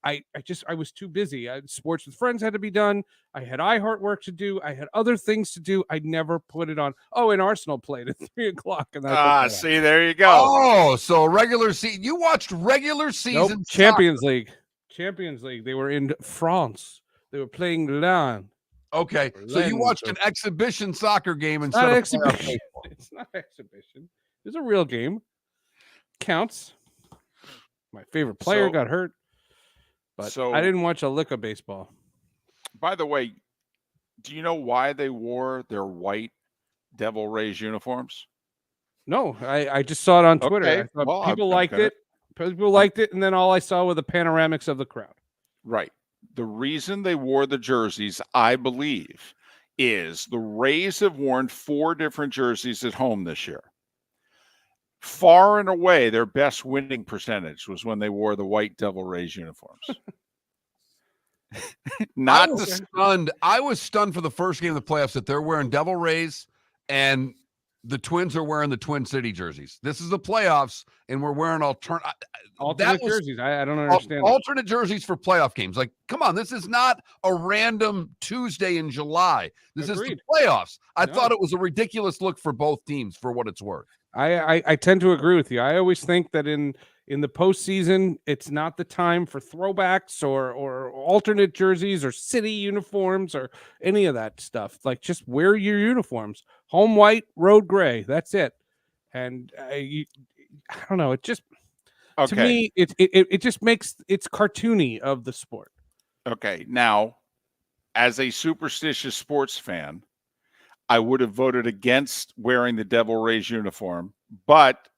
was too busy. Sports with Friends had to be done. I had iHeart work to do. I had other things to do. I never put it on. Oh, and Arsenal played at 3:00. And see, there you go. Oh, so regular season. You watched regular season. Nope, Champions League. Champions League. They were in France. They were playing Lens. Okay, so you watched an exhibition soccer game instead of exhibition. It's not exhibition. It's a real game. Counts. My favorite player got hurt. But I didn't watch a lick of baseball. By the way, do you know why they wore their white Devil Rays uniforms? No, I just saw it on Twitter. Okay. I thought Well, people liked it. People liked it, and then all I saw were the panoramics of the crowd. Right. The reason they wore the jerseys, I believe, is the Rays have worn 4 different jerseys at home this year. Far and away, their best winning percentage was when they wore the white Devil Rays uniforms. I was stunned for the first game of the playoffs that they're wearing Devil Rays and the Twins are wearing the Twin City jerseys. This is the playoffs, and we're wearing alternate jerseys. I don't understand. Alternate jerseys for playoff games. Like, come on, this is not a random Tuesday in July. This is the playoffs. I thought it was a ridiculous look for both teams for what it's worth. I tend to agree with you. I always think that in the postseason, it's not the time for throwbacks or alternate jerseys or city uniforms or any of that stuff. Like, just wear your uniforms. Home white, road gray. That's it. And I don't know. It just to me, it just makes it's cartoony of the sport. Okay, now, as a superstitious sports fan, I would have voted against wearing the Devil Rays uniform, but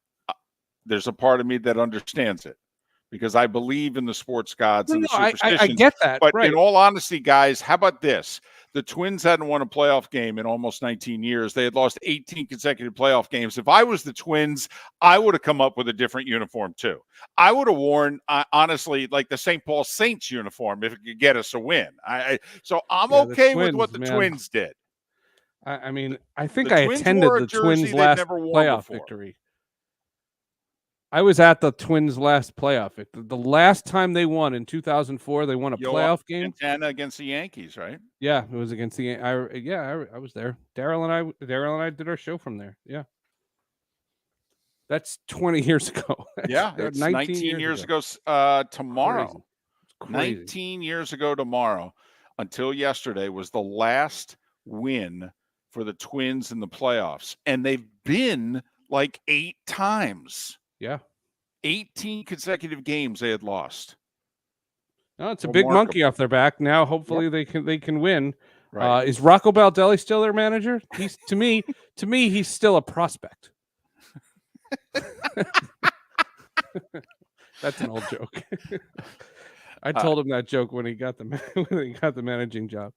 there's a part of me that understands it because I believe in the sports gods and the superstitions. I get that. But right. in all honesty, guys, how about this? The Twins hadn't won a playoff game in almost 19 years. They had lost 18 consecutive playoff games. If I was the Twins, I would have come up with a different uniform too. I would have worn, honestly, like the St. Paul Saints uniform if it could get us a win. So I'm okay with what the Twins did. I mean, I think I attended the Twins' last playoff victory. I was at the Twins' last playoff victory. The last time they won in 2004, they won a playoff game. Santana against the Yankees, right? Yeah, it was against the. I was there. Daryl and I did our show from there. Yeah, that's 20 years ago. Yeah, it's 19 years ago tomorrow. 19 years ago tomorrow. Until yesterday was the last win for the Twins in the playoffs, and they've been like 8 times. Yeah, 18 consecutive games they had lost. No, it's a big monkey off their back. Now, hopefully, they can win. Right. Is Rocco Baldelli still their manager? He's to me, he's still a prospect. That's an old joke. I told him that joke when he got the managing job.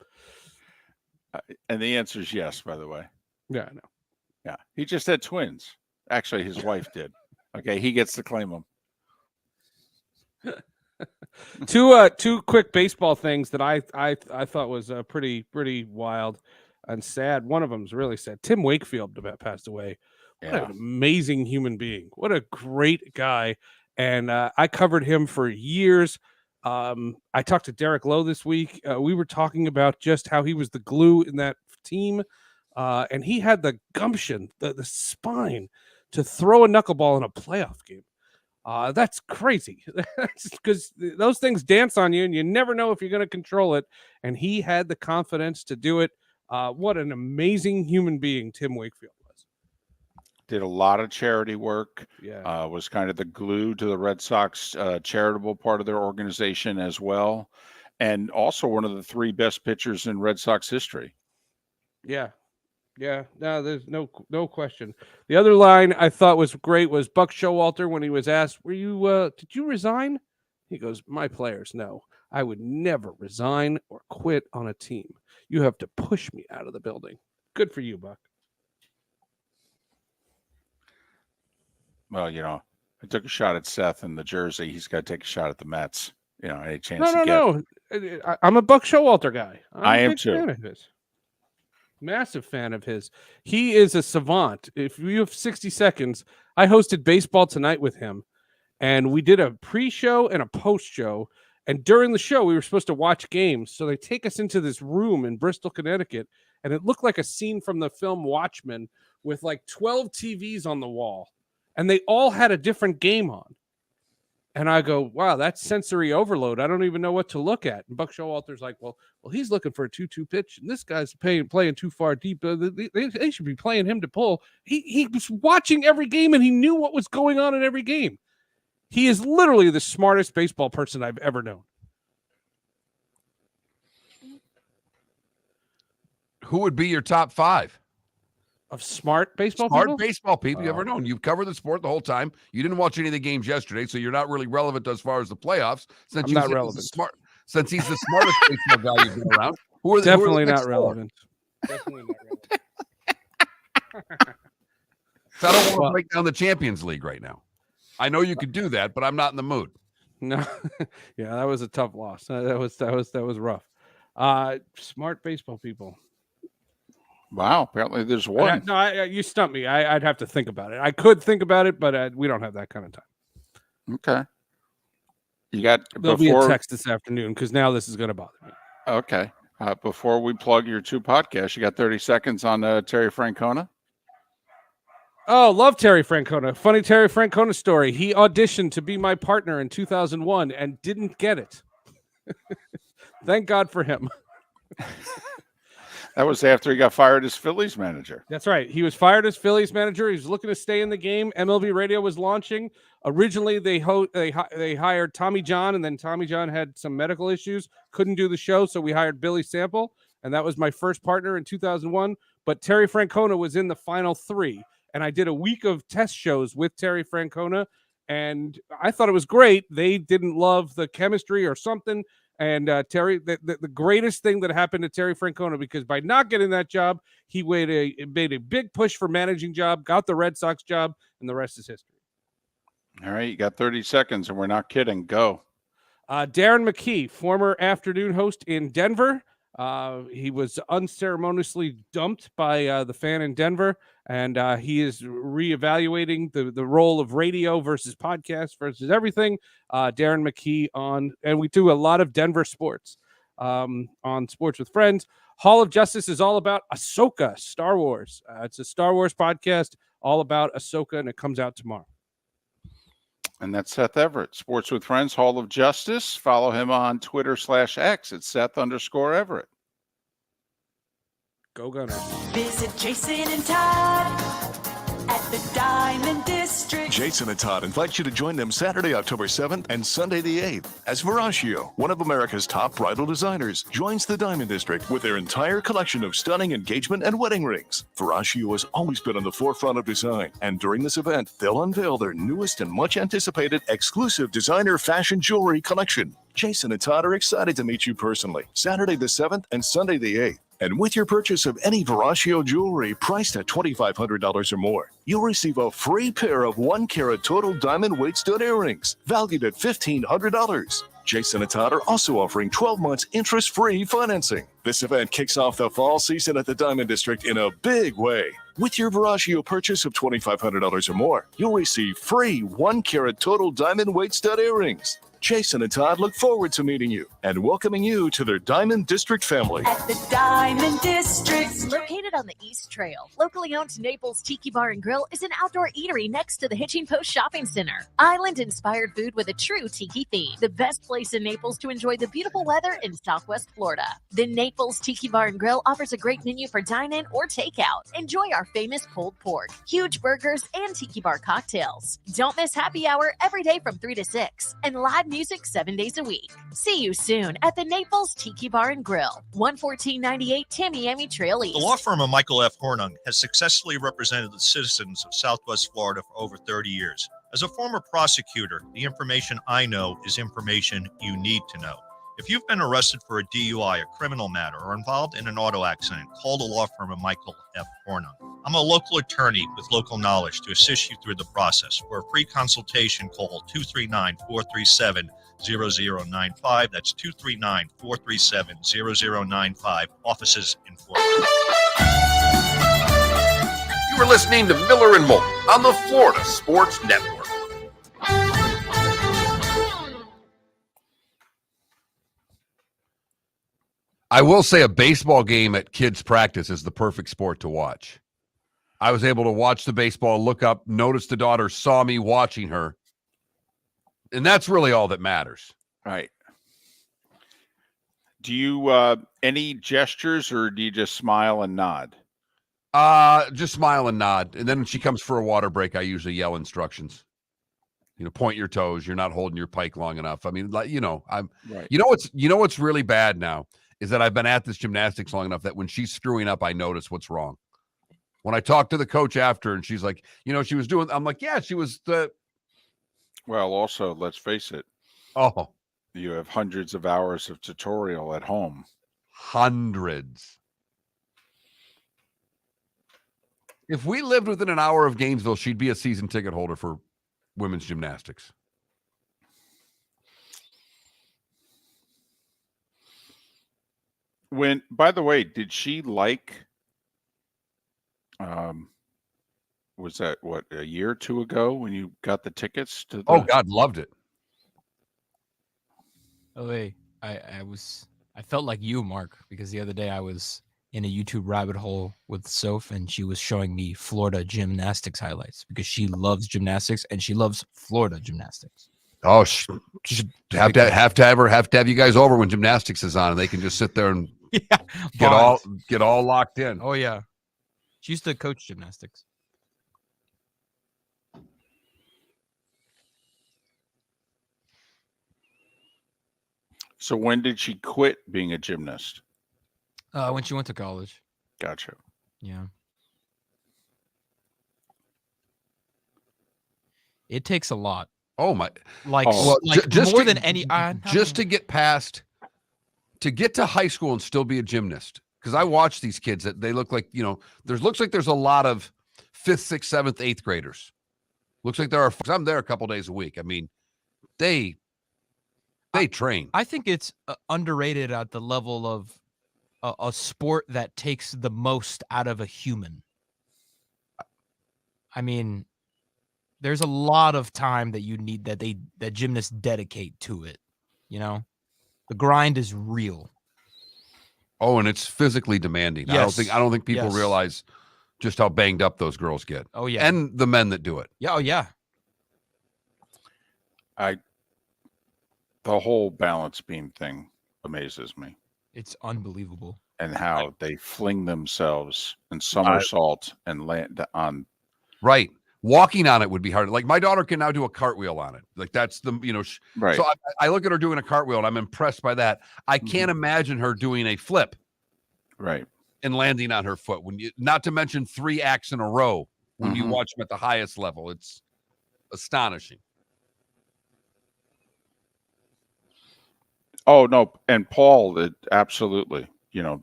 And the answer is yes, by the way. Yeah, I know. Yeah, he just had twins. Actually, his wife did. Okay, he gets to claim them. Two quick baseball things that I thought was pretty wild and sad. One of them is really sad. Tim Wakefield passed away. What an amazing human being. What a great guy. And I covered him for years. I talked to Derek Lowe this week. We were talking about just how he was the glue in that team. And he had the gumption, the spine to throw a knuckleball in a playoff game. That's crazy. Because those things dance on you and you never know if you're going to control it. And he had the confidence to do it. What an amazing human being Tim Wakefield was. did a lot of charity work. Yeah. Was kind of the glue to the Red Sox charitable part of their organization as well. And also one of the 3 best pitchers in Red Sox history. Yeah. Yeah. No, there's no question. The other line I thought was great was Buck Showalter when he was asked, did you resign? He goes, my players know I would never resign or quit on a team. You have to push me out of the building. Good for you, Buck. Well, I took a shot at Seth in the jersey. He's got to take a shot at the Mets. Any chance No. I'm a Buck Showalter guy. I am too. Fan of his. Massive fan of his. He is a savant. If you have 60 seconds, I hosted Baseball Tonight with him, and we did a pre-show and a post-show. And during the show, we were supposed to watch games. So they take us into this room in Bristol, Connecticut, and it looked like a scene from the film Watchmen with like 12 TVs on the wall, and they all had a different game on. And I go, wow, that's sensory overload. I don't even know what to look at. And Buck Showalter's like, well, he's looking for a 2-2 pitch, and this guy's playing too far deep. They should be playing him to pull. He was watching every game, and he knew what was going on in every game. He is literally the smartest baseball person I've ever known. Who would be your top 5? Of smart baseball people? Smart baseball people you ever known. You've covered the sport the whole time. You didn't watch any of the games yesterday, so you're not really relevant as far as the playoffs. I'm not relevant. Since he's the smartest baseball guy you've been around. Definitely not relevant. Definitely not relevant. So I don't want to break down the Champions League right now. I know you could do that, but I'm not in the mood. No. Yeah, that was a tough loss. That was rough. Smart baseball people. Wow, apparently there's one. You stumped me. I'd have to think about it. I could think about it, but we don't have that kind of time. Okay. You got There'll be a text this afternoon because now this is going to bother me. Okay. Before we plug your 2 podcasts, you got 30 seconds on Terry Francona? Oh, love Terry Francona. Funny Terry Francona story. He auditioned to be my partner in 2001 and didn't get it. Thank God for him. That was after he got fired as Phillies manager. That's right. He was fired as Phillies manager. He was looking to stay in the game. MLB Radio was launching. Originally, they hired Tommy John, and then Tommy John had some medical issues, couldn't do the show, so we hired Billy Sample, and that was my first partner in 2001. But Terry Francona was in the final 3, and I did a week of test shows with Terry Francona, and I thought it was great. They didn't love the chemistry or something. And Terry, the greatest thing that happened to Terry Francona, because by not getting that job, he made a big push for managing job, got the Red Sox job, and the rest is history. All right, you got 30 seconds, and we're not kidding. Go. Darren McKee, former afternoon host in Denver. He was unceremoniously dumped by the fan in Denver, and he is reevaluating the role of radio versus podcast versus everything. Darren McKee and we do a lot of Denver sports on Sports with Friends. Hall of Justice is all about Ahsoka, Star Wars. It's a Star Wars podcast all about Ahsoka, and it comes out tomorrow. And that's Seth Everett, Sports with Friends, Hall of Justice. Follow him on Twitter/X at Seth_Everett. Go Gunners. Visit Jason and Todd at the Diamond District. Jason and Todd invite you to join them Saturday, October 7th and Sunday the 8th as Veraccio, one of America's top bridal designers, joins the Diamond District with their entire collection of stunning engagement and wedding rings. Veraccio has always been on the forefront of design, and during this event, they'll unveil their newest and much anticipated exclusive designer fashion jewelry collection. Jason and Todd are excited to meet you personally Saturday the 7th and Sunday the 8th. And with your purchase of any Veraccio jewelry priced at $2,500 or more, you'll receive a free pair of 1-carat total diamond weight stud earrings valued at $1,500. Jason and Todd are also offering 12 months interest-free financing. This event kicks off the fall season at the Diamond District in a big way. With your Veraccio purchase of $2,500 or more, you'll receive free 1-carat total diamond weight stud earrings. Jason and Todd look forward to meeting you and welcoming you to their Diamond District family. At the Diamond District. Located on the East Trail, locally owned Naples Tiki Bar and Grill is an outdoor eatery next to the Hitching Post Shopping Center. Island-inspired food with a true tiki theme. The best place in Naples to enjoy the beautiful weather in Southwest Florida. The Naples Tiki Bar and Grill offers a great menu for dine-in or takeout. Enjoy our famous pulled pork, huge burgers, and tiki bar cocktails. Don't miss happy hour every day from 3 to 6 and live music 7 days a week. See you soon at the Naples Tiki Bar and Grill, 11498 Tamiami Trail East. The law firm of Michael F. Hornung has successfully represented the citizens of Southwest Florida for over 30 years. As a former prosecutor, the information I know is information you need to know. If you've been arrested for a DUI, a criminal matter, or involved in an auto accident, call the law firm of Michael F. Hornung. I'm a local attorney with local knowledge to assist you through the process. For a free consultation, call 239-437-0095. That's 239-437-0095. Offices in Florida. You are listening to Miller and Moulton on the Florida Sports Network. I will say a baseball game at kids' practice is the perfect sport to watch. I was able to watch the baseball, look up, notice the daughter saw me watching her. And that's really all that matters. Right. Do you any gestures, or do you just smile and nod? Just smile and nod. And then when she comes for a water break, I usually yell instructions. Point your toes. You're not holding your pike long enough. I mean, I'm right. What's really bad now is that I've been at this gymnastics long enough that when she's screwing up, I notice what's wrong. When I talk to the coach after and she's like, she was doing, I'm like, yeah, she was Well, also, let's face it. Oh. You have hundreds of hours of tutorial at home. Hundreds. If we lived within an hour of Gainesville, she'd be a season ticket holder for women's gymnastics. By the way, did she was that a year or two ago when you got the tickets to Oh God, loved it. Oh, hey, I felt like you, Mark, because the other day I was in a YouTube rabbit hole with Soph, and she was showing me Florida gymnastics highlights because she loves gymnastics and she loves Florida gymnastics. Oh, have to have you guys over when gymnastics is on, and they can just sit there and get all locked in. Oh yeah, she used to coach gymnastics. So when did she quit being a gymnast? When she went to college. Gotcha. Yeah. It takes a lot. Oh my! Just more than any. Just to get past, to get to high school and still be a gymnast. Because I watch these kids that they look like looks like there's a lot of 5th, 6th, 7th, 8th graders. Looks like there are. I'm there a couple days a week. I mean, they train. I think it's underrated at the level of a sport that takes the most out of a human. I mean, there's a lot of time that you need that gymnasts dedicate to it. The grind is real. Oh, and it's physically demanding. Yes. I don't think people realize just how banged up those girls get. Oh yeah, and the men that do it. Yeah, oh yeah. The whole balance beam thing amazes me. It's unbelievable. And how they fling themselves and somersault and land on. Right. Walking on it would be hard. Like my daughter can now do a cartwheel on it. Like that's the, right. So I look at her doing a cartwheel and I'm impressed by that. I can't imagine her doing a flip. Right. And landing on her foot not to mention 3 acts in a row when you watch them at the highest level. It's astonishing. Oh no. And Paul, absolutely.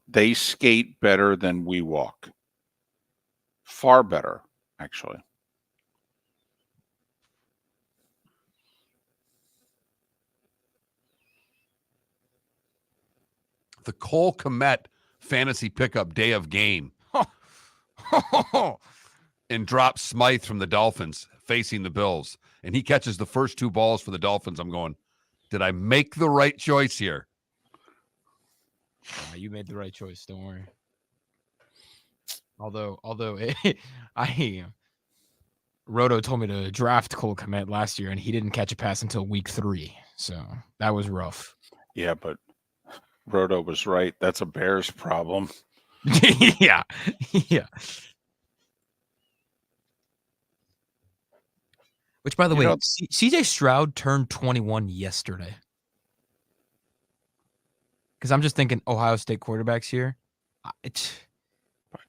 They skate better than we walk. Far better, actually. The Cole Kmet fantasy pickup day of game. And drops Smythe from the Dolphins facing the Bills. And he catches the first 2 balls for the Dolphins. I'm going, Did I make the right choice here? You made the right choice. Don't worry. Although Roto told me to draft Cole Kmet last year, and he didn't catch a pass until week 3. So that was rough. Yeah, but Roto was right. That's a Bears problem. Yeah. Which, by the way, CJ Stroud turned 21 yesterday. Because I'm just thinking Ohio State quarterbacks here.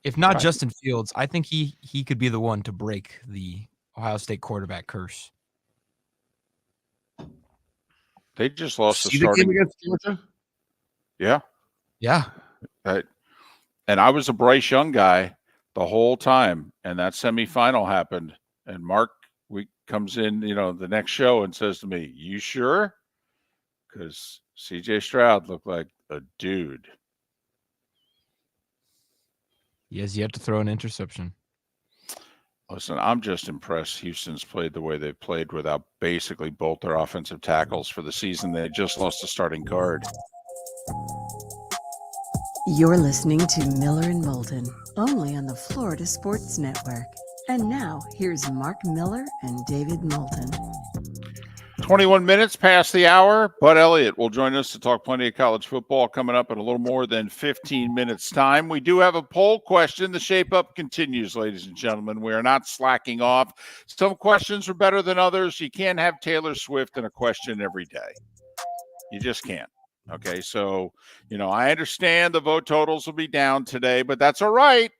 If not Justin Fields, I think he could be the one to break the Ohio State quarterback curse. They just lost the starting game against Georgia. Yeah. And I was a Bryce Young guy the whole time, and that semifinal happened. And Mark comes in, the next show and says to me, "You sure?" Because CJ Stroud looked like a dude. He has yet to throw an interception. Listen, I'm just impressed Houston's played the way they've played without basically both their offensive tackles for the season. They just lost a starting guard. You're listening to Miller and Moulton, only on the Florida Sports Network. And now, here's Mark Miller and David Moulton. 21 minutes past the hour. Bud Elliott will join us to talk plenty of college football coming up in a little more than 15 minutes' time. We do have a poll question. The shape-up continues, ladies and gentlemen. We are not slacking off. Some questions are better than others. You can't have Taylor Swift in a question every day. You just can't. Okay, so, I understand the vote totals will be down today, but that's all right.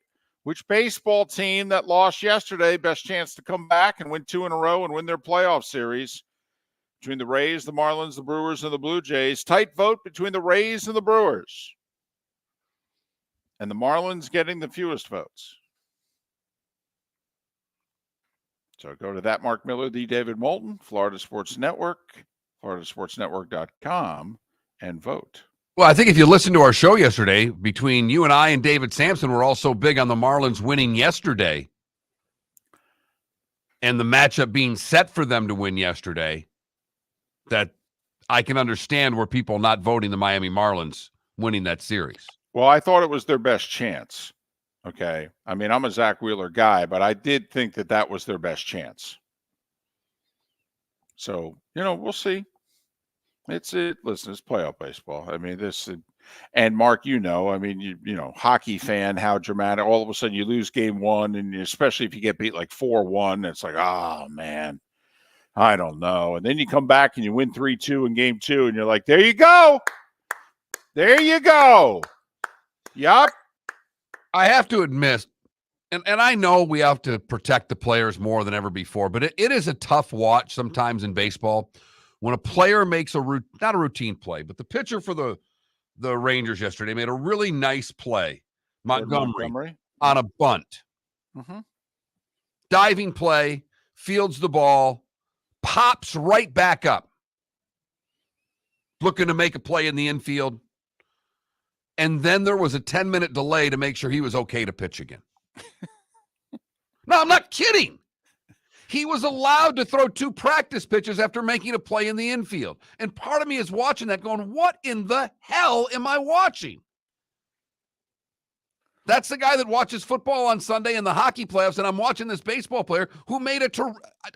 Which baseball team that lost yesterday, best chance to come back and win 2 in a row and win their playoff series? Between the Rays, the Marlins, the Brewers, and the Blue Jays. Tight vote between the Rays and the Brewers. And the Marlins getting the fewest votes. So go to that Mark Miller, the David Moulton, Florida Sports Network, floridasportsnetwork.com, and vote. Well, I think if you listened to our show yesterday, between you and I and David Sampson, we're also big on the Marlins winning yesterday. And the matchup being set for them to win yesterday, that I can understand where people not voting the Miami Marlins winning that series. Well, I thought it was their best chance. Okay. I mean, I'm a Zach Wheeler guy, but I did think that was their best chance. So, we'll see. Listen, it's playoff baseball. I mean, and Mark, hockey fan, how dramatic. All of a sudden you lose game 1, and especially if you get beat like 4-1, it's like, oh, man. I don't know. And then you come back and you win 3-2 in game 2, and you're like, there you go. There you go. Yup. I have to admit, and I know we have to protect the players more than ever before, but it is a tough watch sometimes in baseball when a player makes not a routine play, but the pitcher for the Rangers yesterday made a really nice play. Montgomery. On a bunt. Mm-hmm. Diving play, fields the ball, pops right back up, looking to make a play in the infield. And then there was a 10-minute delay to make sure he was okay to pitch again. No, I'm not kidding. He was allowed to throw 2 practice pitches after making a play in the infield. And part of me is watching that going, what in the hell am I watching? That's the guy that watches football on Sunday in the hockey playoffs, and I'm watching this baseball player who made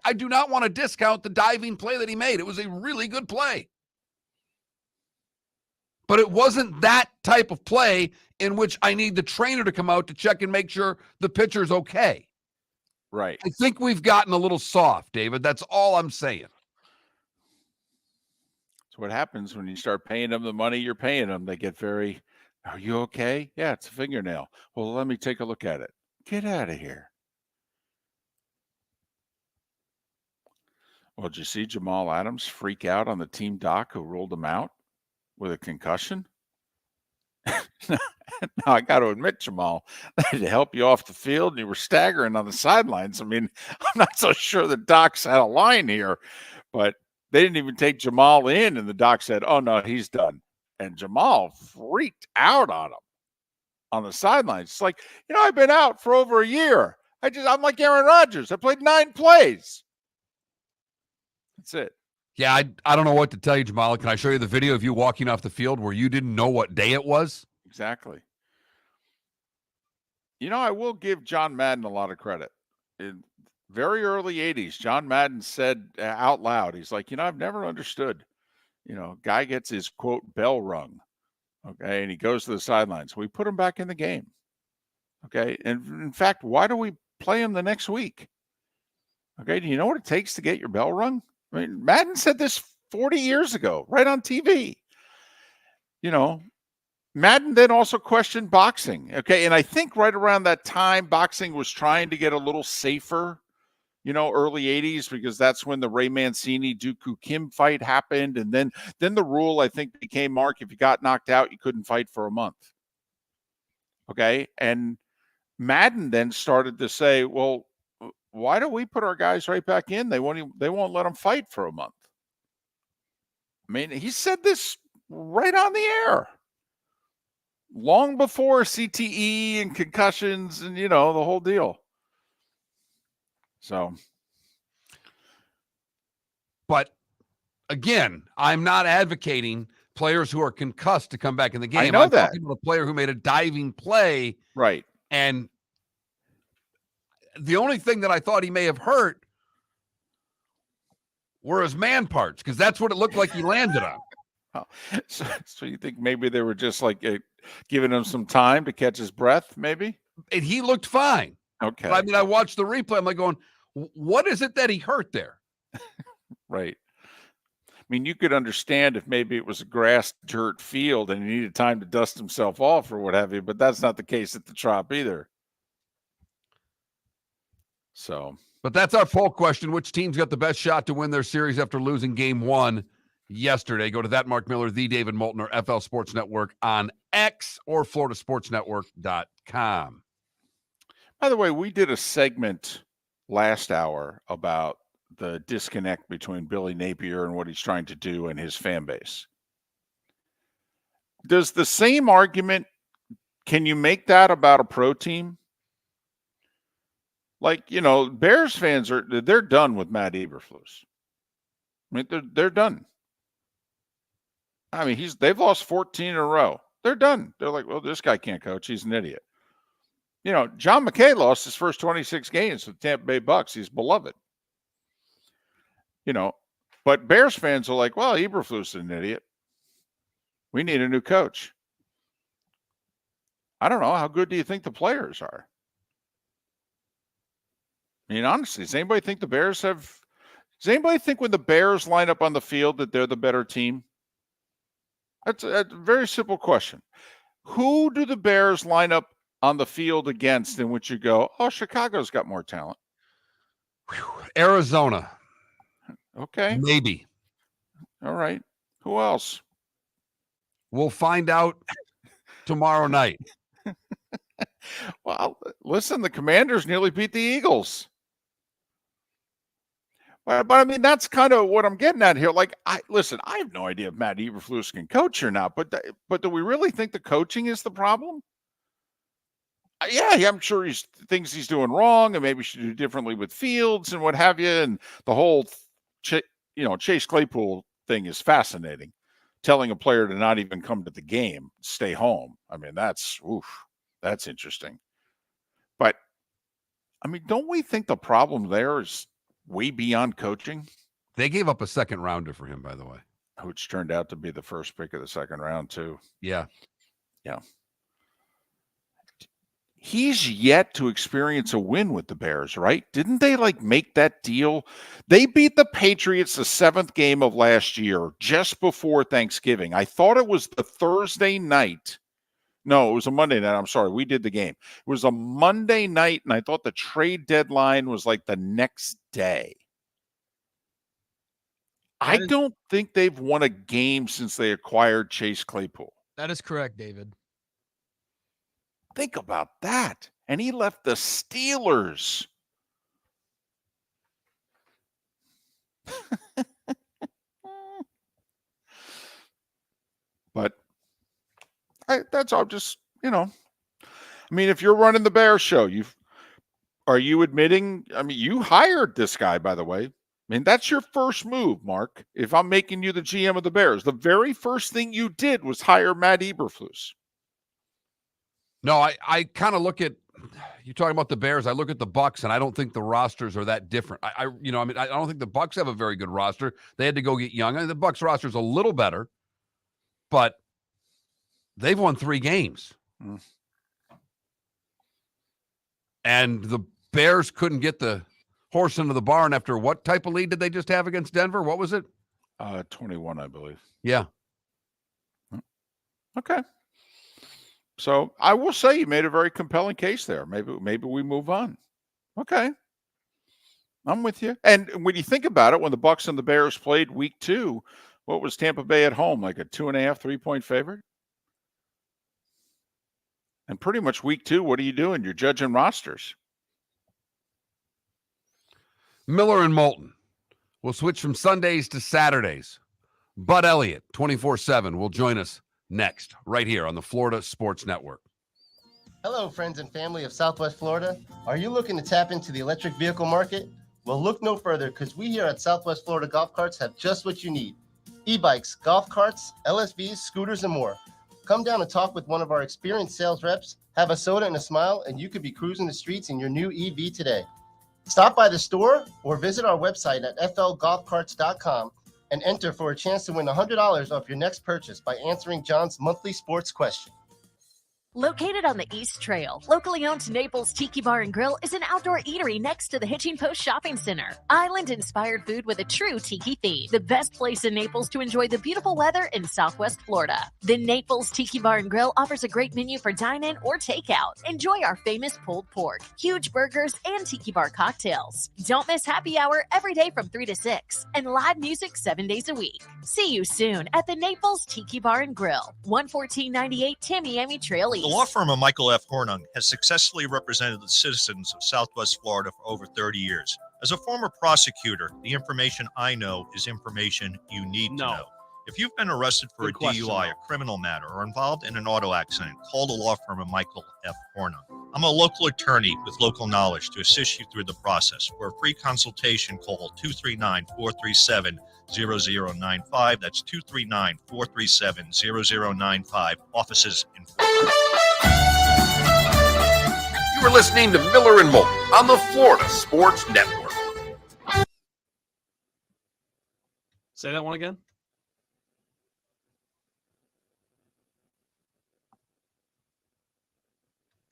I do not want to discount the diving play that he made. It was a really good play. But it wasn't that type of play in which I need the trainer to come out to check and make sure the pitcher's okay. Right. I think we've gotten a little soft, David. That's all I'm saying. So what happens when you start paying them the money you're paying them, they get very... Are you okay? Yeah, it's a fingernail. Well, let me take a look at it. Get out of here. Well, did you see Jamal Adams freak out on the team doc who ruled him out with a concussion? Now, I got to admit, Jamal, that to help you off the field, and you were staggering on the sidelines. I mean, I'm not so sure the docs had a line here, but they didn't even take Jamal in, and the doc said, oh, no, he's done. And Jamal freaked out on him on the sidelines. It's like, I've been out for over a year. I'm like Aaron Rodgers. I played 9 plays. That's it. Yeah, I don't know what to tell you, Jamal. Can I show you the video of you walking off the field where you didn't know what day it was? Exactly. I will give John Madden a lot of credit. In very early 80s, John Madden said out loud, he's like, I've never understood. Guy gets his, quote, bell rung, okay, and he goes to the sidelines. We put him back in the game, okay? And in fact, why do we play him the next week? Okay, do you know what it takes to get your bell rung? I mean, Madden said this 40 years ago, right on TV. Madden then also questioned boxing. Okay, and I think right around that time, boxing was trying to get a little safer, early 80s, because that's when the Ray Mancini Dooku Kim fight happened. And then the rule, I think, became, Mark, if you got knocked out, you couldn't fight for a month. Okay, and Madden then started to say, well, why do we put our guys right back in? They won't let them fight for a month. I mean, he said this right on the air, long before CTE and concussions and, the whole deal. So. But again, I'm not advocating players who are concussed to come back in the game. I know I'm that. talking about a player who made a diving play. Right. And the only thing that I thought he may have hurt were his man parts, because that's what it looked like he landed on. Oh, so you think maybe they were just like giving him some time to catch his breath, maybe? And he looked fine. Okay. But I mean, I watched the replay. I'm like going, what is it that he hurt there? Right. I mean, you could understand if maybe it was a grass dirt field and he needed time to dust himself off or what have you, but that's not the case at the Trop either. So, but that's our poll question. Which team's got the best shot to win their series after losing game 1 yesterday? Go to that Mark Miller, the David Moulton, or FL Sports Network on X or FloridaSportsNetwork.com. By the way, we did a segment last hour about the disconnect between Billy Napier and what he's trying to do and his fan base. Does the same argument, can you make that about a pro team? Like, Bears fans they're done with Matt Eberflus. I mean, they're done. I mean, they've lost 14 in a row. They're done. They're like, well, this guy can't coach. He's an idiot. John McKay lost his first 26 games with Tampa Bay Bucks. He's beloved. But Bears fans are like, well, Eberflus is an idiot. We need a new coach. I don't know. How good do you think the players are? I mean, honestly, does anybody think does anybody think when the Bears line up on the field that they're the better team? That's a very simple question. Who do the Bears line up on the field against in which you go, oh, Chicago's got more talent? Arizona. Okay. Maybe. All right. Who else? We'll find out tomorrow night. Well, listen, the Commanders nearly beat the Eagles. But I mean, that's kind of what I'm getting at here. Like, I have no idea if Matt Eberflus can coach or not, but do we really think the coaching is the problem? Yeah, I'm sure he thinks he's doing wrong, and maybe should do differently with Fields and what have you. And the whole, Chase Claypool thing is fascinating. Telling a player to not even come to the game, stay home. I mean, that's interesting. But I mean, don't we think the problem there is way beyond coaching? They gave up a second rounder for him, by the way, which turned out to be the first pick of the second round too. Yeah. He's yet to experience a win with the Bears, right? Didn't they make that deal? They beat the Patriots the 7th game of last year, just before Thanksgiving. I thought it was the Thursday night. No, it was a Monday night. I'm sorry. We did the game. It was a Monday night, and I thought the trade deadline was the next day. I don't think they've won a game since they acquired Chase Claypool. That is correct, David. Think about that. And he left the Steelers. But that's all just, I mean, if you're running the Bears show, are you admitting, I mean, you hired this guy, by the way. I mean, that's your first move, Mark. If I'm making you the GM of the Bears, the very first thing you did was hire Matt Eberflus. No, I kind of look at, you're talking about the Bears. I look at the Bucs, and I don't think the rosters are that different. I don't think the Bucs have a very good roster. They had to go get young. I mean, the Bucs roster is a little better, but they've won 3 games. And the Bears couldn't get the horse into the barn after what type of lead did they just have against Denver? What was it? 21, I believe. Yeah. Okay. So I will say you made a very compelling case there. Maybe we move on. Okay. I'm with you. And when you think about it, when the Bucs and the Bears played week 2, what was Tampa Bay at home? Like a 2.5, 3-point favorite? And pretty much week 2, what are you doing? You're judging rosters. Miller and Moulton. We'll switch from Sundays to Saturdays. Bud Elliott, 24/7, will join us next, right here on the Florida Sports Network. Hello, friends and family of Southwest Florida. Are you looking to tap into the electric vehicle market? Well, look no further, because we here at Southwest Florida Golf Carts have just what you need. E-bikes, golf carts, LSVs, scooters, and more. Come down and talk with one of our experienced sales reps, have a soda and a smile, and you could be cruising the streets in your new EV today. Stop by the store or visit our website at flgolfcarts.com and enter for a chance to win $100 off your next purchase by answering John's monthly sports question. Located on the East Trail, locally owned Naples Tiki Bar and Grill is an outdoor eatery next to the Hitching Post Shopping Center. Island-inspired food with a true tiki theme. The best place in Naples to enjoy the beautiful weather in Southwest Florida. The Naples Tiki Bar and Grill offers a great menu for dine-in or takeout. Enjoy our famous pulled pork, huge burgers, and tiki bar cocktails. Don't miss happy hour every day from 3 to 6 and live music 7 days a week. See you soon at the Naples Tiki Bar and Grill, 11498 Tamiami Trail East. The law firm of Michael F. Hornung has successfully represented the citizens of Southwest Florida for over 30 years. As a former prosecutor, the information I know is information you need to know. If you've been arrested for a DUI, a criminal matter, or involved in an auto accident, call the law firm of Michael F. Hornung. I'm a local attorney with local knowledge to assist you through the process. For a free consultation, call 239-437-0095. That's 239-437-0095. Offices in Florida. You are listening to Miller and Moulton on the Florida Sports Network. Say that one again.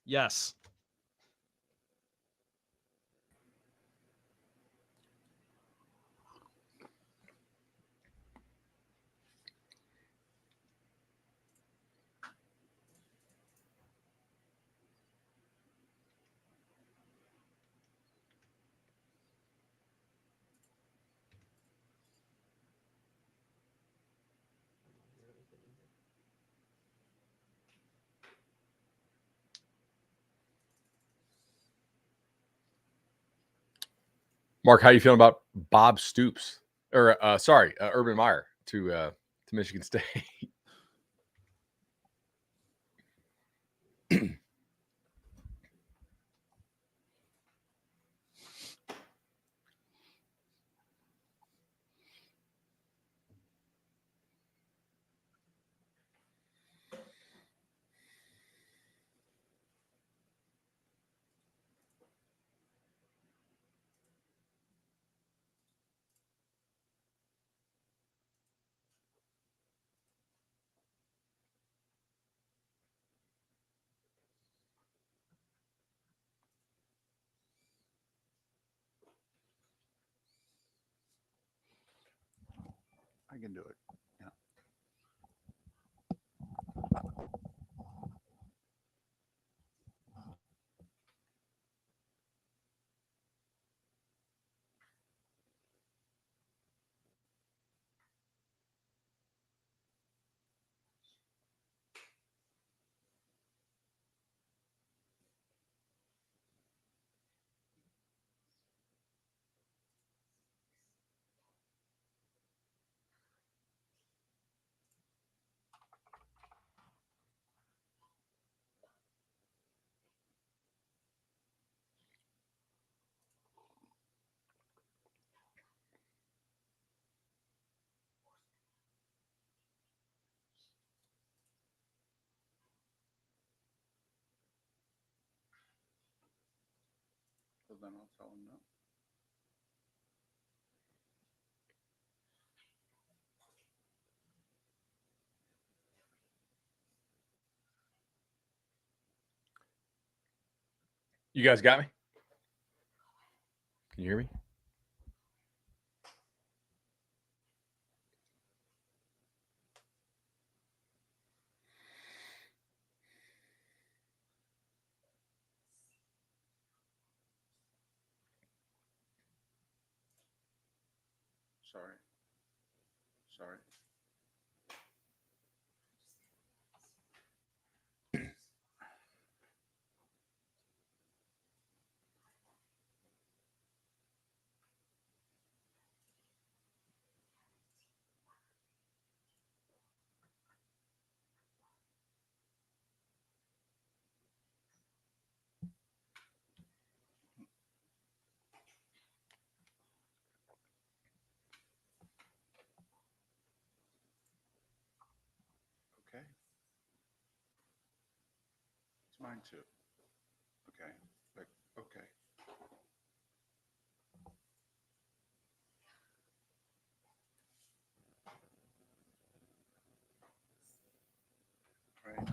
Yes. Mark, how you feeling about Bob Stoops? Or Urban Meyer to Michigan State? I can do it. Yeah. then I'll tell him no. You guys got me? Can you hear me? Sorry. Okay. It's mine too. Okay. Okay. Right.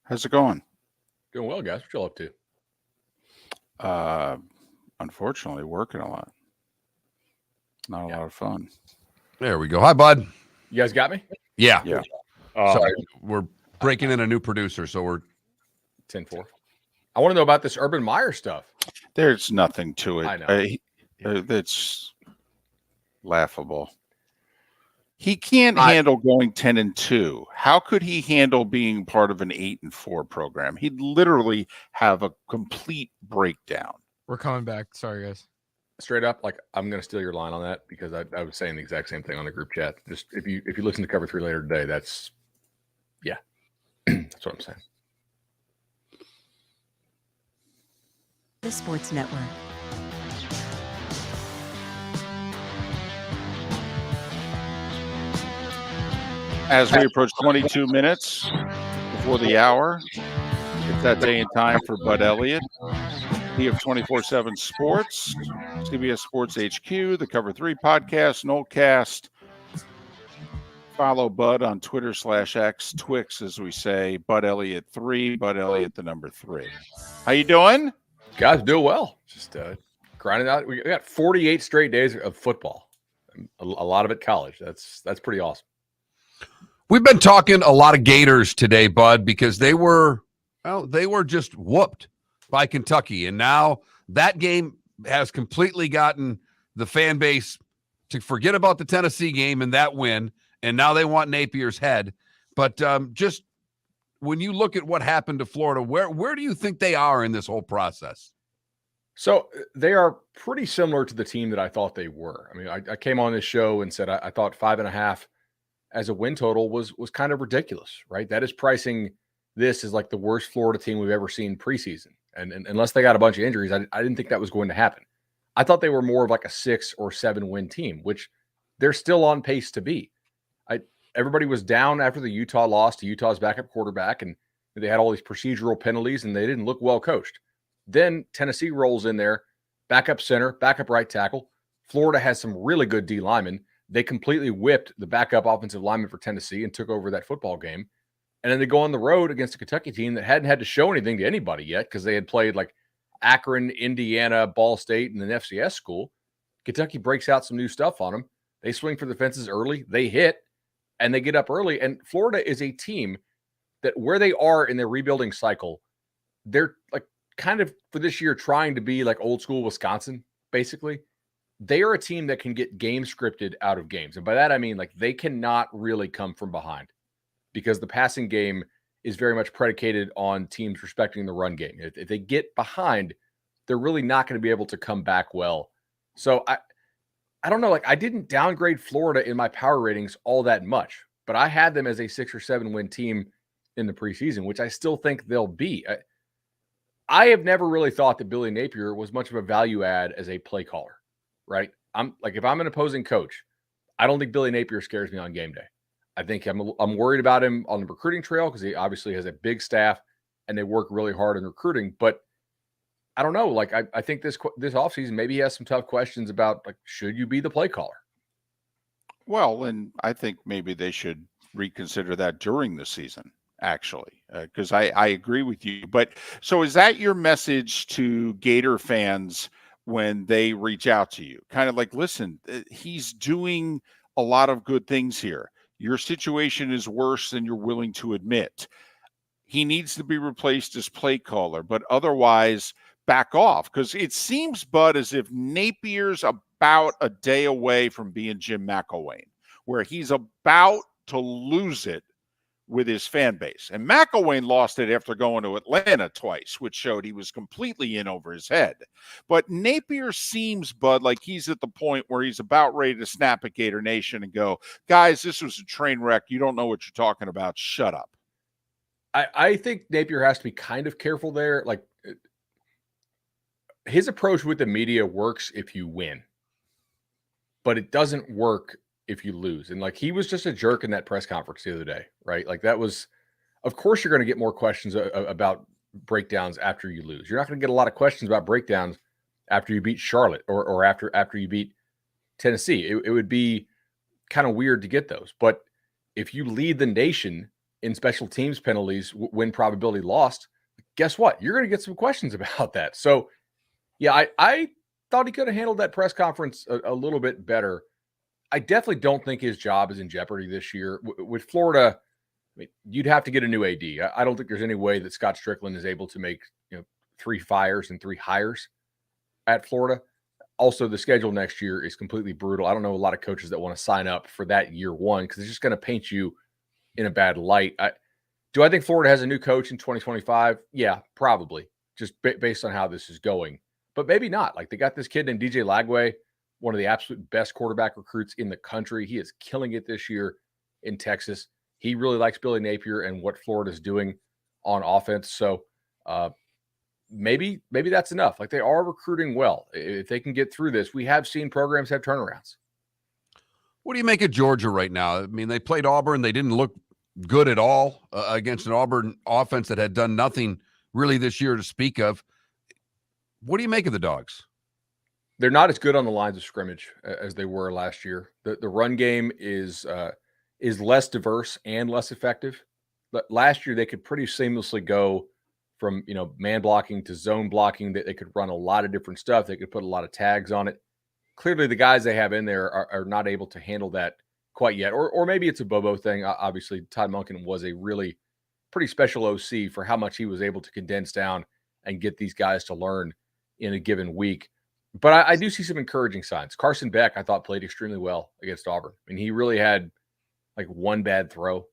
How's it going? Doing well, guys. What y'all up to? Unfortunately, working a lot. Not a lot of fun. There we go. Hi, bud. You guys got me? Yeah. Yeah. Sorry, we're breaking in a new producer, so we're 10-4. I want to know about this Urban Meyer stuff. There's nothing to it. I know. That's laughable. He can't handle going 10-2. How could he handle being part of an 8-4 program? He'd literally have a complete breakdown. We're coming back. Sorry, guys. Straight up, like I'm going to steal your line on that because I was saying the exact same thing on the group chat. Just if you listen to Cover 3 later today, that's that's what I'm saying. The Sports Network. As we approach 22 minutes before the hour, it's that day and time for Bud Elliott. He of 24/7 Sports, CBS Sports HQ, the Cover 3 podcast, Nolecast. Follow Bud on Twitter/X, Twix, as we say. Bud Elliott 3, Bud Elliott the number 3. How you doing? Guys, doing well. Just grinding out. We got 48 straight days of football. A lot of it college. That's pretty awesome. We've been talking a lot of Gators today, Bud, because they were just whooped by Kentucky. And now that game has completely gotten the fan base to forget about the Tennessee game and that win. And now they want Napier's head. But just when you look at what happened to Florida, where do you think they are in this whole process? So they are pretty similar to the team that I thought they were. I mean, I came on this show and said I thought 5.5 as a win total was kind of ridiculous, right? That is pricing this as like the worst Florida team we've ever seen preseason. And unless they got a bunch of injuries, I didn't think that was going to happen. I thought they were more of like a 6 or 7 win team, which they're still on pace to be. Everybody was down after the Utah loss to Utah's backup quarterback, and they had all these procedural penalties, and they didn't look well coached. Then Tennessee rolls in there, backup center, backup right tackle. Florida has some really good D linemen. They completely whipped the backup offensive lineman for Tennessee and took over that football game. And then they go on the road against a Kentucky team that hadn't had to show anything to anybody yet because they had played like Akron, Indiana, Ball State, and an FCS school. Kentucky breaks out some new stuff on them. They swing for the fences early. They hit, and they get up early. And Florida is a team that where they are in their rebuilding cycle, they're like kind of for this year trying to be like old school Wisconsin, basically. They are a team that can get game scripted out of games. And by that, I mean like they cannot really come from behind because the passing game is very much predicated on teams respecting the run game. If they get behind, they're really not going to be able to come back well. So I don't know. Like, I didn't downgrade Florida in my power ratings all that much, but I had them as a 6 or 7 win team in the preseason, which I still think they'll be. I have never really thought that Billy Napier was much of a value add as a play caller, right? I'm like, if I'm an opposing coach, I don't think Billy Napier scares me on game day. I think I'm worried about him on the recruiting trail because he obviously has a big staff and they work really hard in recruiting. But I don't know. Like, I think this offseason, maybe he has some tough questions about, like, should you be the play caller? Well, and I think maybe they should reconsider that during the season, actually, because I agree with you. But so is that your message to Gator fans when they reach out to you? Kind of like, listen, he's doing a lot of good things here. Your situation is worse than you're willing to admit. He needs to be replaced as play caller, but otherwise back off, because it seems, Bud, as if Napier's about a day away from being Jim McElwain, where he's about to lose it with his fan base. And McElwain lost it after going to Atlanta twice, which showed he was completely in over his head. But Napier seems, Bud, like he's at the point where he's about ready to snap at Gator Nation and go, guys, this was a train wreck. You don't know what you're talking about. Shut up. I think Napier has to be kind of careful there. Like, his approach with the media works if you win, but it doesn't work if you lose. And like, he was just a jerk in that press conference the other day, right? Like, that was, of course, you're going to get more questions about breakdowns after you lose. You're not going to get a lot of questions about breakdowns after you beat Charlotte or after you beat Tennessee. It would be kind of weird to get those. But if you lead the nation in special teams penalties, win probability lost, guess what? You're going to get some questions about that. So, yeah, I thought he could have handled that press conference a little bit better. I definitely don't think his job is in jeopardy this year. With Florida, I mean, you'd have to get a new AD. I don't think there's any way that Scott Strickland is able to make 3 fires and 3 hires at Florida. Also, the schedule next year is completely brutal. I don't know a lot of coaches that want to sign up for that year one because it's just going to paint you in a bad light. Do I think Florida has a new coach in 2025? Yeah, probably, just based on how this is going. But maybe not. Like, they got this kid named DJ Lagway, one of the absolute best quarterback recruits in the country. He is killing it this year in Texas. He really likes Billy Napier and what Florida's doing on offense. So maybe that's enough. Like, they are recruiting well. If they can get through this, we have seen programs have turnarounds. What do you make of Georgia right now? I mean, they played Auburn. They didn't look good at all against an Auburn offense that had done nothing really this year to speak of. What do you make of the Dogs? They're not as good on the lines of scrimmage as they were last year. The run game is less diverse and less effective. But last year, they could pretty seamlessly go from man blocking to zone blocking. They could run a lot of different stuff. They could put a lot of tags on it. Clearly, the guys they have in there are not able to handle that quite yet. Or maybe it's a Bobo thing. Obviously, Todd Monken was a really pretty special OC for how much he was able to condense down and get these guys to learn in a given week. But I do see some encouraging signs. Carson Beck, I thought, played extremely well against Auburn. I mean, he really had like one bad throw.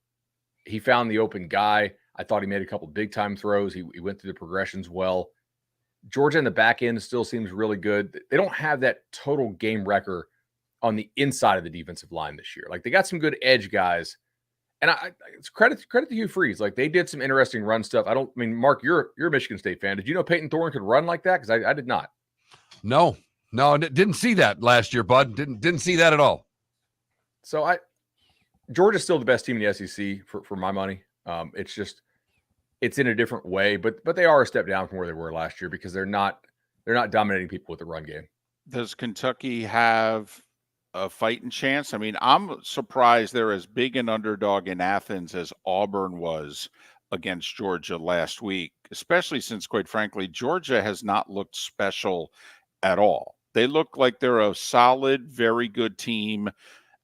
He found the open guy. I thought he made a couple big-time throws. He went through the progressions well. Georgia in the back end still seems really good. They don't have that total game wrecker on the inside of the defensive line this year. Like, they got some good edge guys. And it's credit to Hugh Freeze. Like, they did some interesting run stuff. Mark, you're a Michigan State fan. Did you know Peyton Thorne could run like that? Because I did not. No, didn't see that last year, Bud. Didn't see that at all. So Georgia's still the best team in the SEC for my money. It's in a different way, but they are a step down from where they were last year because they're not dominating people with the run game. Does Kentucky have a fighting chance? I mean, I'm surprised they're as big an underdog in Athens as Auburn was against Georgia last week, especially since, quite frankly, Georgia has not looked special at all. They look like they're a solid, very good team.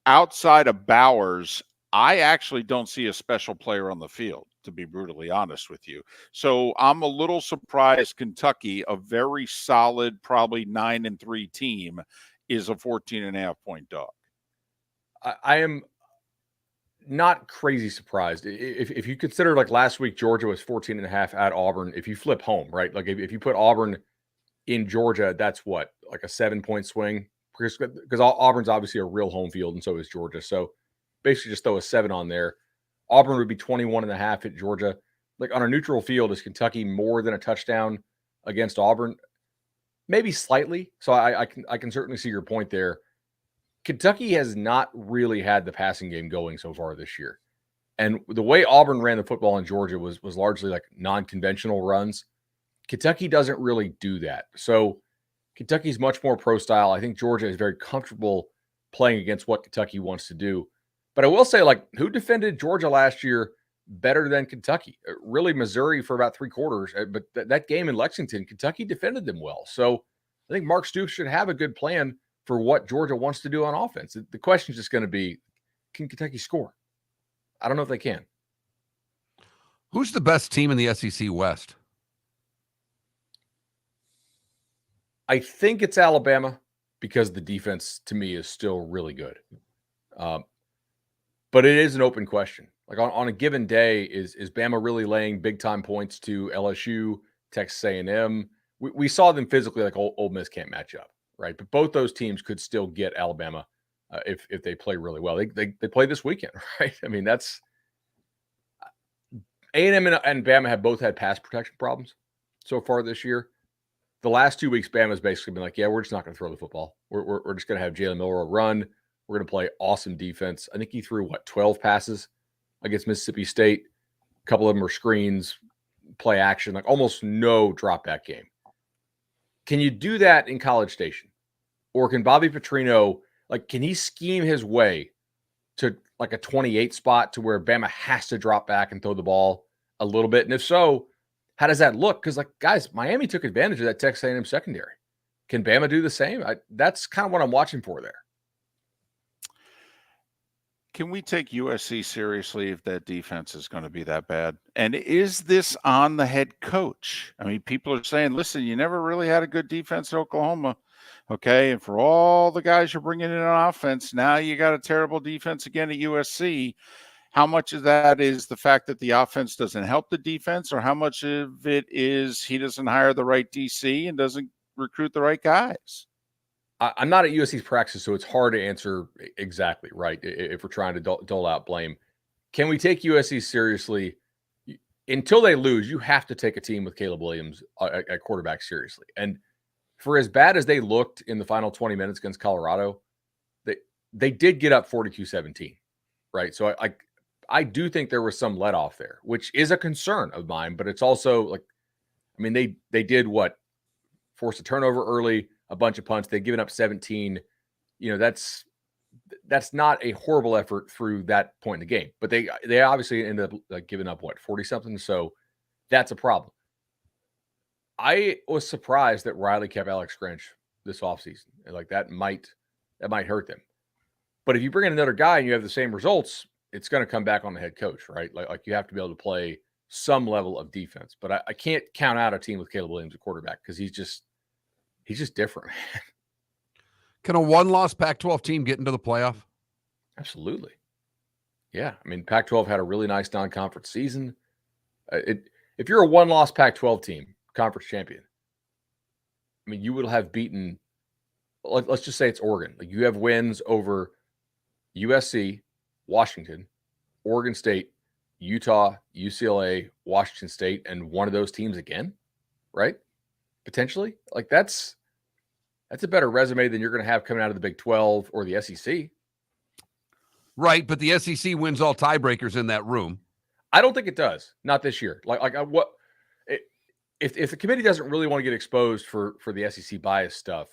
Outside of Bowers, I actually don't see a special player on the field, to be brutally honest with you. So I'm a little surprised Kentucky, a very solid, probably 9-3 team, is a 14.5-point dog. I am not crazy surprised. If you consider, like, last week, Georgia was 14.5 at Auburn. If you flip home, right? Like, if you put Auburn in Georgia, that's what, like a 7-point swing? Because Auburn's obviously a real home field, and so is Georgia. So basically just throw a 7 on there. Auburn would be 21.5 at Georgia. Like on a neutral field, is Kentucky more than a touchdown against Auburn? Maybe slightly. So I can certainly see your point there. Kentucky has not really had the passing game going so far this year. And the way Auburn ran the football in Georgia was largely like non-conventional runs. Kentucky doesn't really do that. So Kentucky's much more pro style. I think Georgia is very comfortable playing against what Kentucky wants to do. But I will say, like, who defended Georgia last year better than Kentucky? Really, Missouri for about 3 quarters. But that game in Lexington, Kentucky defended them well. So I think Mark Stoops should have a good plan for what Georgia wants to do on offense. The question is just going to be, can Kentucky score? I don't know if they can. Who's the best team in the SEC West? I think it's Alabama because the defense to me is still really good. But it is an open question. Like on a given day, is Bama really laying big time points to LSU, Texas A&M? We saw them physically, like Ole Miss can't match up, right? But both those teams could still get Alabama if they play really well. They play this weekend, right? I mean, that's A&M and Bama have both had pass protection problems so far this year. The last 2 weeks, Bama's basically been like, yeah, we're just not going to throw the football. We're just going to have Jalen Milroe run. We're going to play awesome defense. I think he threw, 12 passes against Mississippi State. A couple of them were screens, play action, like almost no drop back game. Can you do that in College Station? Or can Bobby Petrino, can he scheme his way to like a 28 spot to where Bama has to drop back and throw the ball a little bit? And if so, how does that look? Because, guys, Miami took advantage of that Texas A&M secondary. Can Bama do the same? That's kind of what I'm watching for there. Can we take USC seriously if that defense is going to be that bad? And is this on the head coach? I mean, people are saying, listen, you never really had a good defense at Oklahoma. Okay. And for all the guys you're bringing in on offense, now you got a terrible defense again at USC. How much of that is the fact that the offense doesn't help the defense, or how much of it is he doesn't hire the right DC and doesn't recruit the right guys? I'm not at USC's practice, so it's hard to answer exactly, right, if we're trying to dole out blame. Can we take USC seriously? Until they lose, you have to take a team with Caleb Williams at quarterback seriously. And for as bad as they looked in the final 20 minutes against Colorado, they did get up 42-17, right? So I do think there was some let off there, which is a concern of mine, but it's also they did what? Force a turnover early, a bunch of punts. They've given up 17. That's not a horrible effort through that point in the game, but they obviously ended up giving up 40 something. So that's a problem. I was surprised that Riley kept Alex Grinch this offseason. That might hurt them. But if you bring in another guy and you have the same results, it's going to come back on the head coach, right? Like you have to be able to play some level of defense. But I can't count out a team with Caleb Williams at quarterback because he's just different. Can a one-loss Pac-12 team get into the playoff? Absolutely. Yeah. I mean, Pac-12 had a really nice non-conference season. If you're a one-loss Pac-12 team, conference champion, I mean, you would have beaten, let's just say it's Oregon. You have wins over USC, Washington, Oregon State, Utah, UCLA, Washington State, and one of those teams again, right? Potentially. That's a better resume than you're going to have coming out of the Big 12 or the SEC. Right, but the SEC wins all tiebreakers in that room. I don't think it does. Not this year. If the committee doesn't really want to get exposed for the SEC bias stuff,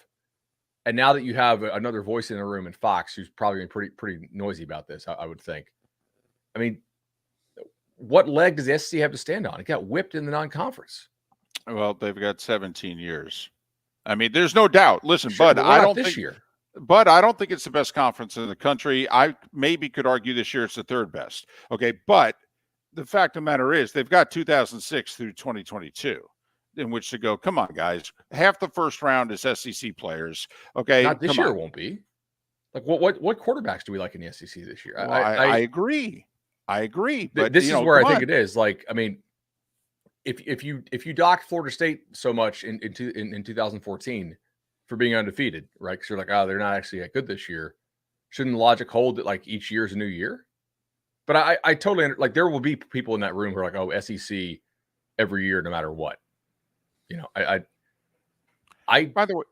and now that you have another voice in the room in Fox, who's probably been pretty noisy about this, I would think. I mean, what leg does the SEC have to stand on? It got whipped in the non-conference. Well, they've got 17 years. I mean, there's no doubt. Listen, sure, Bud, I don't this think year. But I don't think it's the best conference in the country. I maybe could argue this year it's the third best. Okay, but the fact of the matter is they've got 2006 through 2022 in which to go. Come on, guys. Half the first round is SEC players. Okay, not this year. It won't be. What quarterbacks do we like in the SEC this year? Well, I agree. I agree. But this is where I think it is. if you dock Florida State so much in 2014 for being undefeated, right? Because you're like, oh, they're not actually that good this year. Shouldn't the logic hold that like each year is a new year? But I totally like there will be people in that room who are like, oh, SEC every year, no matter what. You know, by the way,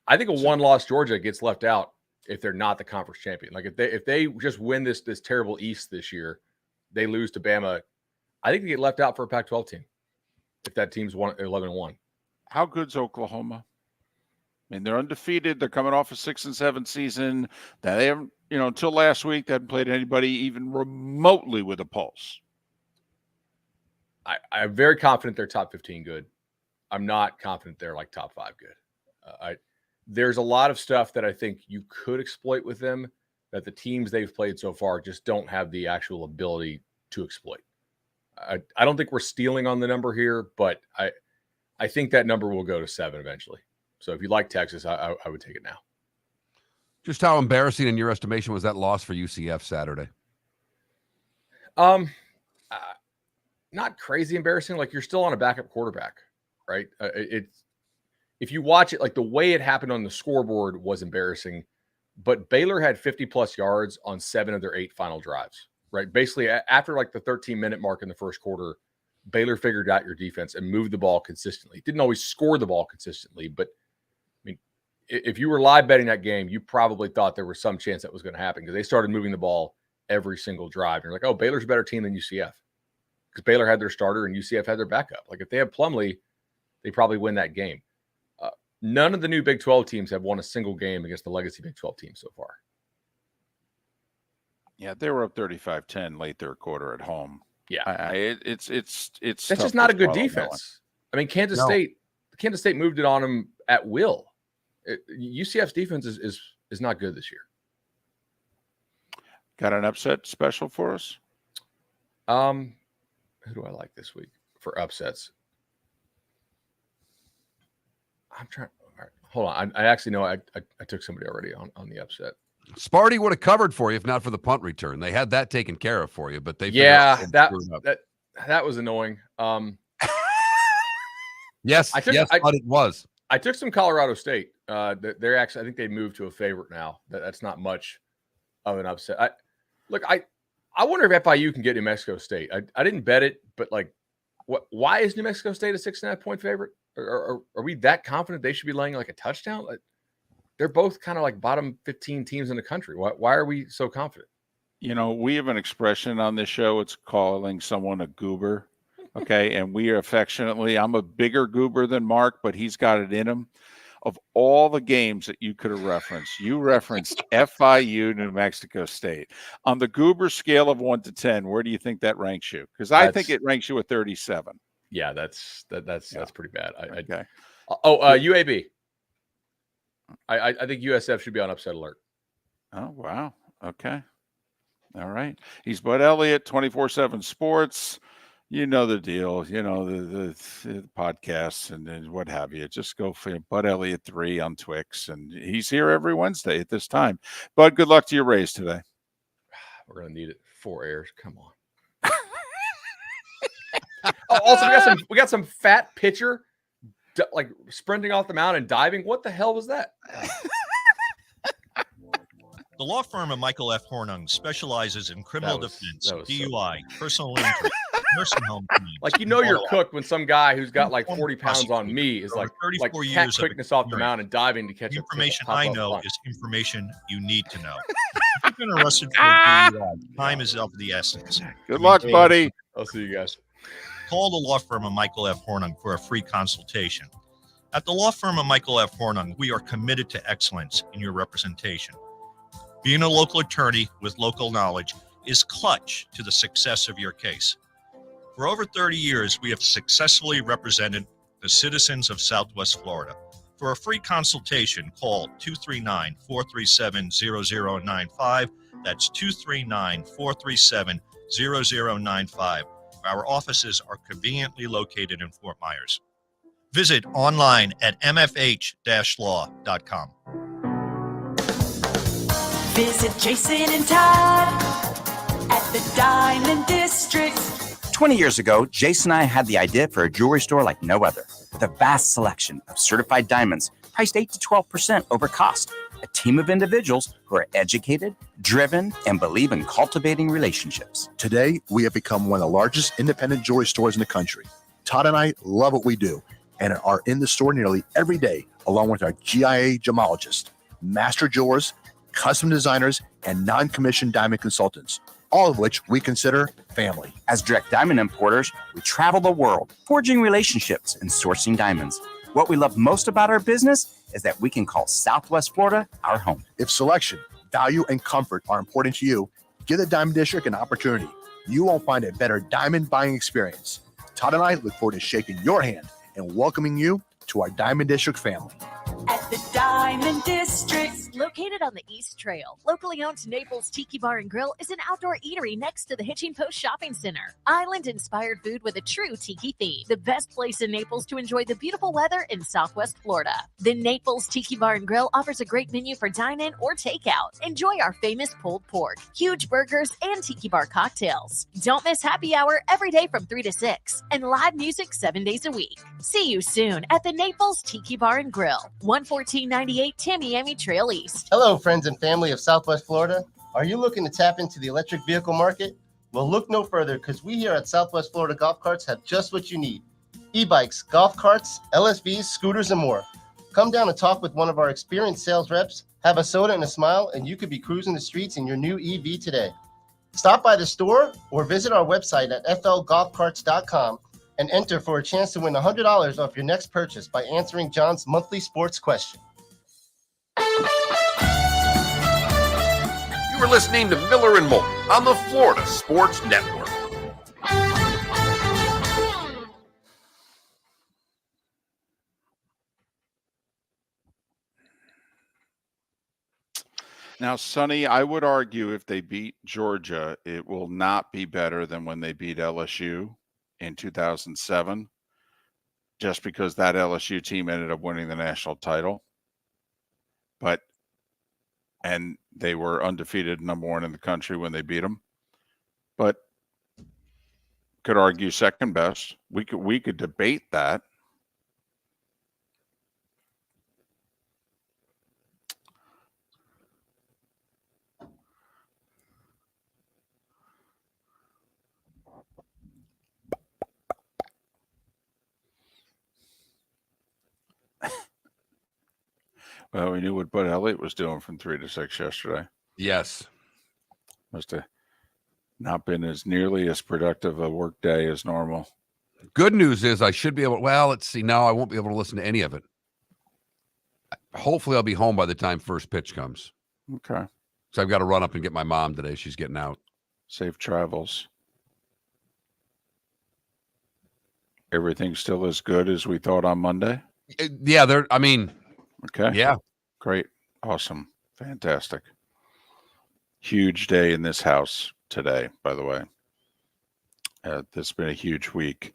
I think a one-loss Georgia gets left out if they're not the conference champion. Like if they just win this terrible East this year, they lose to Bama. I think they get left out for a Pac-12 team if that team's 11-1. How good's Oklahoma? I mean, they're undefeated. They're coming off a 6-7 season. That they haven't, until last week, they hadn't played anybody even remotely with a pulse. I'm very confident they're top 15 good. I'm not confident they're like top 5 good. There's a lot of stuff that I think you could exploit with them that the teams they've played so far just don't have the actual ability to exploit. I don't think we're stealing on the number here, but I think that number will go to 7 eventually. So if you like Texas, I would take it now. Just how embarrassing in your estimation was that loss for UCF Saturday? Not crazy embarrassing. Like you're still on a backup quarterback, right? If you watch it, like the way it happened on the scoreboard was embarrassing, but Baylor had 50+ yards on 7 of their 8 final drives, right? Basically, after like the 13-minute mark in the first quarter, Baylor figured out your defense and moved the ball consistently. Didn't always score the ball consistently, but I mean, if you were live betting that game, you probably thought there was some chance that was going to happen because they started moving the ball every single drive. And you're like, oh, Baylor's a better team than UCF because Baylor had their starter and UCF had their backup. Like if they have Plumlee, they probably win that game. None of the new Big 12 teams have won a single game against the legacy Big 12 team so far. Yeah, they were up 35-10 late third quarter at home. Yeah, it's that's just not a good defense. I mean, Kansas State moved it on them at will. UCF's defense is not good this year. Got an upset special for us? Who do I like this week for upsets? I'm trying. All right, hold on. I actually know I took somebody already on the upset. Sparty would have covered for you if not for the punt return. They had that taken care of for you, but they that was annoying. Yes, but it was. I took some Colorado State. They're actually, I think they moved to a favorite now. That's not much of an upset. I wonder if FIU can get New Mexico State. I didn't bet it, but like, why is New Mexico State a 6.5 point favorite? Are we that confident they should be laying like a touchdown? They're both kind of like bottom 15 teams in the country. Why are we so confident? We have an expression on this show. It's calling someone a goober. Okay. And we are affectionately, I'm a bigger goober than Mark, but he's got it in him. Of all the games that you could have referenced, you referenced FIU, New Mexico State. On the goober scale of 1 to 10, where do you think that ranks you? Because I think it ranks you at 37. Yeah, that's pretty bad. Okay. UAB. I think USF should be on upset alert. Oh, wow. Okay. All right. He's Bud Elliott, 24/7 Sports. You know the deal. The podcasts and what have you. Just go for Bud Elliott 3 on Twix, and he's here every Wednesday at this time. Bud, good luck to your Rays today. We're gonna need it. 4 airs. Come on. Also, we got some fat pitcher like sprinting off the mound and diving. What the hell was that? The law firm of Michael F. Hornung specializes in criminal defense, DUI, personal injury, nursing home claims. Like you're cooked when some guy who's got like 40 pounds on me is like 34 cat years quickness off the mound and diving to catch the it. Information I know is information you need to know. If you've been arrested for DUI, time is of the essence. Good luck, buddy. I'll see you guys. Call the law firm of Michael F. Hornung for a free consultation. At the law firm of Michael F. Hornung, we are committed to excellence in your representation. Being a local attorney with local knowledge is clutch to the success of your case. For over 30 years, we have successfully represented the citizens of Southwest Florida. For a free consultation, call 239-437-0095. That's 239-437-0095. Our offices are conveniently located in Fort Myers. Visit online at mfh-law.com. Visit Jason and Todd at the Diamond District. 20 years ago, Jason and I had the idea for a jewelry store like no other, with a vast selection of certified diamonds priced 8 to 12% over cost. A team of individuals who are educated, driven, and believe in cultivating relationships. Today, we have become one of the largest independent jewelry stores in the country. Todd and I love what we do and are in the store nearly every day, along with our GIA gemologists, master jewelers, custom designers, and non-commissioned diamond consultants, all of which we consider family. As direct diamond importers, we travel the world, forging relationships and sourcing diamonds. What we love most about our business is that we can call Southwest Florida our home. If selection, value, and comfort are important to you, give the Diamond District an opportunity. You won't find a better diamond buying experience. Todd and I look forward to shaking your hand and welcoming you to our Diamond District family. At the Diamond District. Located on the East Trail, locally owned Naples Tiki Bar and Grill is an outdoor eatery next to the Hitching Post Shopping Center. Island-inspired food with a true tiki theme. The best place in Naples to enjoy the beautiful weather in Southwest Florida. The Naples Tiki Bar and Grill offers a great menu for dine-in or takeout. Enjoy our famous pulled pork, huge burgers, and tiki bar cocktails. Don't miss happy hour every day from 3 to 6 and live music 7 days a week. See you soon at the Naples Tiki Bar and Grill, 11498 Tamiami Trail East. Hello, friends and family of Southwest Florida. Are you looking to tap into the electric vehicle market? Well, look no further, because we here at Southwest Florida Golf Carts have just what you need. E-bikes, golf carts, LSVs, scooters, and more. Come down and talk with one of our experienced sales reps, have a soda and a smile, and you could be cruising the streets in your new EV today. Stop by the store or visit our website at flgolfcarts.com and enter for a chance to win $100 off your next purchase by answering John's monthly sports question. You are listening to Miller and Moulton on the Florida Sports Network. Now, Sonny, I would argue if they beat Georgia, it will not be better than when they beat LSU in 2007, just because that LSU team ended up winning the national title. And they were undefeated, number one in the country when they beat them. But could argue second best. We could debate that. Well, we knew what Bud Elliott was doing from 3 to 6 yesterday. Yes. Must have not been as nearly as productive a work day as normal. Good news is I should be able, well, let's see. Now I won't be able to listen to any of it. Hopefully I'll be home by the time first pitch comes. Okay. So I've got to run up and get my mom today. She's getting out. Safe travels. Everything still as good as we thought on Monday? Yeah, okay. Yeah. Great. Awesome. Fantastic. Huge day in this house today, by the way. This has been a huge week.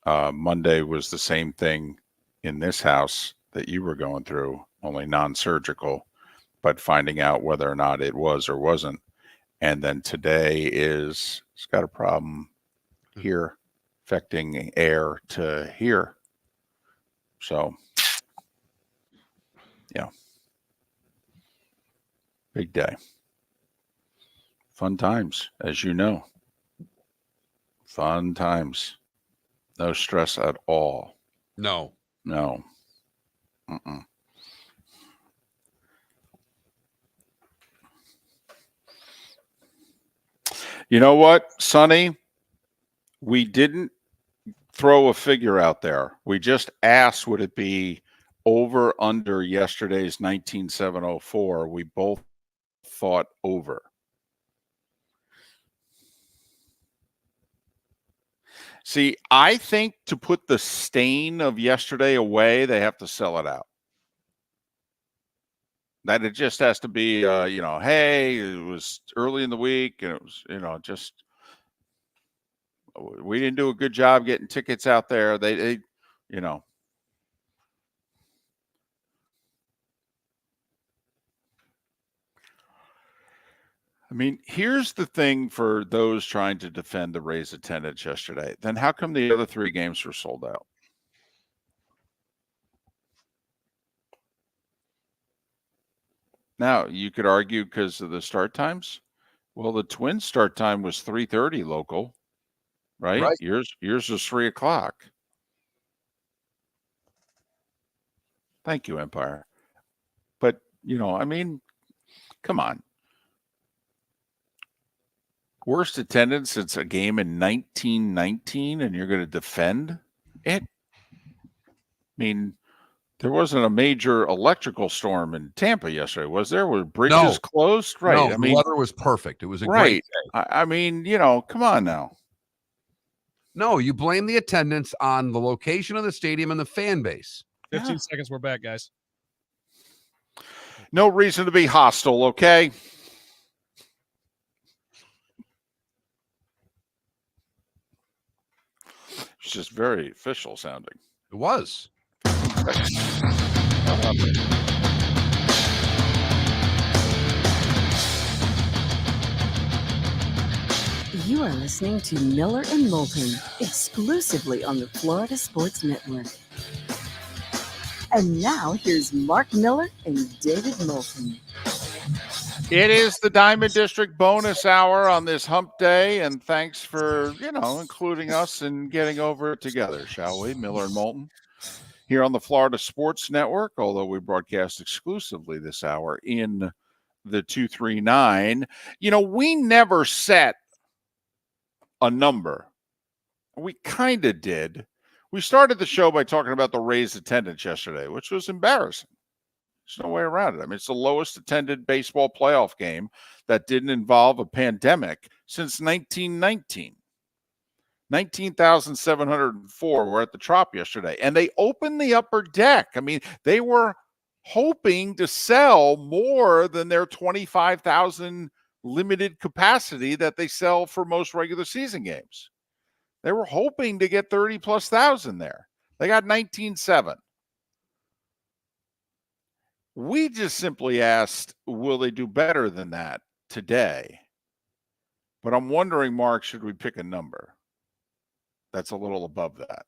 Monday was the same thing in this house that you were going through, only non-surgical, but finding out whether or not it was or wasn't. And then today it's got a problem here, affecting air to here. So, yeah. Big day. Fun times, as you know. Fun times. No stress at all. No. No. Mm-mm. You know what, Sonny? We didn't throw a figure out there. We just asked, would it be over under yesterday's 19,704? We both thought over. See, I think to put the stain of yesterday away, they have to sell it out. That it just has to be, hey, it was early in the week and it was, just we didn't do a good job getting tickets out there. They I mean, here's the thing for those trying to defend the Rays attendance yesterday. Then how come the other 3 games were sold out? Now, you could argue because of the start times. Well, the Twins' start time was 3:30 local, right? Right. Yours was 3:00. Thank you, Empire. But, I mean, come on. Worst attendance since a game in 1919, and you're going to defend it? I mean, there wasn't a major electrical storm in Tampa yesterday, was there? Were bridges closed? Right. No, I the mean, weather was perfect. It was a great right. day. I mean, come on now. No, you blame the attendance on the location of the stadium and the fan base. 15 seconds, we're back, guys. No reason to be hostile, okay? It's just very official sounding. It was. You are listening to Miller and Moulton, exclusively on the Florida Sports Network. And now here's Mark Miller and David Moulton. It is the Diamond District bonus hour on this hump day, and thanks for, including us and getting over it together, shall we? Miller and Moulton here on the Florida Sports Network, although we broadcast exclusively this hour in the 239. We never set a number. We kind of did. We started the show by talking about the Rays attendance yesterday, which was embarrassing. There's no way around it. I mean, it's the lowest attended baseball playoff game that didn't involve a pandemic since 1919. 19,704 were at the Trop yesterday, and they opened the upper deck. I mean, they were hoping to sell more than their 25,000 limited capacity that they sell for most regular season games. They were hoping to get 30+ thousand there. They got 19.7. We just simply asked, will they do better than that today? But I'm wondering, Mark, should we pick a number that's a little above that?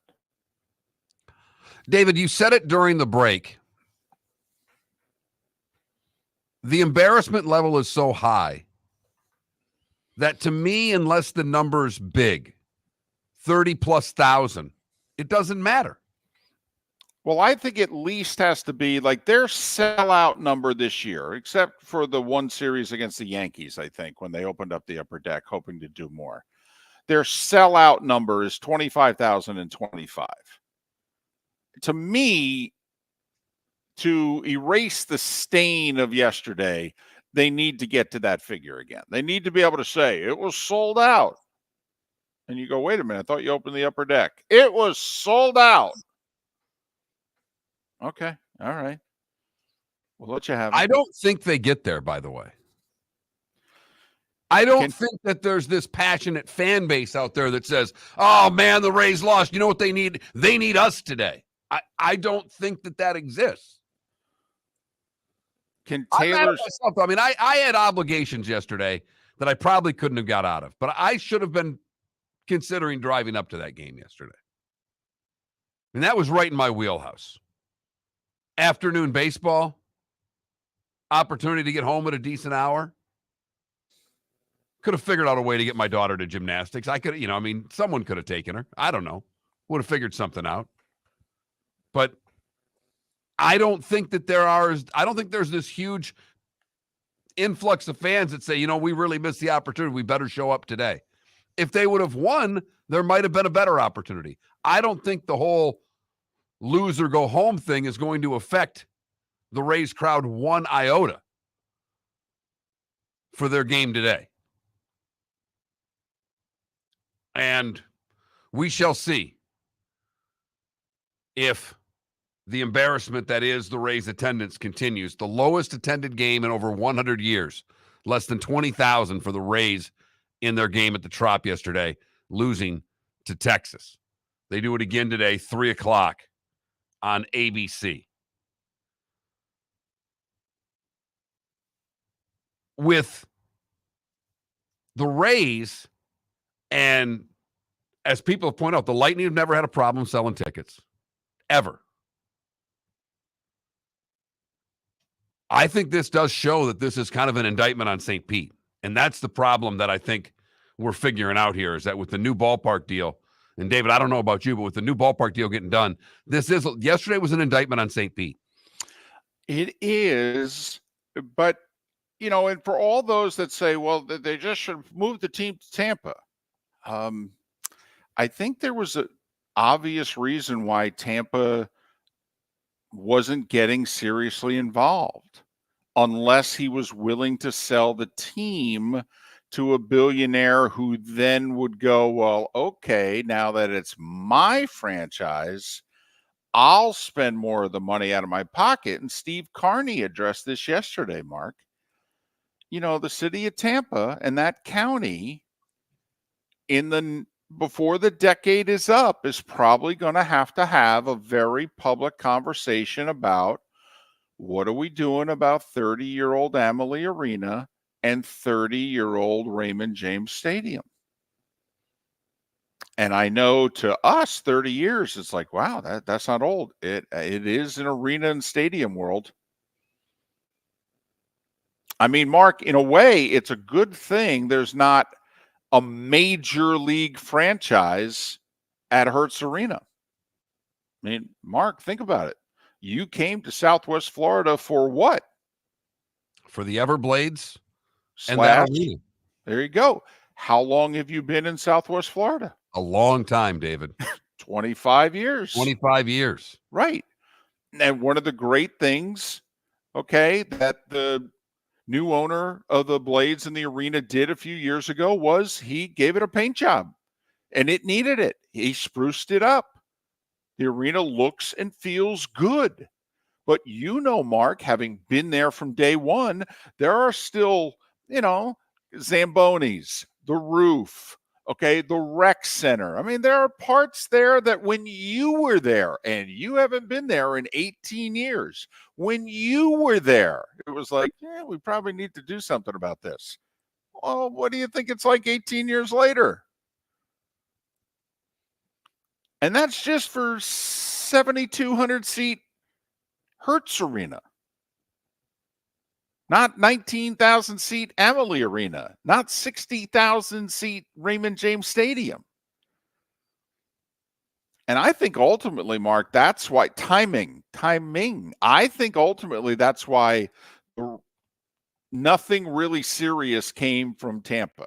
David, you said it during the break. The embarrassment level is so high that to me, unless the number's big, 30+ thousand, it doesn't matter. Well, I think at least has to be like their sellout number this year, except for the one series against the Yankees, I think, when they opened up the upper deck, hoping to do more. Their sellout number is 25,025. To me, to erase the stain of yesterday, they need to get to that figure again. They need to be able to say, it was sold out. And you go, wait a minute, I thought you opened the upper deck. It was sold out. Okay, all right. We'll let you have it. I don't think they get there, by the way. I don't think that there's this passionate fan base out there that says, oh, man, the Rays lost. You know what they need? They need us today. I don't think that exists. Can Taylor? I mean, I had obligations yesterday that I probably couldn't have got out of, but I should have been considering driving up to that game yesterday. And that was right in my wheelhouse. Afternoon baseball, opportunity to get home at a decent hour. Could have figured out a way to get my daughter to gymnastics. I could, someone could have taken her. I don't know. Would have figured something out. But I don't think that there's this huge influx of fans that say, we really missed the opportunity. We better show up today. If they would have won, there might have been a better opportunity. I don't think the whole lose or go home thing is going to affect the Rays crowd one iota for their game today. And we shall see if the embarrassment that is the Rays attendance continues. The lowest attended game in over 100 years, less than 20,000 for the Rays in their game at the Trop yesterday, losing to Texas. They do it again today, 3:00 on ABC. With The Rays, and as people point out, the Lightning have never had a problem selling tickets, ever. I think this does show that this is kind of an indictment on St. Pete. And that's the problem that I think we're figuring out here, is that with the new ballpark deal, and David, I don't know about you, but with the new ballpark deal getting done, yesterday was an indictment on St. Pete. It is, but, and for all those that say, well, they just should move the team to Tampa. I think there was an obvious reason why Tampa wasn't getting seriously involved, unless he was willing to sell the team to a billionaire who then would go, well, okay, now that it's my franchise, I'll spend more of the money out of my pocket. And Steve Carney addressed this yesterday, Mark. The city of Tampa and that county before the decade is up is probably going to have a very public conversation about what are we doing about 30-year-old Amalie Arena and 30-year-old Raymond James Stadium. And I know to us, 30 years, it's like, wow, that's not old. It is an arena and stadium world. I mean, Mark, in a way, it's a good thing there's not a major league franchise at Hertz Arena. I mean, Mark, think about it. You came to Southwest Florida for what? For the Everblades and that arena. There you go. How long have you been in Southwest Florida? A long time, David. 25 years. 25 years. Right. And one of the great things, that the new owner of the Blades in the arena did a few years ago was he gave it a paint job, and it needed it. He spruced it up. The arena looks and feels good. But Mark, having been there from day one, there are still, Zambonis, the roof, the rec center. I mean, there are parts there that when you were there, and you haven't been there in 18 years, when you were there, it was like, we probably need to do something about this. Well, what do you think it's like 18 years later? And that's just for 7,200 seat Hertz Arena. Not 19,000 seat Amalie Arena, not 60,000 seat Raymond James Stadium. And I think ultimately, Mark, that's why timing. I think ultimately that's why nothing really serious came from Tampa.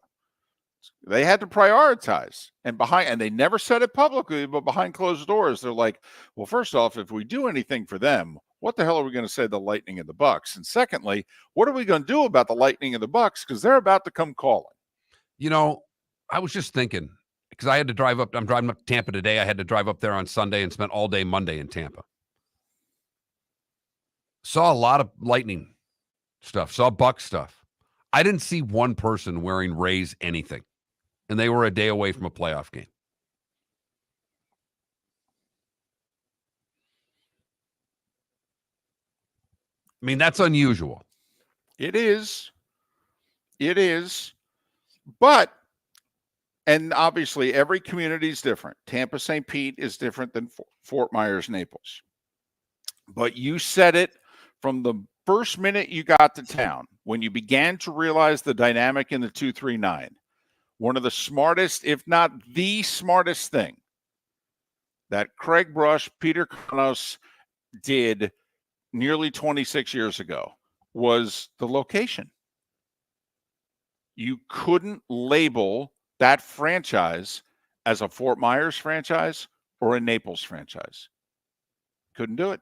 They had to prioritize, and they never said it publicly, but behind closed doors, they're like, well, first off, if we do anything for them, what the hell are we going to say the Lightning and the Bucks? And secondly, what are we going to do about the Lightning and the Bucks? Because they're about to come calling. I was just thinking, because I had to drive up. I'm driving up to Tampa today. I had to drive up there on Sunday and spent all day Monday in Tampa. Saw a lot of Lightning stuff, saw Bucks stuff. I didn't see one person wearing Rays anything, and they were a day away from a playoff game. I mean, that's unusual. It is. But, and obviously every community is different. Tampa St. Pete is different than Fort Myers, Naples. But you said it from the first minute you got to town, when you began to realize the dynamic in the 239. One of the smartest, if not the smartest thing that Craig Brush, Peter Kronos did nearly 26 years ago was the location. You couldn't label that franchise as a Fort Myers franchise or a Naples franchise. Couldn't do it.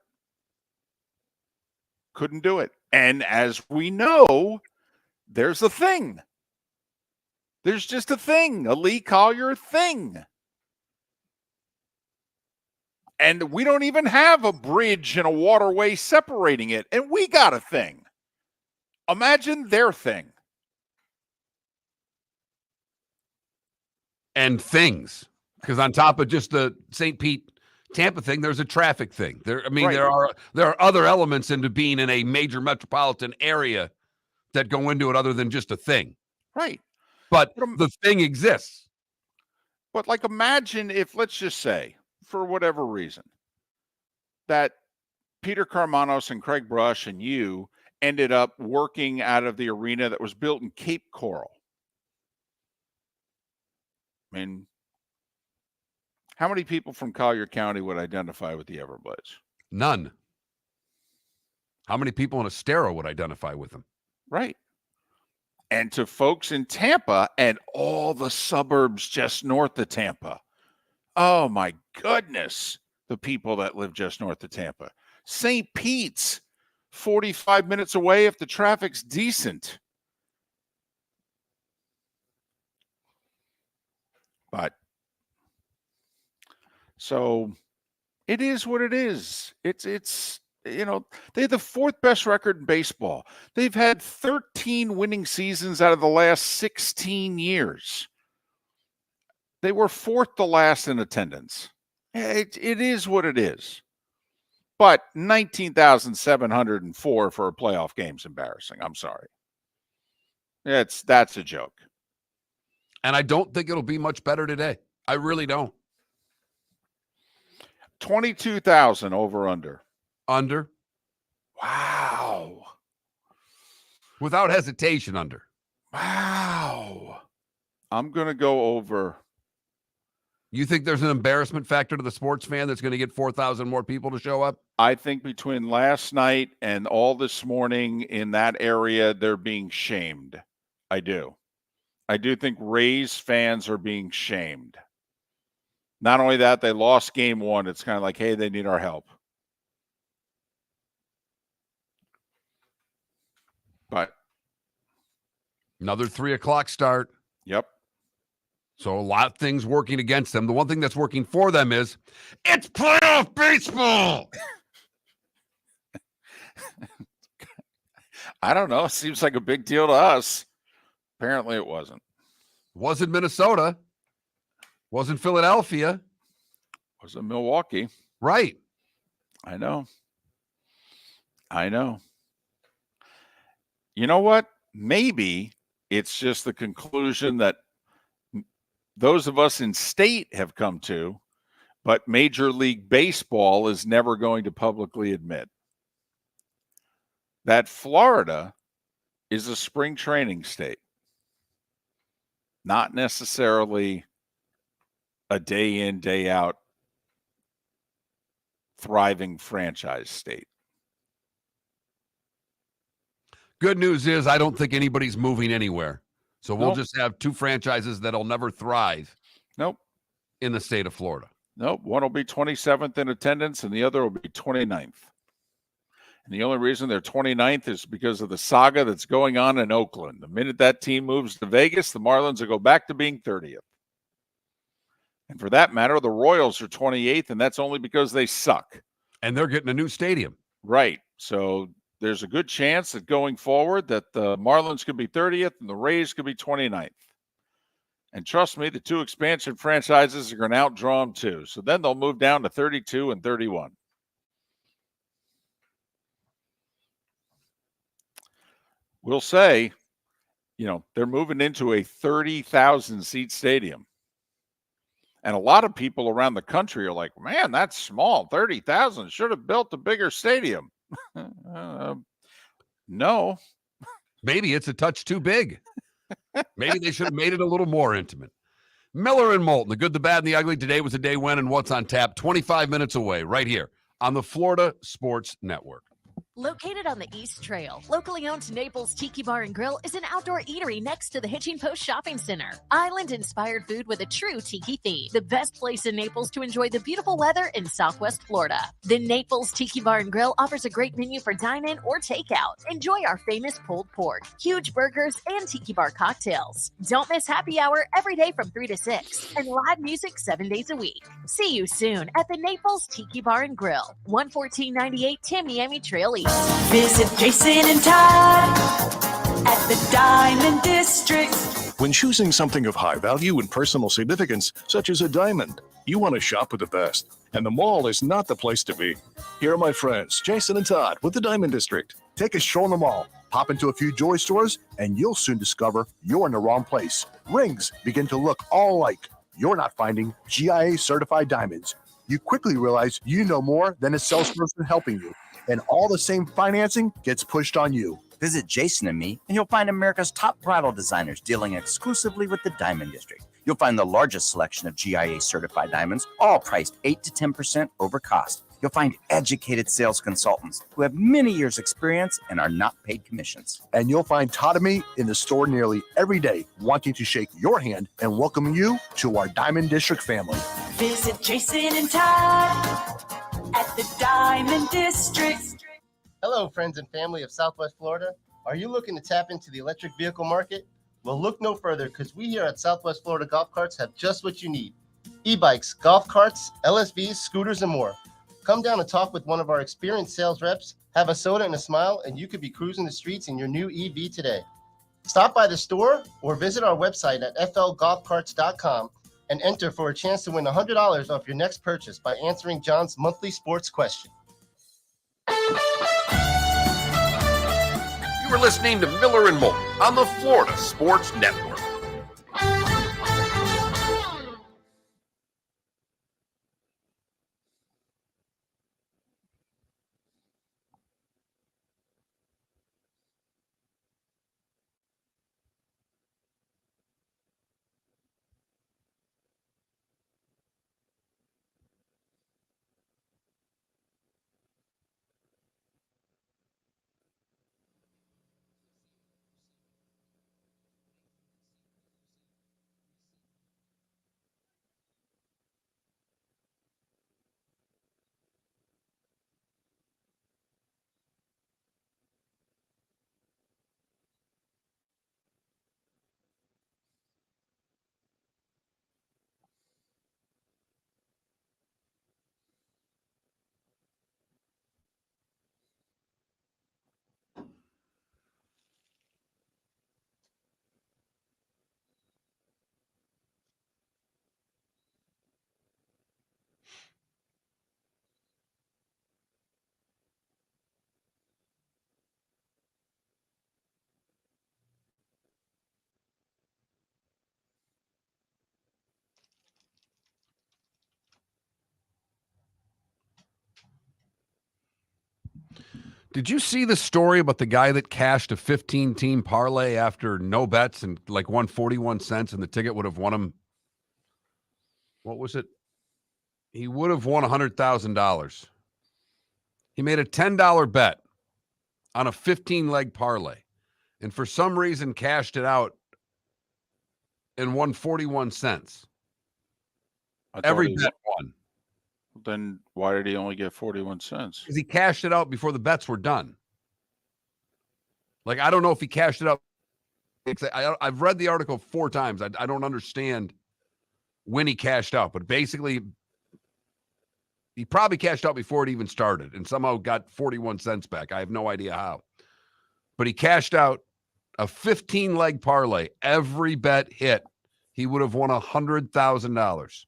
And as we know, there's a thing. There's just a thing, a Lee Collier thing. And we don't even have a bridge and a waterway separating it. And we got a thing. Imagine their thing. And things. Because on top of just the St. Pete Tampa thing, there's a traffic thing. There are other elements into being in a major metropolitan area that go into it other than just a thing. Right. but the thing exists. But like, imagine if, let's just say, for whatever reason, that Peter Carmanos and Craig Brush and you ended up working out of the arena that was built in Cape Coral. I mean, how many people from Collier County would identify with the Everblades? None. How many people in Estero would identify with them? Right. And to folks in Tampa and all the suburbs just north of Tampa. Oh, my goodness, the people that live just north of Tampa. St. Pete's, 45 minutes away if the traffic's decent. But so it is what it is. It's you know, they had the fourth best record in baseball. They've had 13 winning seasons out of the last 16 years. They were fourth to last in attendance. It is what it is. But 19,704 for a playoff game is embarrassing. I'm sorry. That's a joke. And I don't think it'll be much better today. I really don't. 22,000 over under. Under. Wow. Without hesitation, under. Wow. I'm going to go over. You think there's an embarrassment factor to the sports fan that's going to get 4,000 more people to show up? I think between last night and all this morning in that area, they're being shamed. I do. I do think Rays fans are being shamed. Not only that, they lost game one. It's kind of like, hey, they need our help. But another 3:00 start. Yep. So a lot of things working against them. The one thing that's working for them is it's playoff baseball. I don't know. It seems like a big deal to us. Apparently it wasn't. Wasn't Minnesota. Wasn't Philadelphia. Wasn't Milwaukee. Right. I know. You know what? Maybe it's just the conclusion that those of us in state have come to, but Major League Baseball is never going to publicly admit that Florida is a spring training state, not necessarily a day in, day out thriving franchise state. Good news is I don't think anybody's moving anywhere. So we'll Nope. just have two franchises that'll never thrive. Nope. In the state of Florida. Nope. One will be 27th in attendance and the other will be 29th. And the only reason they're 29th is because of the saga that's going on in Oakland. The minute that team moves to Vegas, the Marlins will go back to being 30th. And for that matter, the Royals are 28th, and that's only because they suck. And they're getting a new stadium. Right. So there's a good chance that going forward that the Marlins could be 30th and the Rays could be 29th. And trust me, the two expansion franchises are going to outdraw them too. So then they'll move down to 32 and 31. We'll say, they're moving into a 30,000 seat stadium. And a lot of people around the country are like, man, that's small. 30,000 should have built a bigger stadium. No. Maybe it's a touch too big. Maybe they should have made it a little more intimate. Miller and Moulton, the good, the bad, and the ugly. Today was a day when and what's on tap. 25 minutes away, right here on the Florida Sports Network. Located on the East Trail, locally owned Naples Tiki Bar and Grill is an outdoor eatery next to the Hitching Post Shopping Center. Island-inspired food with a true tiki theme. The best place in Naples to enjoy the beautiful weather in Southwest Florida. The Naples Tiki Bar and Grill offers a great menu for dine-in or takeout. Enjoy our famous pulled pork, huge burgers, and tiki bar cocktails. Don't miss happy hour every day from 3 to 6 and live music 7 days a week. See you soon at the Naples Tiki Bar and Grill, 11498 Tamiami Trail East. Visit Jason and Todd at the Diamond District. When choosing something of high value and personal significance, such as a diamond, you want to shop with the best. And the mall is not the place to be. Here are my friends, Jason and Todd with the Diamond District. Take a stroll in the mall. Pop into a few Joy stores, and you'll soon discover you're in the wrong place. Rings begin to look all alike. You're not finding GIA certified diamonds. You quickly realize you know more than a salesperson helping you, and all the same financing gets pushed on you. Visit Jason and me, and you'll find America's top bridal designers dealing exclusively with the Diamond District. You'll find the largest selection of GIA certified diamonds, all priced 8 to 10% over cost. You'll find educated sales consultants who have many years' experience and are not paid commissions. And you'll find Todd and me in the store nearly every day, wanting to shake your hand and welcome you to our Diamond District family. Visit Jason and Todd at the Diamond District. Hello, friends and family of Southwest Florida. Are you looking to tap into the electric vehicle market? Well, look no further, because we here at Southwest Florida Golf Carts have just what you need. E-bikes, golf carts, LSVs, scooters, and more. Come down and talk with one of our experienced sales reps, have a soda and a smile, and you could be cruising the streets in your new EV today. Stop by the store or visit our website at flgolfcarts.com and enter for a chance to win $100 off your next purchase by answering John's monthly sports question. You were listening to Miller and Moulton on the Florida Sports Network. Did you see the story about the guy that cashed a 15-team parlay after no bets and like won 41 cents, and the ticket would have won him? What was it? He would have won $100,000. He made a $10 bet on a 15-leg parlay, and for some reason cashed it out and won 41 cents. Every bet won. Then why did he only get 41 cents? Because he cashed it out before the bets were done. Like, I don't know if he cashed it out. I've read the article 4 times. I don't understand when he cashed out, but basically he probably cashed out before it even started and somehow got 41 cents back. I have no idea how. But he cashed out a 15-leg parlay. Every bet hit. He would have won $100,000.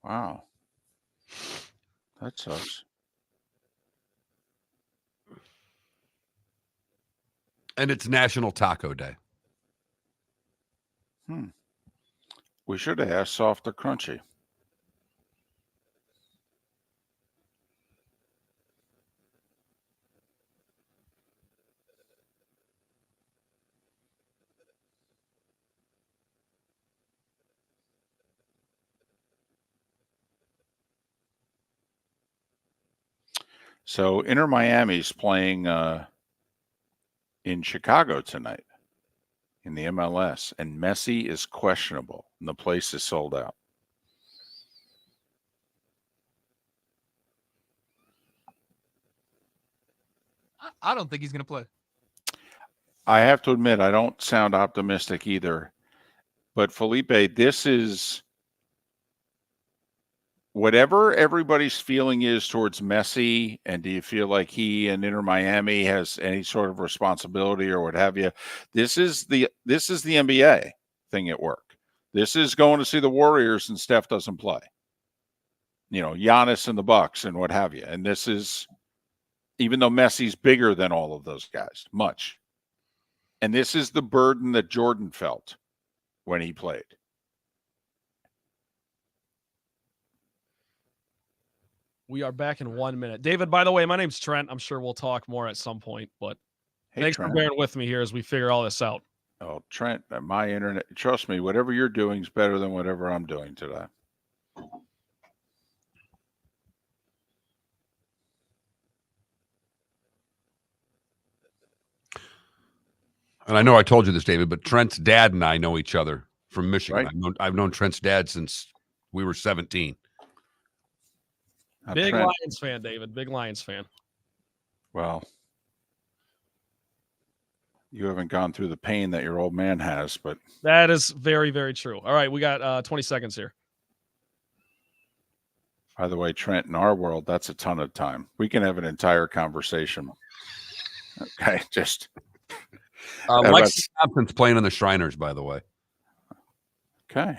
Wow. That sucks. And it's National Taco Day. We should have asked soft or crunchy. So Inter Miami's playing in Chicago tonight in the MLS, and Messi is questionable, and the place is sold out. I don't think he's going to play. I have to admit, I don't sound optimistic either. But Felipe, this is whatever everybody's feeling is towards Messi, and do you feel like he and Inter Miami has any sort of responsibility or what have you? This is the NBA thing at work. This is going to see the Warriors and Steph doesn't play. You know, Giannis and the Bucks and what have you. And this is even though Messi's bigger than all of those guys, much. And this is the burden that Jordan felt when he played. We are back in 1 minute. David, by the way, my name's Trent. I'm sure we'll talk more at some point, but thanks Trent. for bearing with me here as we figure all this out. Oh, Trent, my internet, trust me, whatever you're doing is better than whatever I'm doing today. And I know I told you this, David, but Trent's dad and I know each other from Michigan. Right. I've known Trent's dad since we were 17. Big Trent, Lions fan, David. Big Lions fan. well, you haven't gone through the pain that your old man has, but That is very, very true. All right, we got 20 seconds here. by the way, Trent, in our world, that's a ton of time. We can have an entire conversation. Okay, just Lexi Thompson's playing in the Shriners, by the way. okay.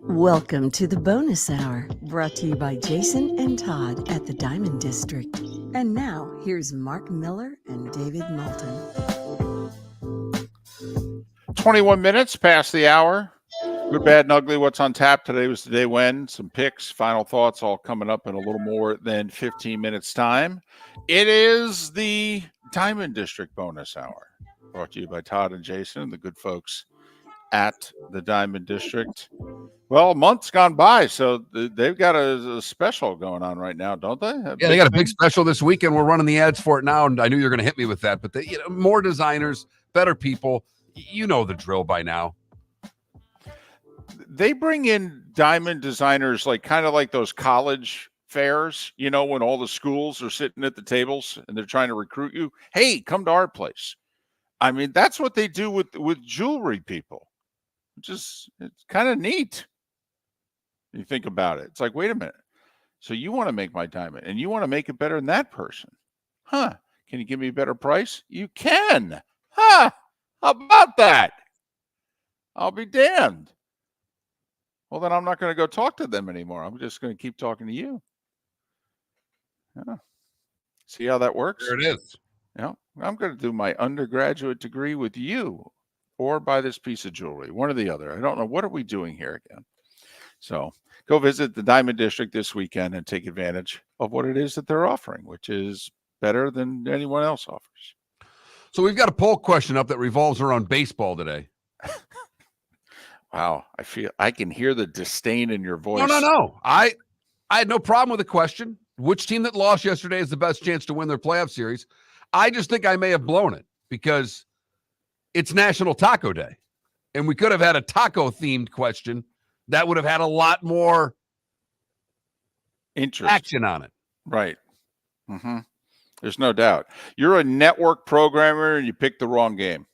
Welcome to the bonus hour, brought to you by Jason and Todd at the Diamond District. And now, here's Mark Miller and David Moulton. 21 minutes past the hour. Good, bad, and ugly. What's on tap today was the day when. Some picks, final thoughts, all coming up in a little more than 15 minutes time. It is the Diamond District bonus hour, brought to you by Todd and Jason, the good folks at the Diamond District. Well, a month's gone by, so they've got a special going on right now, don't they? Yeah, they got a big special this weekend. We're running the ads for it now, and I knew you were going to hit me with that. But more designers, better people. You know the drill by now. They bring in diamond designers like kind of like those college fairs, when all the schools are sitting at the tables and they're trying to recruit you. Hey, come to our place. I mean, that's what they do with jewelry people, which is it's kind of neat. You think about it. It's like, wait a minute. So you want to make my diamond and you want to make it better than that person. Huh? Can you give me a better price? You can. Huh? How about that? I'll be damned. Well, then I'm not going to go talk to them anymore. I'm just going to keep talking to you. Yeah. See how that works? There it is. Yeah. I'm going to do my undergraduate degree with you or buy this piece of jewelry, one or the other. I don't know. What are we doing here again? So go visit the Diamond District this weekend and take advantage of what it is that they're offering, which is better than anyone else offers. So we've got a poll question up that revolves around baseball today. Wow. I can hear the disdain in your voice. No. I had no problem with the question. Which team that lost yesterday has the best chance to win their playoff series? I just think I may have blown it because it's National Taco Day. And we could have had a taco-themed question that would have had a lot more interest, action on it. Right. Mm-hmm. There's no doubt. You're a network programmer and you picked the wrong game.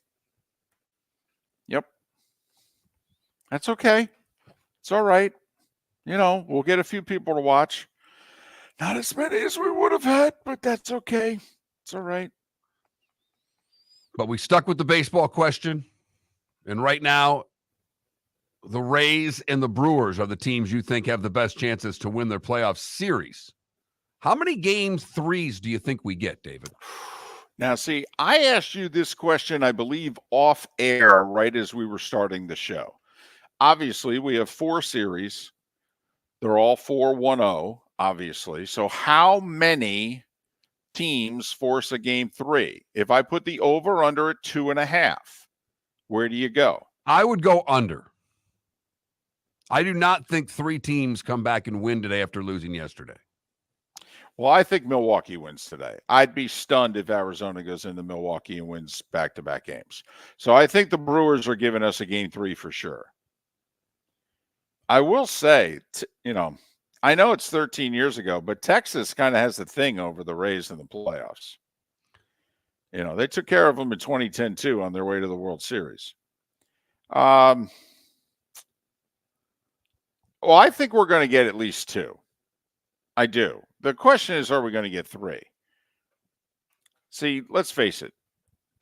Yep. That's okay. It's all right. We'll get a few people to watch. Not as many as we would have had, but that's okay. It's all right. But we stuck with the baseball question. And right now, the Rays and the Brewers are the teams you think have the best chances to win their playoff series. How many game threes do you think we get, David? Now, see, I asked you this question, I believe, off air right as we were starting the show. Obviously, we have 4 series. They're all 4-1-0, obviously. So how many teams force a game 3? If I put the over-under at 2.5, where do you go? I would go under. I do not think 3 teams come back and win today after losing yesterday. Well, I think Milwaukee wins today. I'd be stunned if Arizona goes into Milwaukee and wins back-to-back games. So I think the Brewers are giving us a game 3 for sure. I will say, I know it's 13 years ago, but Texas kind of has the thing over the Rays in the playoffs. They took care of them in 2010 too on their way to the World Series. Well, I think we're going to get at least 2. I do. The question is, are we going to get 3? See, let's face it.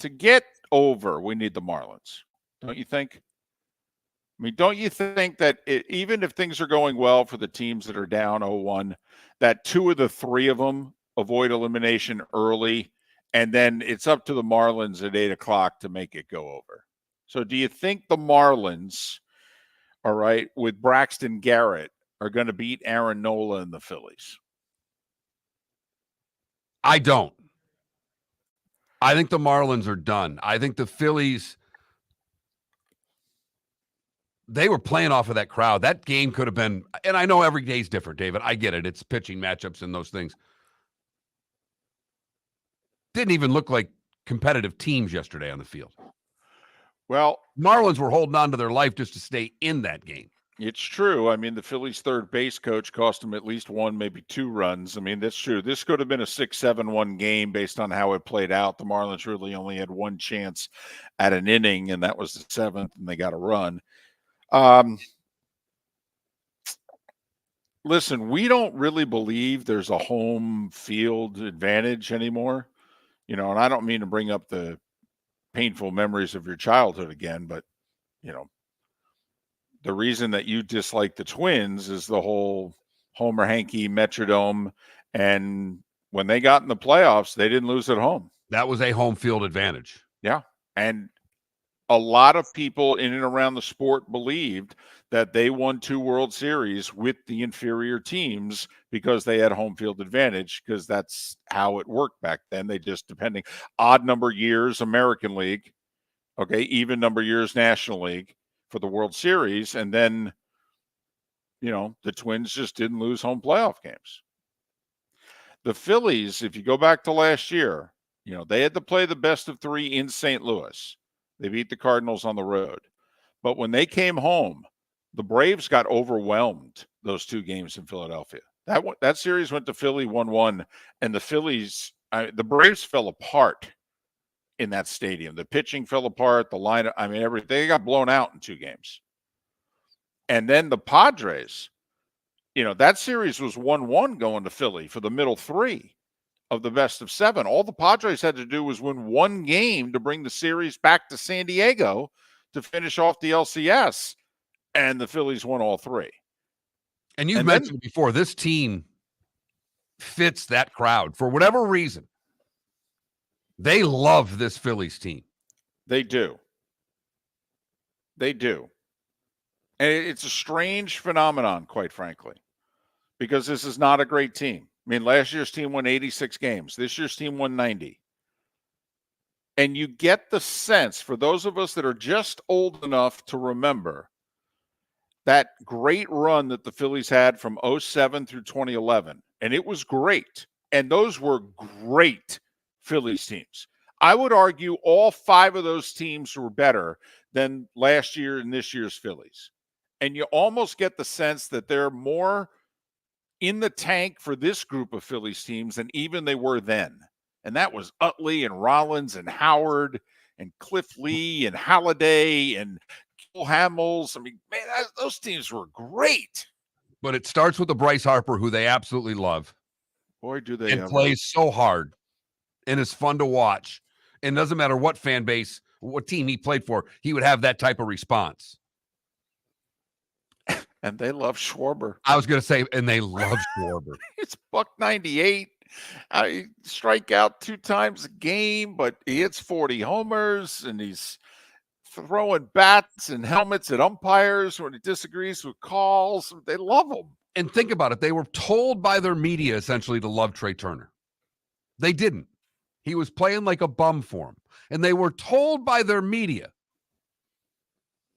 To get over, we need the Marlins. Don't you think? I mean, don't you think that even if things are going well for the teams that are down 0-1, that 2 of the 3 of them avoid elimination early, and then it's up to the Marlins at 8 o'clock to make it go over? So do you think the Marlins, all right, with Braxton Garrett, are going to beat Aaron Nola and the Phillies? I don't. I think the Marlins are done. I think the Phillies, they were playing off of that crowd. That game could have been, and I know every day's different, David. I get it. It's pitching matchups and those things. Didn't even look like competitive teams yesterday on the field. Well, Marlins were holding on to their life just to stay in that game. It's true. I mean, the Phillies' third base coach cost them at least 1, maybe 2 runs. I mean, that's true. This could have been a 6-7-1 game based on how it played out. The Marlins really only had 1 chance at an inning, and that was the 7th, and they got a run. Listen, we don't really believe there's a home field advantage anymore. And I don't mean to bring up the painful memories of your childhood again, but, the reason that you dislike the Twins is the whole Homer Hanky Metrodome. And when they got in the playoffs, they didn't lose at home. That was a home field advantage. Yeah. And a lot of people in and around the sport believed that they won 2 World Series with the inferior teams because they had home field advantage, because that's how it worked back then. They just, depending, odd number years, American League, okay, even number years, National League, for the World Series, and then, the Twins just didn't lose home playoff games. The Phillies, if you go back to last year, they had to play the best of 3 in St. Louis. They beat the Cardinals on the road. But when they came home, the Braves got overwhelmed those 2 games in Philadelphia. That series went to Philly 1-1, and the Phillies, the Braves fell apart in that stadium. The pitching fell apart, the lineup, everything. They got blown out in 2 games. And then the Padres, that series was 1-1 going to Philly for the middle 3 of the best of 7. All the Padres had to do was win 1 game to bring the series back to San Diego to finish off the LCS, and the Phillies won all 3. And you've mentioned before, this team fits that crowd for whatever reason. They love this Phillies team. They do. They do. And it's a strange phenomenon, quite frankly, because this is not a great team. Last year's team won 86 games. This year's team won 90. And you get the sense, for those of us that are just old enough to remember, that great run that the Phillies had from 2007 through 2011. And it was great. And those were great Phillies teams. I would argue all 5 of those teams were better than last year and this year's Phillies. And you almost get the sense that they're more in the tank for this group of Phillies teams than even they were then. And that was Utley and Rollins and Howard and Cliff Lee and Halladay and Gil Hamels. Those teams were great. But it starts with the Bryce Harper, who they absolutely love. Boy, do they and ever. Plays so hard. And it's fun to watch. And it doesn't matter what fan base, what team he played for, he would have that type of response. And they love Schwarber. I was going to say, and they love Schwarber. It's $198. I strike out 2 times a game, but he hits 40 homers, and he's throwing bats and helmets at umpires when he disagrees with calls. They love him. And think about it. They were told by their media, essentially, to love Trey Turner. They didn't. He was playing like a bum for him. And they were told by their media.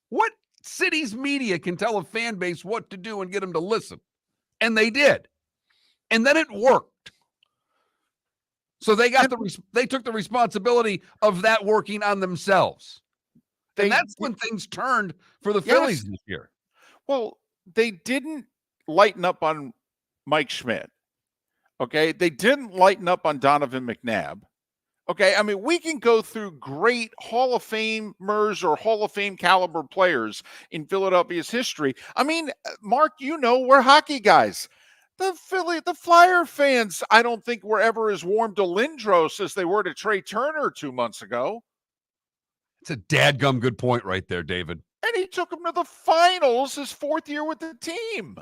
What city's media can tell a fan base what to do and get them to listen? And they did. And then it worked. So they got they took the responsibility of that working on themselves. And that's when things turned for the Phillies this year. Well, they didn't lighten up on Mike Schmidt. Okay. They didn't lighten up on Donovan McNabb. Okay. We can go through great Hall of Famers or Hall of Fame caliber players in Philadelphia's history. Mark, we're hockey guys. The Flyer fans, I don't think were ever as warm to Lindros as they were to Trey Turner 2 months ago. It's a dadgum good point right there, David. And he took him to the finals his 4th year with the team.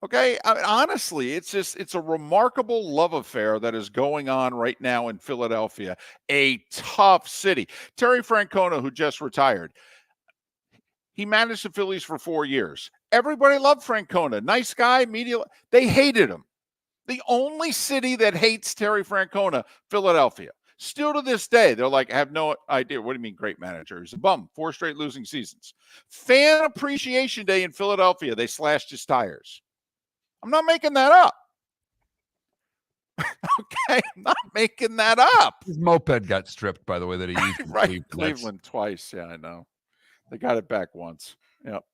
Okay, I mean, honestly, it's a remarkable love affair that is going on right now in Philadelphia, a tough city. Terry Francona, who just retired, he managed the Phillies for 4 years. Everybody loved Francona. Nice guy, media. They hated him. The only city that hates Terry Francona, Philadelphia. Still to this day, they're like, I have no idea. What do you mean great manager? He's a bum. 4 straight losing seasons. Fan Appreciation Day in Philadelphia, they slashed his tires. I'm not making that up. Okay, I'm not making that up. His moped got stripped, by the way, that he used. Right, Cleveland twice. Yeah, I know. They got it back once. Yep.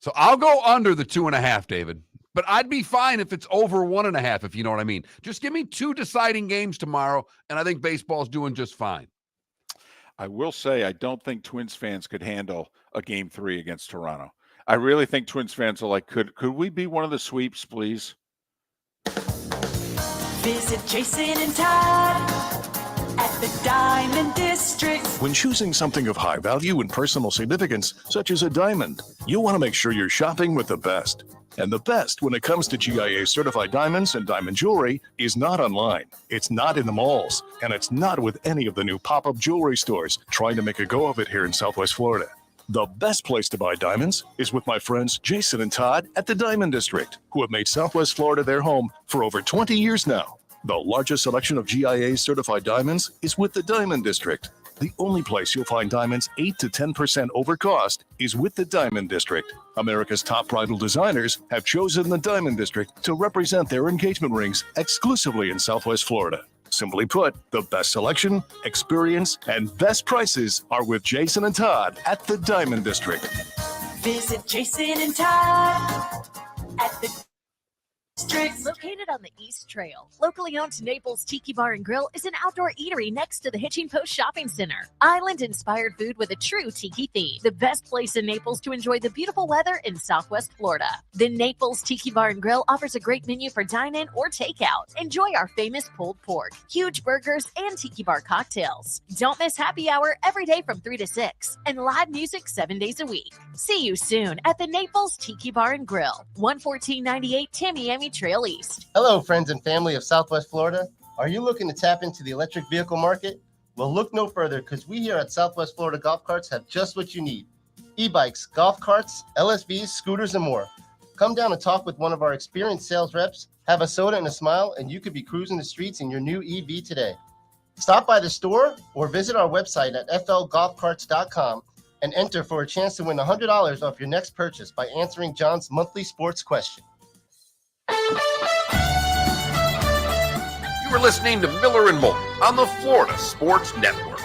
So I'll go under the 2.5, David. But I'd be fine if it's over 1.5, if you know what I mean. Just give me 2 deciding games tomorrow, and I think baseball's doing just fine. I will say I don't think Twins fans could handle a Game 3 against Toronto. I really think Twins fans are like, could we be one of the sweeps, please? Visit Jason and Todd at the Diamond District. When choosing something of high value and personal significance, such as a diamond, you want to make sure you're shopping with the best. And the best when it comes to GIA certified diamonds and diamond jewelry is not online. It's not in the malls. And it's not with any of the new pop-up jewelry stores trying to make a go of it here in Southwest Florida. The best place to buy diamonds is with my friends Jason and Todd at the Diamond District, who have made Southwest Florida their home for over 20 years now. The largest selection of GIA certified diamonds is with the Diamond District. The only place you'll find diamonds 8 to 10% over cost is with the Diamond District. America's top bridal designers have chosen the Diamond District to represent their engagement rings exclusively in Southwest Florida. Simply put, the best selection, experience, and best prices are with Jason and Todd at the Diamond District. Visit Jason and Todd at the District. Located on the East Trail, locally owned Naples Tiki Bar and Grill is an outdoor eatery next to the Hitching Post Shopping Center. Island-inspired food with a true tiki theme. The best place in Naples to enjoy the beautiful weather in Southwest Florida. The Naples Tiki Bar and Grill offers a great menu for dine-in or takeout. Enjoy our famous pulled pork, huge burgers, and tiki bar cocktails. Don't miss happy hour every day from 3 to 6 and live music 7 days a week. See you soon at the Naples Tiki Bar and Grill, 11498 Tamiami Trail East. Hello, friends and family of Southwest Florida. Are you looking to tap into the electric vehicle market? Well, look no further, because we here at Southwest Florida Golf Carts have just what you need. E-bikes, golf carts, LSVs, scooters, and more. Come down and talk with one of our experienced sales reps, have a soda and a smile, and you could be cruising the streets in your new EV today. Stop by the store or visit our website at flgolfcarts.com and enter for a chance to win $100 off your next purchase by answering John's monthly sports question. You are listening to Miller and Moulton on the Florida Sports Network.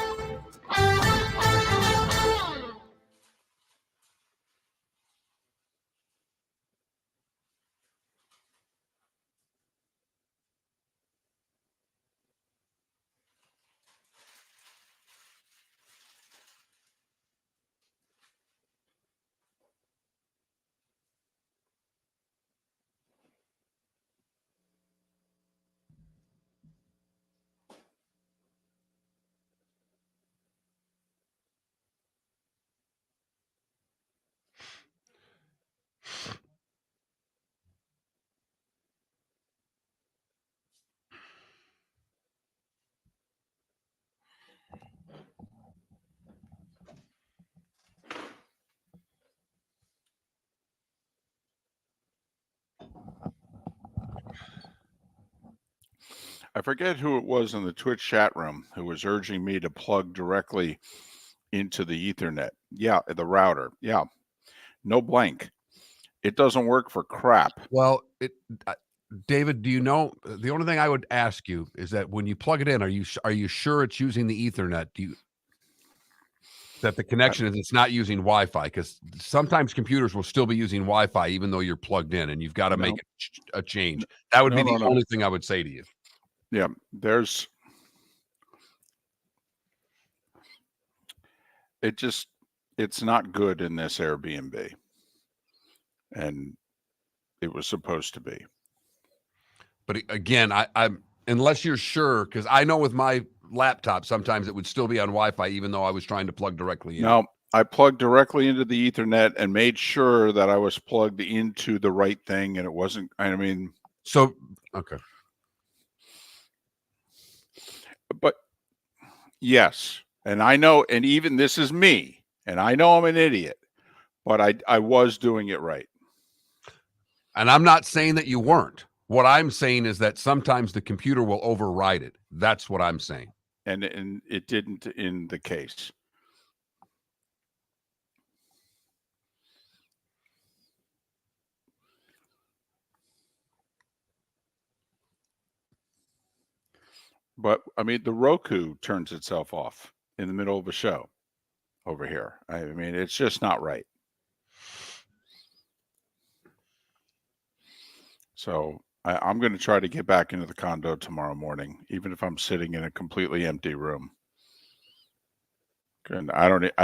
I forget who it was in the Twitch chat room who was urging me to plug directly into the Ethernet. Yeah, the router. Yeah, no blank. It doesn't work for crap. Well, David, do you know, the only thing I would ask you is that when you plug it in, are you sure it's using the Ethernet? That the connection is, it's not using Wi-Fi? Because sometimes computers will still be using Wi-Fi even though you're plugged in, and you've got to make a change. That would be the only thing I would say to you. Yeah, it's not good in this Airbnb. and it was supposed to be. But again, I'm unless you're sure, because I know with my laptop sometimes it would still be on Wi-Fi even though I was trying to plug directly in. No, I plugged directly into the Ethernet and made sure that I was plugged into the right thing, and it wasn't. I mean, so okay. But yes, and I know, and even this is me, and I know I'm an idiot, but I was doing it right. And I'm not saying that you weren't. What I'm saying is that sometimes the computer will override it. That's what I'm saying. And it didn't in the case. But I mean, the Roku turns itself off in the middle of a show over here. I mean, it's just not right. So I'm going to try to get back into the condo tomorrow morning, even if I'm sitting in a completely empty room. And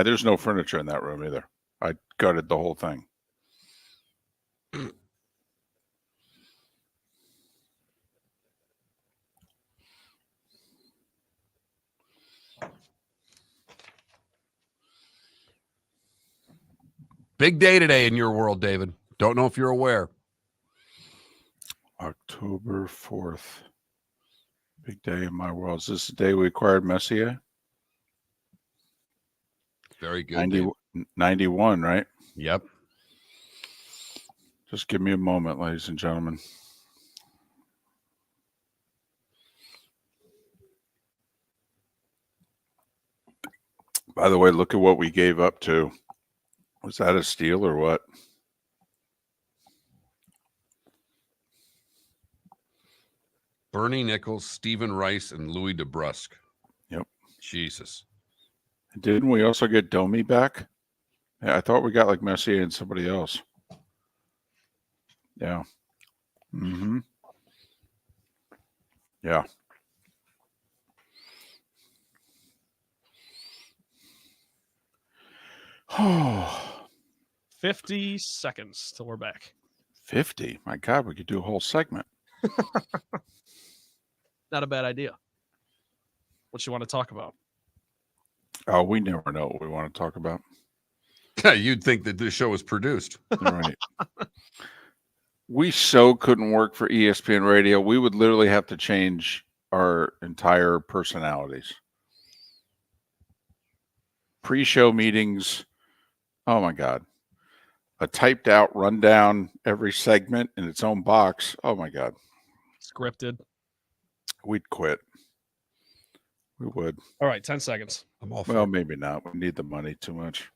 there's no furniture in that room either. I gutted the whole thing. Big day today in your world, David. Don't know if you're aware. October 4th. Big day in my world. Is this the day we acquired Messier? Very good. 91, right? Yep. Just give me a moment, ladies and gentlemen. By the way, look at what we gave up to. Was that a steal or what? Bernie Nichols, Stephen Rice, and Louis DeBrusque. Yep. Jesus. Didn't we also get Domi back? Yeah, I thought we got like Messier and somebody else. Yeah. Mm-hmm. Yeah. Oh, 50 seconds till we're back. 50? My God, we could do a whole segment. Not a bad idea. What you want to talk about? Oh, we never know what we want to talk about. You'd think that this show was produced. Right. We so couldn't work for ESPN Radio. We would literally have to change our entire personalities. Pre-show meetings. Oh, my God. A typed out rundown every segment in its own box. Oh, my God. Scripted. We'd quit. We would. All right, 10 seconds. I'm all well, maybe not. We need the money too much.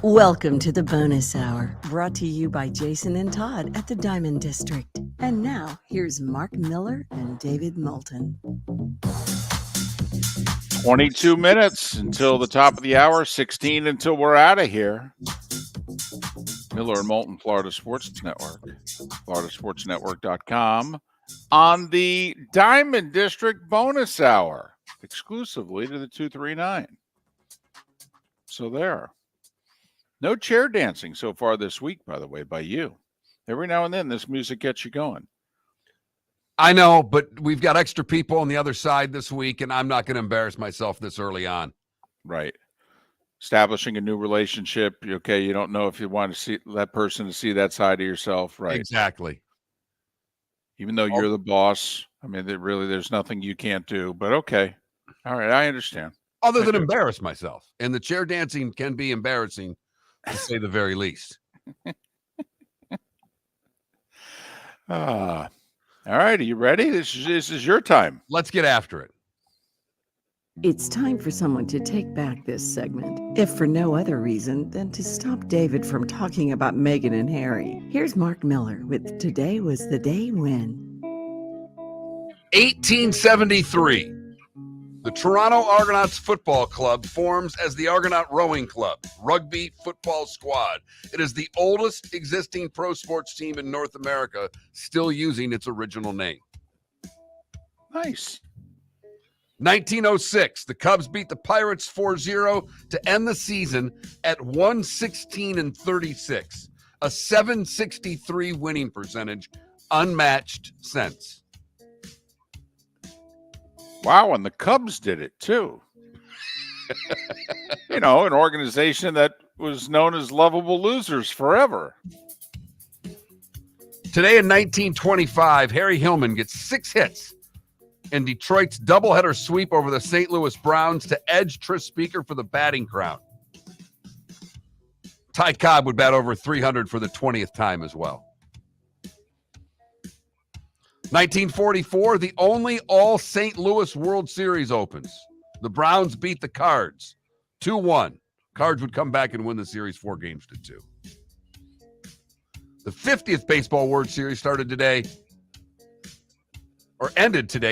Welcome to the bonus hour, brought to you by Jason and Todd at the Diamond District. And now, here's Mark Miller and David Moulton. 22 minutes until the top of the hour, 16 until we're out of here. Miller and Moulton, Florida Sports Network, floridasportsnetwork.com, on the Diamond District bonus hour, exclusively to the 239. So there. No chair dancing so far this week, by the way, by you. Every now and then, this music gets you going. I know, but we've got extra people on the other side this week, and I'm not going to embarrass myself this early on. Right. Establishing a new relationship. Okay, you don't know if you want to see that person to see that side of yourself. Right. Exactly. Even though you're the boss, I mean, there's nothing you can't do. But okay. All right, I understand. Other than embarrass myself. And the chair dancing can be embarrassing, to say the very least. All right, are you ready? This is your time. Let's get after it. It's time for someone to take back this segment, if for no other reason than to stop David from talking about Meghan and Harry. Here's Mark Miller with Today Was the Day When. 1873. The Toronto Argonauts Football Club forms as the Argonaut Rowing Club Rugby Football Squad. It is the oldest existing pro sports team in North America, still using its original name. Nice. 1906, the Cubs beat the Pirates 4-0 to end the season at 116-36, a 763 winning percentage, unmatched since. Wow, and the Cubs did it too. An organization that was known as lovable losers forever. Today in 1925, Harry Hillman gets 6 hits in Detroit's doubleheader sweep over the St. Louis Browns to edge Tris Speaker for the batting crown. Ty Cobb would bat over 300 for the 20th time as well. 1944, the only all St. Louis World Series opens. The Browns beat the Cards 2-1. Cards would come back and win the series 4-2. The 50th Baseball World Series ended today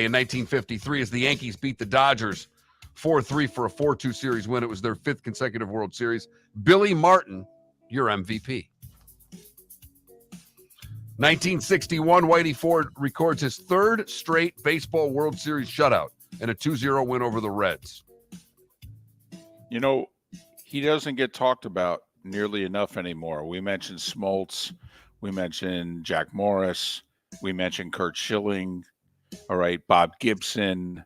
in 1953 as the Yankees beat the Dodgers 4-3 for a 4-2 series win. It was their 5th consecutive World Series. Billy Martin, your MVP. 1961, Whitey Ford records his 3rd straight Baseball World Series shutout and a 2-0 win over the Reds. He doesn't get talked about nearly enough anymore. We mentioned Smoltz. We mentioned Jack Morris. We mentioned Curt Schilling. All right, Bob Gibson.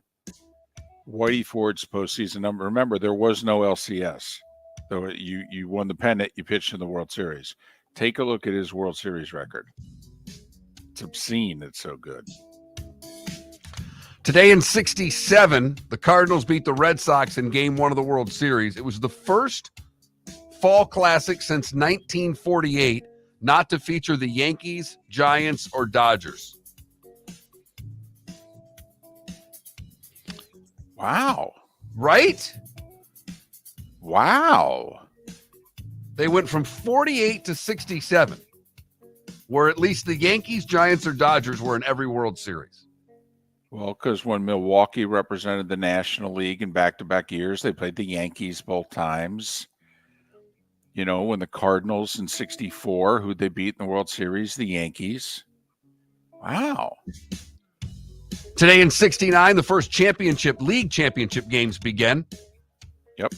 Whitey Ford's postseason number. Remember, there was no LCS. So you won the pennant, you pitched in the World Series. Take a look at his World Series record. It's obscene. It's so good. Today in 67, the Cardinals beat the Red Sox in Game 1 of the World Series. It was the first fall classic since 1948 not to feature the Yankees, Giants, or Dodgers. Wow. Right? Wow. They went from 48 to 67, where at least the Yankees, Giants, or Dodgers were in every World Series. Well, because when Milwaukee represented the National League in back-to-back years, they played the Yankees both times. When the Cardinals in 64, who'd they beat in the World Series? The Yankees. Wow. Today in 69, the first league championship games began. Yep.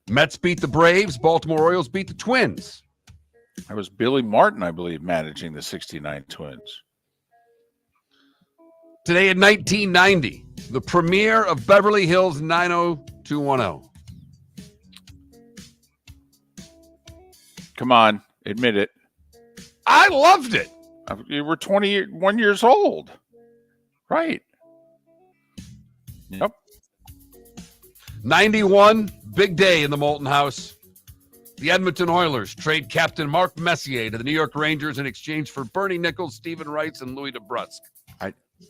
Mets beat the Braves. Baltimore Orioles beat the Twins. That was Billy Martin, I believe, managing the 69 Twins. Today in 1990, the premiere of Beverly Hills 90210. Come on, admit it. I loved it. You were 21 years old. Right. Yep. 91, big day in the Moulton house. The Edmonton Oilers trade captain Mark Messier to the New York Rangers in exchange for Bernie Nichols, Stephen Rice, and Louis DeBrusque.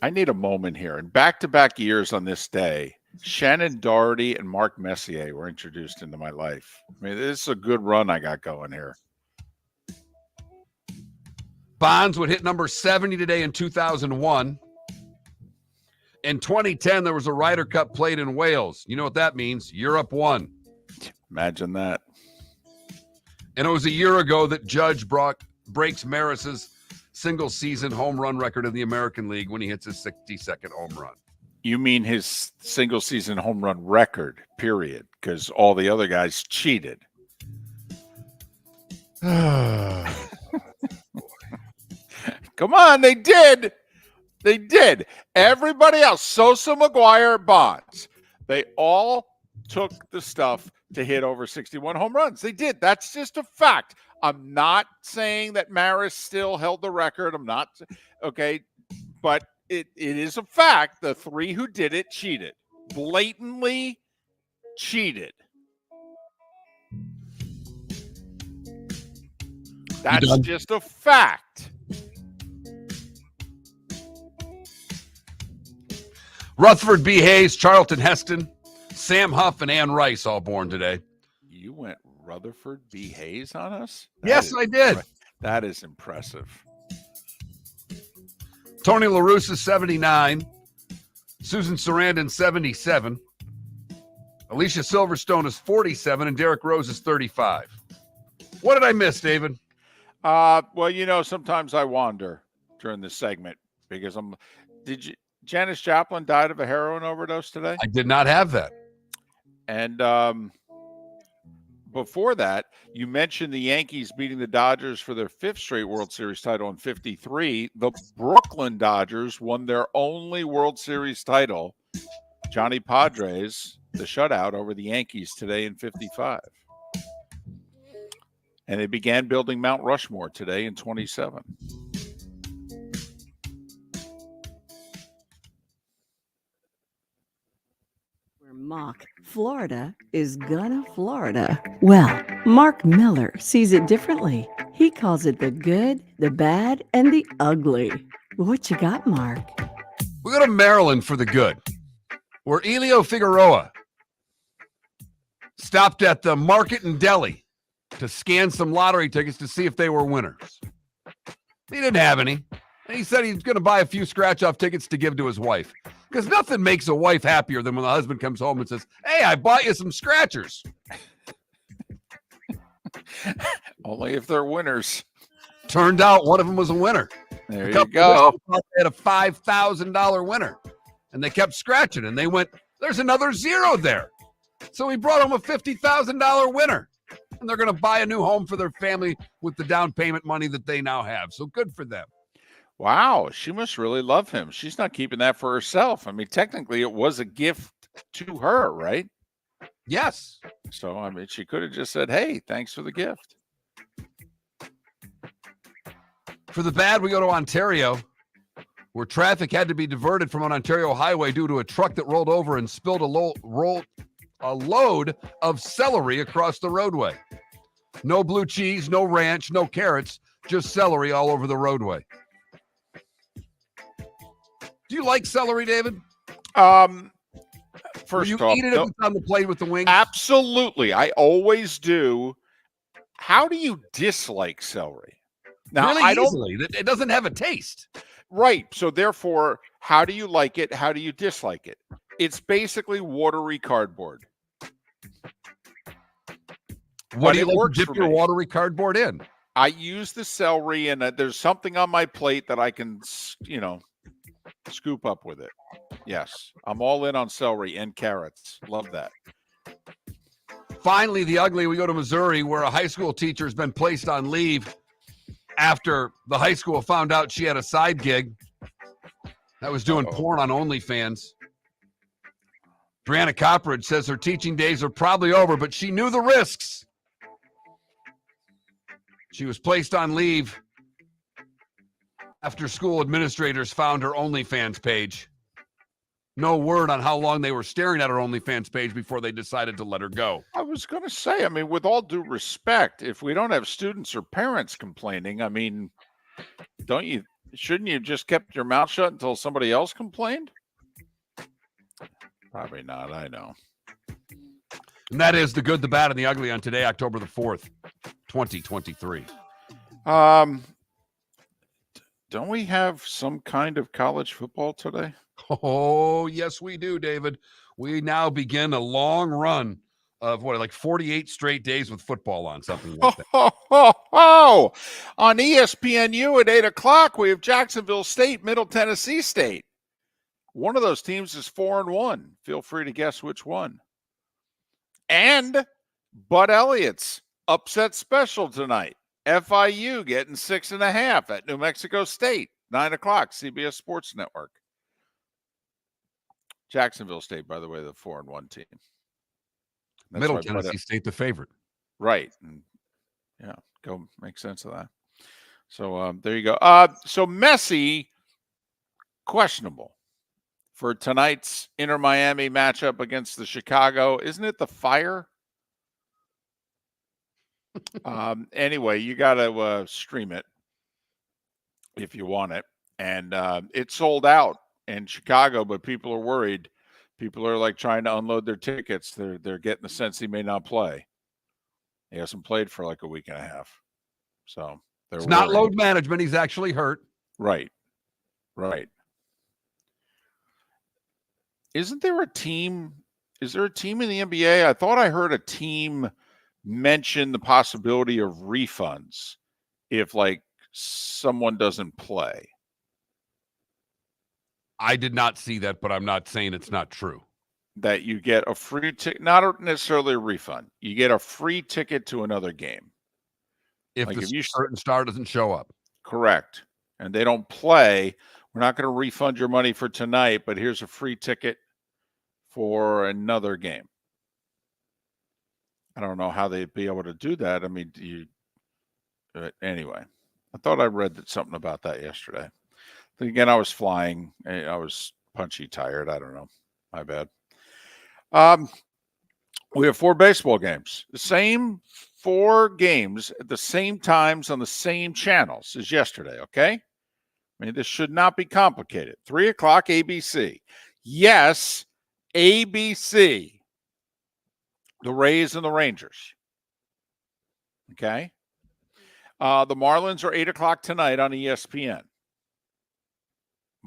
I need a moment here. In back-to-back years on this day, Shannon Doherty and Mark Messier were introduced into my life. I mean, this is a good run I got going here. Bonds would hit number 70 today in 2001. In 2010, there was a Ryder Cup played in Wales. You know what that means? Europe won. Imagine that. And it was a year ago that Judge breaks Maris's single-season home run record in the American League when he hits his 62nd home run. You mean his single-season home run record, period, because all the other guys cheated. Come on, they did. They did. Everybody else, Sosa, McGuire, Bonds, they all took the stuff to hit over 61 home runs. They did. That's just a fact. I'm not saying that Maris still held the record. I'm not. Okay. But it is a fact. The 3 who did it cheated. Blatantly cheated. That's just a fact. Rutherford B. Hayes, Charlton Heston, Sam Huff, and Ann Rice all born today. You went Rutherford B. Hayes on us? Yes, I did. That is impressive. Tony La Russa, 79. Susan Sarandon, 77. Alicia Silverstone is 47, and Derek Rose is 35. What did I miss, David? Well, sometimes I wander during this segment because Janis Joplin died of a heroin overdose today? I did not have that. And before that, you mentioned the Yankees beating the Dodgers for their 5th straight World Series title in 53. The Brooklyn Dodgers won their only World Series title. Johnny Padres, the shutout over the Yankees today in 55. And they began building Mount Rushmore today in 27. Where Mock, Florida is gonna Florida. Well, Mark Miller sees it differently. He calls it the good, the bad, and the ugly. What you got, Mark? We go to Maryland for the good, where Elio Figueroa stopped at the market in Delhi to scan some lottery tickets to see if they were winners. He didn't have any. And he said he's going to buy a few scratch-off tickets to give to his wife. Because nothing makes a wife happier than when the husband comes home and says, "Hey, I bought you some scratchers." Only if they're winners. Turned out one of them was a winner. There you go. They had a $5,000 winner. And they kept scratching, and they went, "There's another zero there." So he brought home a $50,000 winner. And they're going to buy a new home for their family with the down payment money that they now have. So good for them. Wow, she must really love him. She's not keeping that for herself. I mean, technically, it was a gift to her, right? Yes. So, I mean, she could have just said, "Hey, thanks for the gift." For the bad, we go to Ontario, where traffic had to be diverted from an Ontario highway due to a truck that rolled over and spilled a load of celery across the roadway. No blue cheese, no ranch, no carrots, just celery all over the roadway. Do you like celery, David? First you off, eat it if it's on the plate with the wings? Absolutely. I always do. How do you dislike celery? Now, really easily. It doesn't have a taste. Right. So therefore, how do you like it? How do you dislike it? It's basically watery cardboard. What do you like to dip your watery cardboard in? I use the celery, and there's something on my plate that I can, scoop up with it. Yes. I'm all in on celery and carrots. Love that. Finally, the ugly, we go to Missouri, where a high school teacher has been placed on leave after the high school found out she had a side gig that was doing porn on OnlyFans. Brianna Coppridge says her teaching days are probably over, but she knew the risks. She was placed on leave after school administrators found her OnlyFans page. No word on how long they were staring at her OnlyFans page before they decided to let her go. I was going to say, I mean, with all due respect, if we don't have students or parents complaining, I mean, shouldn't you just kept your mouth shut until somebody else complained? Probably not, I know. And that is the good, the bad, and the ugly on today, October the 4th, 2023. Don't we have some kind of college football today? Oh, yes, we do, David. We now begin a long run of like 48 straight days with football on, something like that. On ESPNU at 8 o'clock, we have Jacksonville State, Middle Tennessee State. One of those teams is 4-1. Feel free to guess which one. And Bud Elliott's upset special tonight. FIU getting 6.5 at New Mexico State, 9 o'clock, CBS Sports Network. Jacksonville State, by the way, the 4-1 team. That's Middle Tennessee State, the favorite. Right. Yeah, go make sense of that. So there you go. So Messi, questionable for tonight's Inter-Miami matchup against the Chicago. Isn't it the Fire? Anyway, you got to stream it if you want it. And it sold out in Chicago, but people are worried. People are like trying to unload their tickets. They're getting the sense he may not play. He hasn't played for like a week and a half. So it's not load management. He's actually hurt. Right. Isn't there a team Is there a team in the NBA? I thought I heard a team mention the possibility of refunds if like someone doesn't play. I did not see that, but I'm not saying it's not true. That you get a free ticket, not necessarily a refund. You get a free ticket to another game. If like the if you certain star doesn't show up. Correct. And they don't play, we're not going to refund your money for tonight, but here's a free ticket for another game. I don't know how they'd be able to do that. I mean, anyway, I thought I read something about that yesterday. Again, I was flying. I was punchy tired. I don't know. My bad. We have 4 baseball games. The same 4 games at the same times on the same channels as yesterday, okay? I mean, this should not be complicated. 3 o'clock ABC. Yes, ABC. The Rays and the Rangers. Okay? The Marlins are 8 o'clock tonight on ESPN.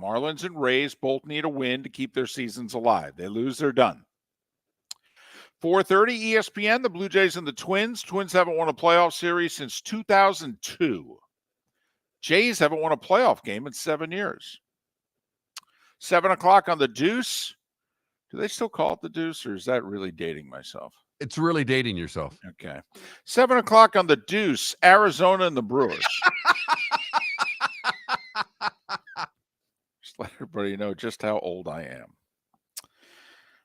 Marlins and Rays both need a win to keep their seasons alive. They lose, they're done. 4:30 ESPN, the Blue Jays and the Twins. Twins haven't won a playoff series since 2002. Jays haven't won a playoff game in 7 years. 7 o'clock on the Deuce. Do they still call it the Deuce, or is that really dating myself? It's really dating yourself. Okay. 7 o'clock on the Deuce, Arizona and the Brewers. Just let everybody know just how old I am.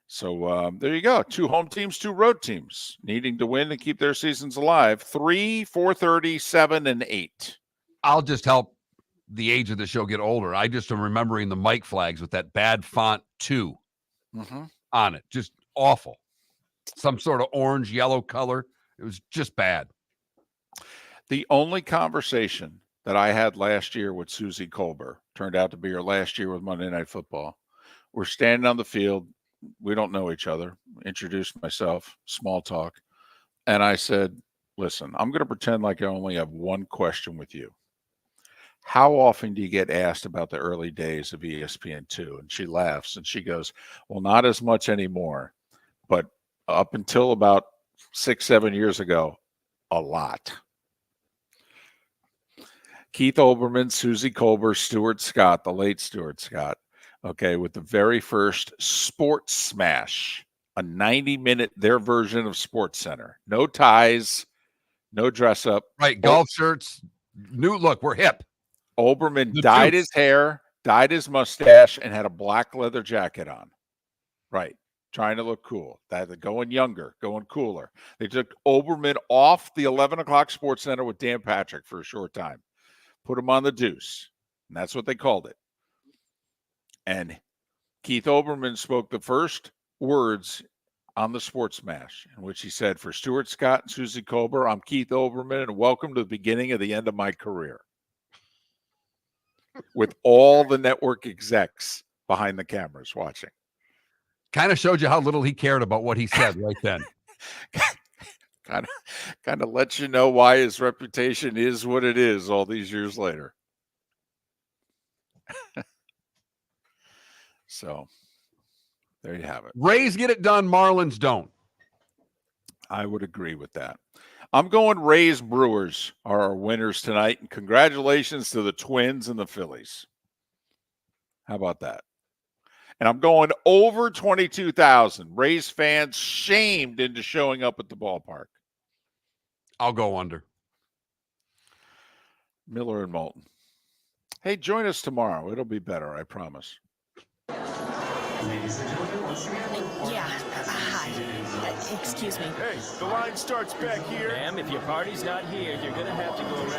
So there you go. 2 home teams, 2 road teams needing to win and keep their seasons alive. 3, 4:30, 7, and 8. I'll just help the age of the show get older. I just am remembering the mic flags with that bad font 2 on it. Just awful. Some sort of orange, yellow color. It was just bad. The only conversation that I had last year with Susie Colbert turned out to be her last year with Monday Night Football. We're standing on the field. We don't know each other. Introduced myself, small talk. And I said, listen, I'm going to pretend like I only have one question with you. How often do you get asked about the early days of ESPN2? And she laughs and she goes, well, not as much anymore. But up until about 6-7 years ago, a lot. Keith Olbermann, Susie Colbert, Stuart Scott, the late Stuart Scott. Okay, with the very first Sports Smash, a 90-minute, their version of Sports Center. No ties, no dress up. Right, golf shirts, new look, we're hip. Olbermann dyed his hair, dyed his mustache, and had a black leather jacket on. Right, trying to look cool. Going younger, going cooler. They took Olbermann off the 11 o'clock Sports Center with Dan Patrick for a short time. Put him on the Deuce, and that's what they called it. And Keith Olbermann spoke the first words on the Sports Smash, in which he said, for Stuart Scott and Susie Colbert, I'm Keith Olbermann, and welcome to the beginning of the end of my career. With all the network execs behind the cameras watching. Kind of showed you how little he cared about what he said right then. kind of lets you know why his reputation is what it is all these years later. So there you have it. Rays get it done. Marlins don't. I would agree with that. I'm going Rays Brewers are our winners tonight. And congratulations to the Twins and the Phillies. How about that? And I'm going over 22,000. Rays fans shamed into showing up at the ballpark. I'll go under. Miller and Moulton. Hey, join us tomorrow. It'll be better, I promise. Ladies and gentlemen, let's Hi. Excuse me. Hey, the line starts back here. Ma'am, if your party's not here, you're going to have to go around